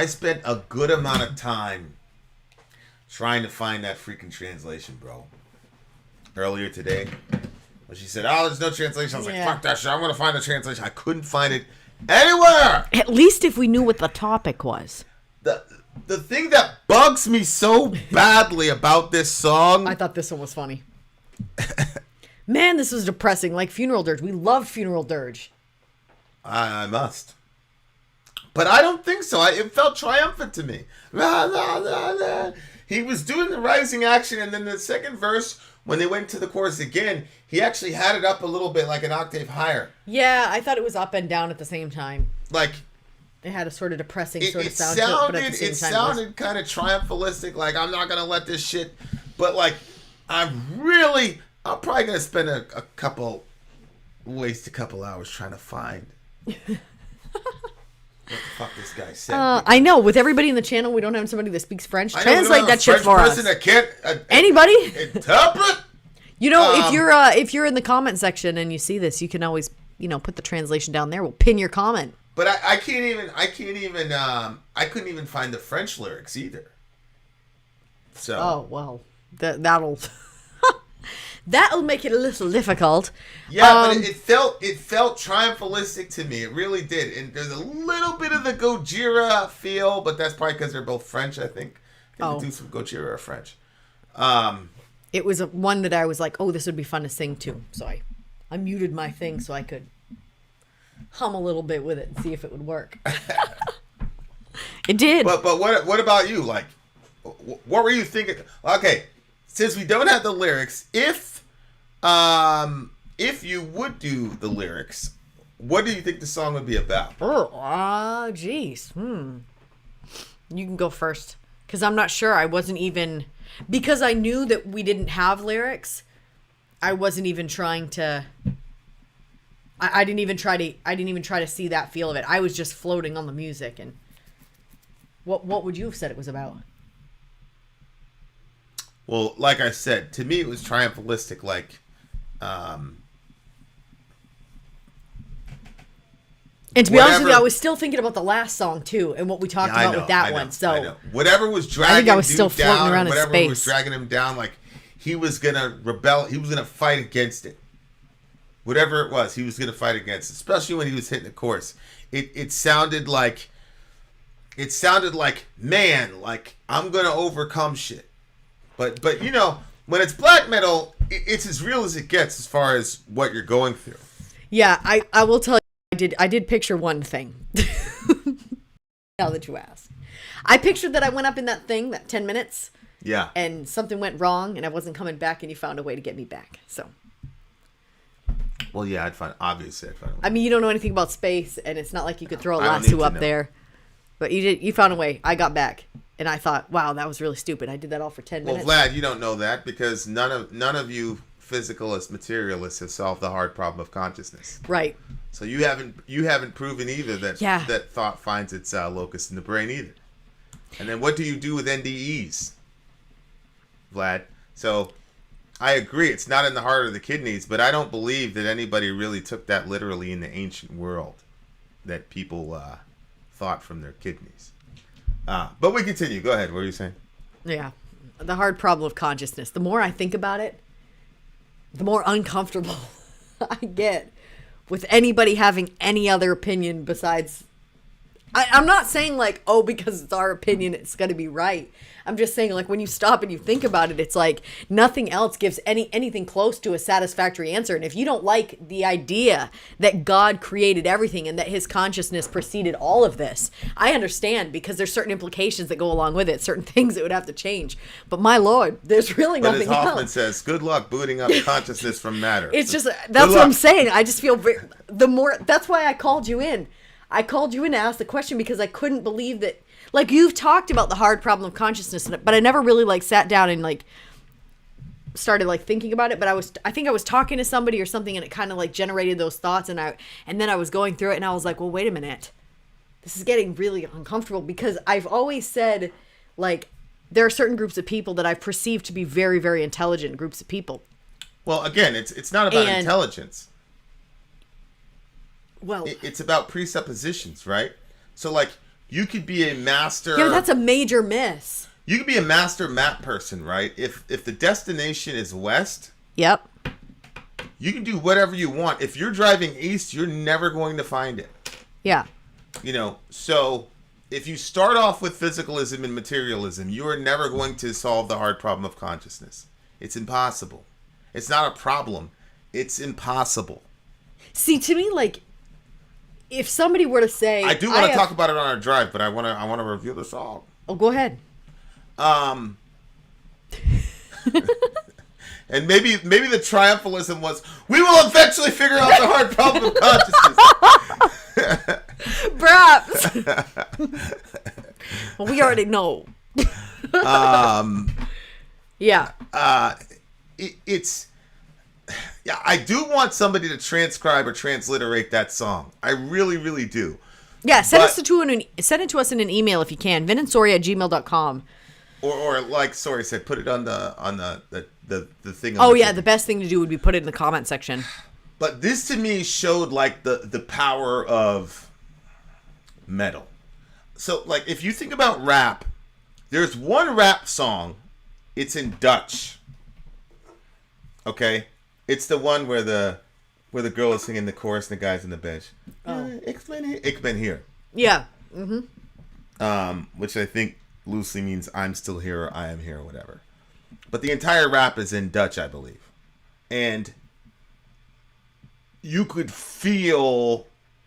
I spent a good amount of time trying to find that freaking translation, bro. Earlier today, when she said, "Oh, there's no translation," I was like, "Fuck that shit! I'm gonna find the translation." I couldn't find it anywhere. At least if we knew what the topic was. The thing that bugs me so badly about this song. I thought this one was funny. Man, this was depressing. Like Funeral Dirge. We loved Funeral Dirge. I must. But I don't think so. It felt triumphant to me. He was doing the rising action, and then the second verse, when they went to the chorus again, he actually had it up a little bit, like an octave higher. Yeah, I thought it was up and down at the same time. Like, it had a sort of depressing sort of sound sounded, to it, but at the same it time sounded kind of triumphalistic, like, I'm not going to let this shit. But, like, I'm probably going to spend waste a couple hours trying to find what the fuck this guy said. I know. With everybody in the channel, we don't have somebody that speaks French. Translate that shit for us. That can't, anybody? Interpret? You know, if you're in the comment section and you see this, you can always, put the translation down there. We'll pin your comment. But I couldn't even find the French lyrics either. So. Oh, well, that'll make it a little difficult. Yeah, but it felt triumphalistic to me. It really did. And there's a little bit of the Gojira feel, but that's probably because they're both French, I think. The dudes from Gojira are French. It was one that I was like, oh, this would be fun to sing to. So I muted my thing so I could hum a little bit with it and see if it would work. It did. But what about you? Like, what were you thinking? Okay, since we don't have the lyrics, if you would do the lyrics, what do you think the song would be about? Geez. You can go first. Because I'm not sure. I wasn't even... Because I knew that we didn't have lyrics, I wasn't even trying to... I didn't even try to see that feel of it. I was just floating on the music. And what would you have said it was about? Well, like I said, to me it was triumphalistic, like... And to be honest with you, I was still thinking about the last song too, and what we talked about with that one. So whatever was dragging, I think I was still floating around in space. Whatever was dragging him down, like he was gonna rebel. He was gonna fight against it. Whatever it was, he was gonna fight against it. Especially when he was hitting the chorus, it sounded like, man, like I'm gonna overcome shit. But when it's black metal, it's as real as it gets as far as what you're going through. Yeah, I will tell you. I did picture one thing. Now that you ask. I pictured that I went up in that thing, that 10 minutes. Yeah. And something went wrong and I wasn't coming back and you found a way to get me back. So. Well, yeah, I'd find a way. I mean, you don't know anything about space and it's not like you could throw a lasso up there. But you found a way. I got back. And I thought, wow, that was really stupid. I did that all for 10 minutes. Well, Vlad, you don't know that because none of you physicalists, materialists have solved the hard problem of consciousness. Right. So you haven't proven either that thought finds its locus in the brain either. And then what do you do with NDEs, Vlad? So I agree, it's not in the heart of the kidneys, but I don't believe that anybody really took that literally in the ancient world, that people thought from their kidneys. But we continue. Go ahead. What were you saying? Yeah. The hard problem of consciousness. The more I think about it, the more uncomfortable I get with anybody having any other opinion besides... I'm not saying like, oh, because it's our opinion, it's going to be right. I'm just saying like when you stop and you think about it, it's like nothing else gives anything close to a satisfactory answer. And if you don't like the idea that God created everything and that his consciousness preceded all of this, I understand because there's certain implications that go along with it, certain things that would have to change. But my Lord, there's really nothing else. But as Hoffman says, good luck booting up consciousness from matter. It's just, that's what I'm saying. I just feel that's why I called you in. I called you in to ask the question because I couldn't believe that, like, you've talked about the hard problem of consciousness, but I never really, like, sat down and, like, started, like, thinking about it. But I think I was talking to somebody or something and it kind of, like, generated those thoughts. And then I was going through it and I was like, well, wait a minute. This is getting really uncomfortable because I've always said, like, there are certain groups of people that I've perceived to be very, very intelligent groups of people. Well, again, it's not about intelligence. Well, it's about presuppositions, right? So, like, you could be a master. Yeah, that's a major miss. You could be a master map person, right? If the destination is west, Yep. you can do whatever you want. If you're driving east, you're never going to find it. Yeah. You know, so if you start off with physicalism and materialism, you are never going to solve the hard problem of consciousness. It's impossible. It's not a problem. It's impossible. See, to me, like, if somebody were to say, I do want to talk about it on our drive, but I want to review the song. Oh, go ahead. And maybe the triumphalism was, we will eventually figure out the hard problem of consciousness. Perhaps. Well, we already know. Yeah. It's yeah. I do want somebody to transcribe or transliterate that song. I really, really do. Yeah. Send it to us in an email if you can. VinandSori@gmail.com. Or like Sori said, put it on the thing. Oh yeah, the best thing to do would be put it in the comment section. But this to me showed like the power of metal. So like if you think about rap, there's one rap song. It's in Dutch. Okay, it's the one where the girl is singing the chorus and the guy's in the bench. Ik ben hier. Yeah. Mm-hmm. Which I think loosely means I'm still here or I am here or whatever. But the entire rap is in Dutch, I believe. And you could feel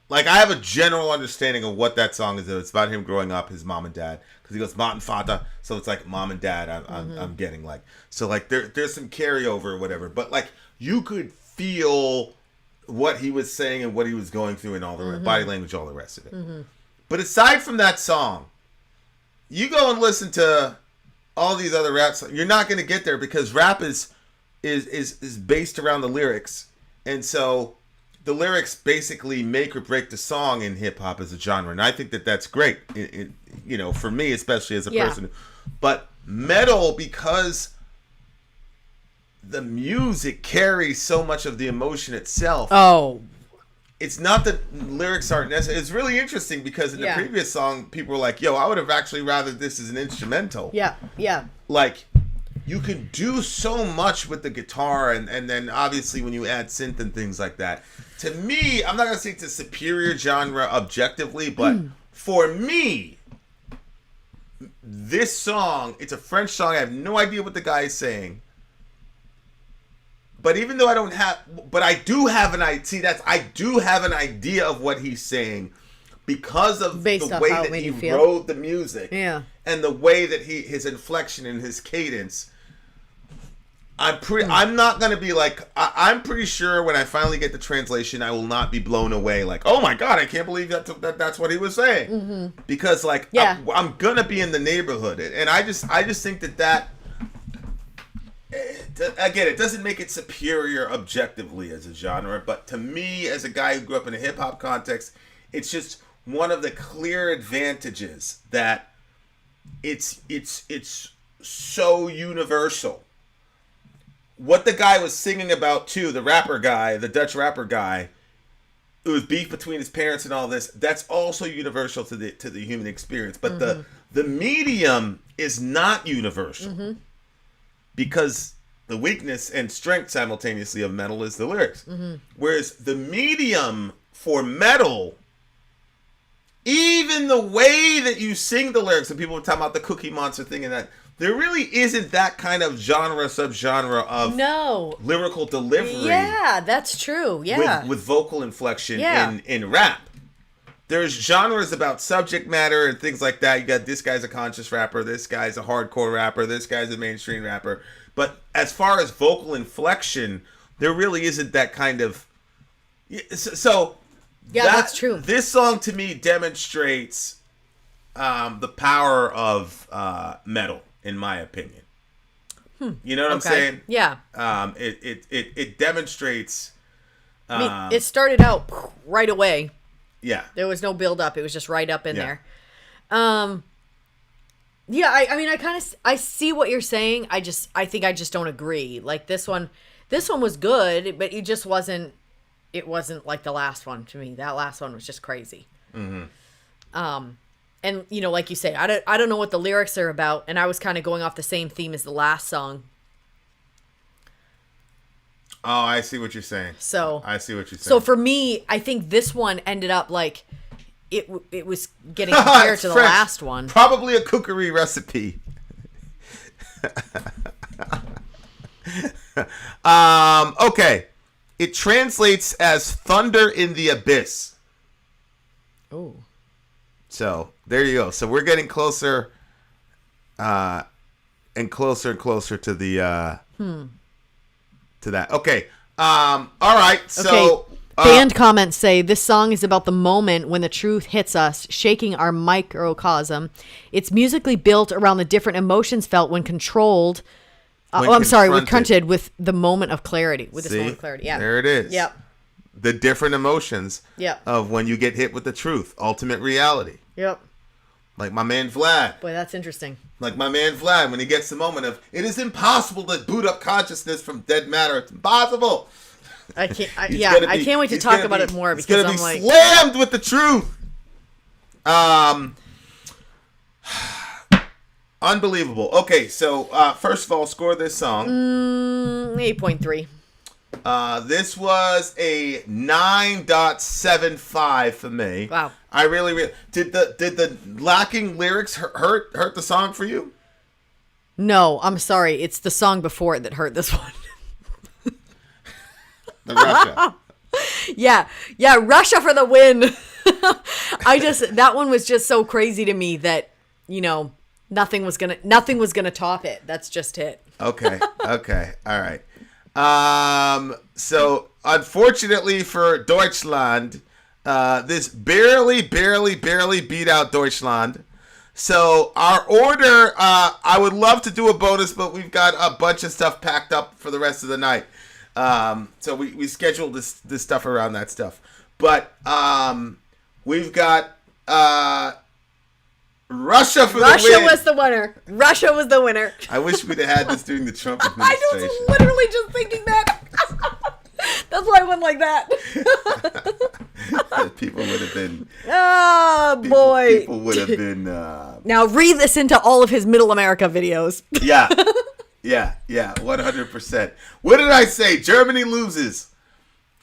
like I have a general understanding of what that song is. It's about him growing up, his mom and dad. Because he goes, "Mat and Vater," so it's like mom and dad. I'm getting like so like there's some carryover or whatever. But like you could feel what he was saying and what he was going through and all the body language, all the rest of it. But aside from that song, you go and listen to all these other rap songs. You're not going to get there because rap is based around the lyrics, and so the lyrics basically make or break the song in hip hop as a genre, and I think that that's great. You know, for me especially as a person. But metal, because the music carries so much of the emotion itself. Oh. It's not that lyrics aren't necessary. It's really interesting because in the previous song, people were like, "Yo, I would have actually rather this as an instrumental." Yeah, yeah. Like, you can do so much with the guitar, and then obviously when you add synth and things like that. To me, I'm not gonna say it's a superior genre objectively, but for me, this song, it's a French song. I have no idea what the guy is saying. But even though I don't have, but I do have I do have an idea of what he's saying because of the way that he wrote the music, and the way that his inflection and his cadence. I'm not gonna be like, I'm pretty sure when I finally get the translation, I will not be blown away. Like, oh my god, I can't believe that's what he was saying. Because like, I'm gonna be in the neighborhood, and I just think that. Again, it doesn't make it superior objectively as a genre, but to me, as a guy who grew up in a hip-hop context, it's just one of the clear advantages that it's so universal. What the guy was singing about, too, the rapper guy, the Dutch rapper guy, it was beef between his parents and all this, that's also universal to the human experience. But the medium is not universal. Because the weakness and strength simultaneously of metal is the lyrics. Whereas the medium for metal, even the way that you sing the lyrics, and people were talking about the Cookie Monster thing and that, there really isn't that kind of genre, subgenre of lyrical delivery. Yeah, that's true. Yeah. With vocal inflection in rap. There's genres about subject matter and things like that. You got this guy's a conscious rapper, this guy's a hardcore rapper, this guy's a mainstream rapper. But as far as vocal inflection, there really isn't that kind of... So, that's true. This song to me demonstrates the power of metal, in my opinion. You know what I'm saying? Yeah. It demonstrates... I mean, it started out right away. Yeah. There was no build up. It was just right up in there. I mean, I see what you're saying. I think I just don't agree. Like this one was good, but it wasn't like the last one to me. That last one was just crazy. And, you know, like you say, I don't know what the lyrics are about. And I was kind of going off the same theme as the last song. Oh, I see what you're saying. I see what you're saying. So for me, I think this one ended up like it was getting compared to the last one. Probably a cookery recipe. Okay. It translates as thunder in the abyss. Oh. So there you go. So we're getting closer and closer and closer to the to that. Okay. All right. So band comments say this song is about the moment when the truth hits us, shaking our microcosm. It's musically built around the different emotions felt when controlled. Confronted with the moment of clarity. With this moment of clarity. Yeah. There it is. Yep. The different emotions Yep. of when you get hit with the truth, ultimate reality. Yep. Like my man Vlad. Boy, that's interesting. Like my man Vlad, when he gets the moment of, it is impossible to boot up consciousness from dead matter. It's impossible. I can't. I can't wait to talk about it more because I'm like slammed with the truth. Unbelievable. Okay, so first of all, score this song. 8.3. This was a 9.75 for me. Wow. I really did the lacking lyrics hurt the song for you? No, I'm sorry. It's the song before it that hurt this one. The Russia. Yeah, Russia for the win. That one was just so crazy to me that, you know, nothing was gonna top it. That's just it. Okay. All right. So unfortunately for Deutschland, this barely beat out Deutschland. So our order, I would love to do a bonus, but we've got a bunch of stuff packed up for the rest of the night. So we scheduled this stuff around that stuff. But we've got Russia for the win. Russia was the winner. I wish we'd have had this during the Trump administration. I was literally just thinking that. That's why I went like that. People would have been. Oh, boy. People would have been. Now read this into all of his Middle America videos. Yeah, 100%. What did I say? Germany loses.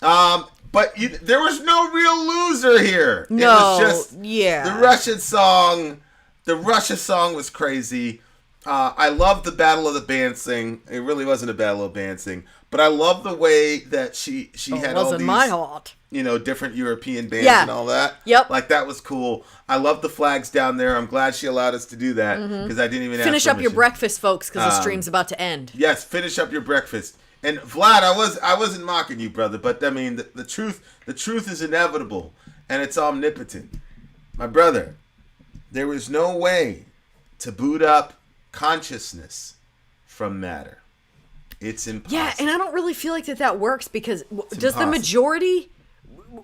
But there was no real loser here. No, it was just the Russian song. The Russia song was crazy. I love the Battle of the Bands thing. It really wasn't a Battle of Bands thing, but I love the way that she had all these, my heart. You know, different European bands and all that. Yep. Like, that was cool. I love the flags down there. I'm glad she allowed us to do that because I didn't even finish ask up your breakfast, folks, because the stream's about to end. Yes, finish up your breakfast. And Vlad, I wasn't mocking you, brother, but I mean the truth is inevitable and it's omnipotent. My brother, there is no way to boot up consciousness from matter. It's impossible. Yeah, and I don't really feel like that works because does the impossible. majority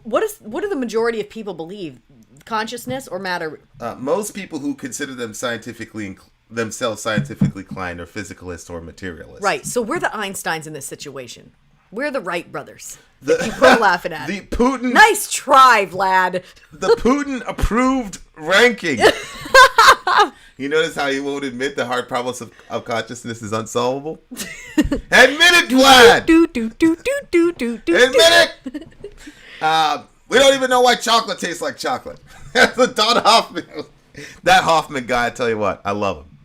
what do the majority of people believe? Consciousness or matter? Most people who consider themselves scientifically inclined are physicalists or materialists. Right. So we're the Einsteins in this situation. We're the Wright brothers. You quit laughing at. The Putin. Nice try, Vlad. The Putin approved ranking. You notice how he won't admit the hard problems of consciousness is unsolvable? Admit it, Vlad. Admit it. We don't even know why chocolate tastes like chocolate. That's the Don Hoffman. That Hoffman guy, I tell you what, I love him.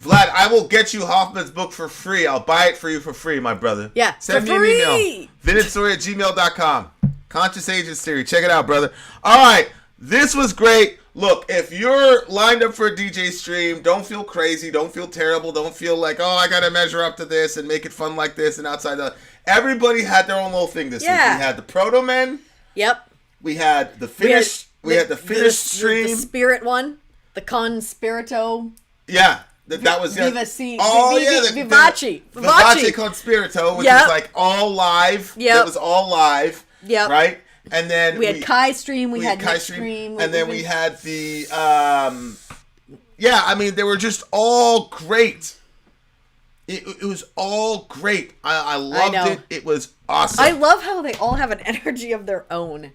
Vlad, I will get you Hoffman's book for free. I'll buy it for you for free, my brother. Yeah, send me free. an email. VinandSori@gmail.com. Conscious Agents Theory. Check it out, brother. All right, this was great. Look, if you're lined up for a DJ stream, don't feel crazy. Don't feel terrible. Don't feel like, oh, I got to measure up to this and make it fun like this and outside the... Everybody had their own little thing this week. We had the Proto Men. Yep. We had the Finnish... We had the Finnish stream. The spirit one. The Conspirito. Yeah. That was... Vivaci. Vivace Conspirito, which was like all live. Yep. That was all live. Yep. Right? And then... We had Kai stream. We had Nick stream. And then we had the... I mean, they were just all great. It was all great. I loved it. It was awesome. I love how they all have an energy of their own.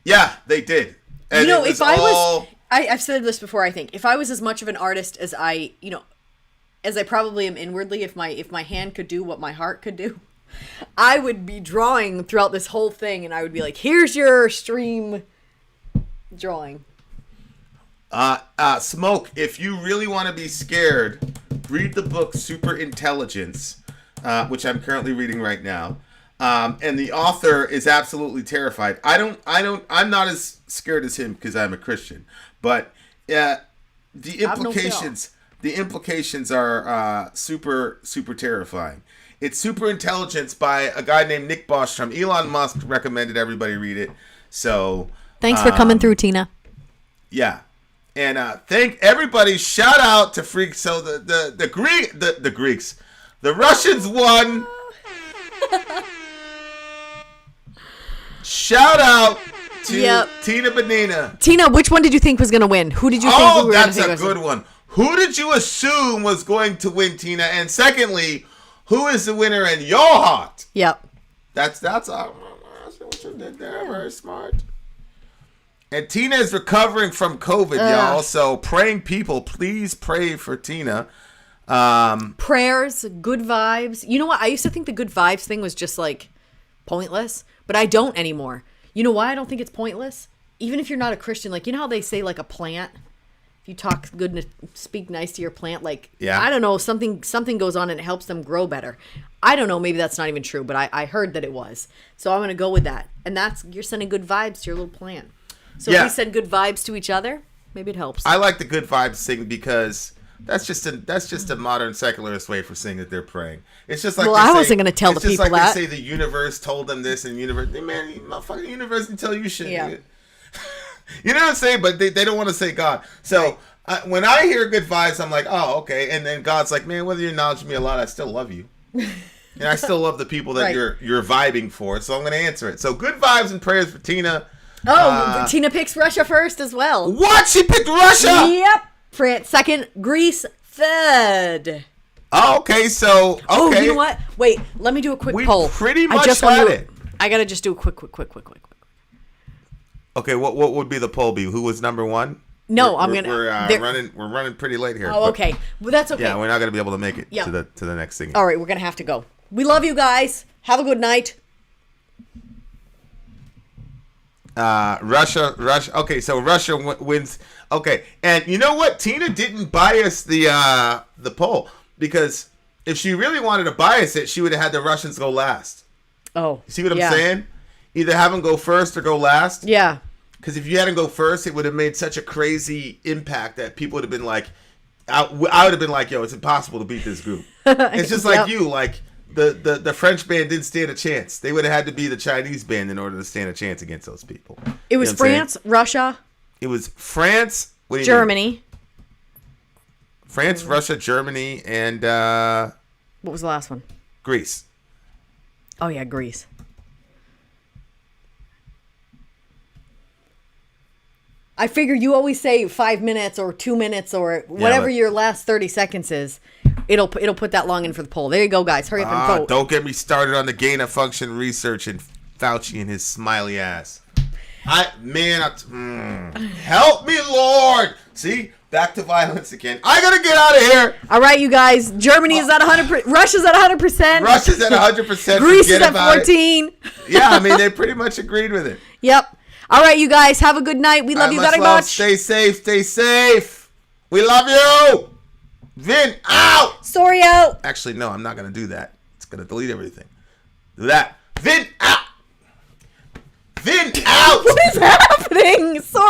Yeah, they did. And you know, if I I've said this before, I think. If I was as much of an artist as I probably am inwardly, if my hand could do what my heart could do, I would be drawing throughout this whole thing, and I would be like, here's your stream drawing. Smoke, if you really want to be scared, read the book Super Intelligence, which I'm currently reading right now. And the author is absolutely terrified. I'm not as scared as him because I'm a Christian, but the implications are super, super terrifying. It's Super Intelligence by a guy named Nick Bostrom. Elon Musk recommended everybody read it. So thanks for coming through, Tina. Yeah. And thank everybody. Shout out to Freaks. So the Greeks, the Russians won. Shout out to Tina Benina. Tina, which one did you think was going to win? Who did you think we were going to think was? Oh, that's a good one. Who did you assume was going to win, Tina? And secondly, who is the winner in your heart? Yep. That's what you did there. Very smart. And Tina is recovering from COVID, y'all. So praying people, please pray for Tina. Prayers, good vibes. You know what? I used to think the good vibes thing was just like pointless, but I don't anymore. You know why I don't think it's pointless? Even if you're not a Christian, like, you know how they say like a plant, if you talk good and speak nice to your plant, like, I don't know, something goes on and it helps them grow better. I don't know, maybe that's not even true, but I heard that it was. So I'm going to go with that. And that's, you're sending good vibes to your little plant. So if we send good vibes to each other, maybe it helps. I like the good vibes thing because that's just a modern secularist way for saying that they're praying. It's just like, well, I wasn't going to tell the people that. It's just like they say the universe told them this, and the universe, man, motherfucking universe didn't tell you shit. Yeah. You know what I'm saying? But they don't want to say God. So when I hear good vibes, I'm like, oh, okay. And then God's like, man, whether you acknowledge me a lot, I still love you. And I still love the people that you're vibing for. So I'm going to answer it. So good vibes and prayers for Tina. Oh, Tina picks Russia first as well. What? She picked Russia? Yep. France second, Greece third. Oh, okay, so, okay. Oh, you know what? Wait, let me do a quick poll. We pretty much had it. I got to just do a quick. Okay, what would be the poll be? Who was number one? No, we're running pretty late here. Oh, okay. Well, that's okay. Yeah, we're not going to be able to make it to the next thing. All right, we're going to have to go. We love you guys. Have a good night. Russia. Okay, so Russia wins. Okay, and you know what? Tina didn't bias the poll because if she really wanted to bias it, she would have had the Russians go last. Oh, see what I'm saying? Either have them go first or go last. Yeah. Because if you had them go first, it would have made such a crazy impact that people would have been like, I would have been like, yo, it's impossible to beat this group. It's just like you, like. The French band didn't stand a chance. They would have had to be the Chinese band in order to stand a chance against those people. It was France, Russia. It was France, Germany. France, Russia, Germany, and what was the last one? Greece. Oh yeah, Greece. I figure you always say 5 minutes or 2 minutes or whatever your last 30 seconds is. It'll put that long in for the poll. There you go, guys. Hurry up and vote. Don't get me started on the gain of function research and Fauci and his smiley ass. Help me, Lord. See, back to violence again. I gotta get out of here. All right, you guys. Germany is at 100%. Russia's at 100%. Russia's at 100%. Greece is at 14. Yeah, I mean they pretty much agreed with it. Yep. All right, you guys. Have a good night. We love you very much. Stay safe. Stay safe. We love you. Vin out. Sori out. Actually, no, I'm not gonna do that. It's gonna delete everything. Do that. Vin out. Vin out. What is happening? Sori.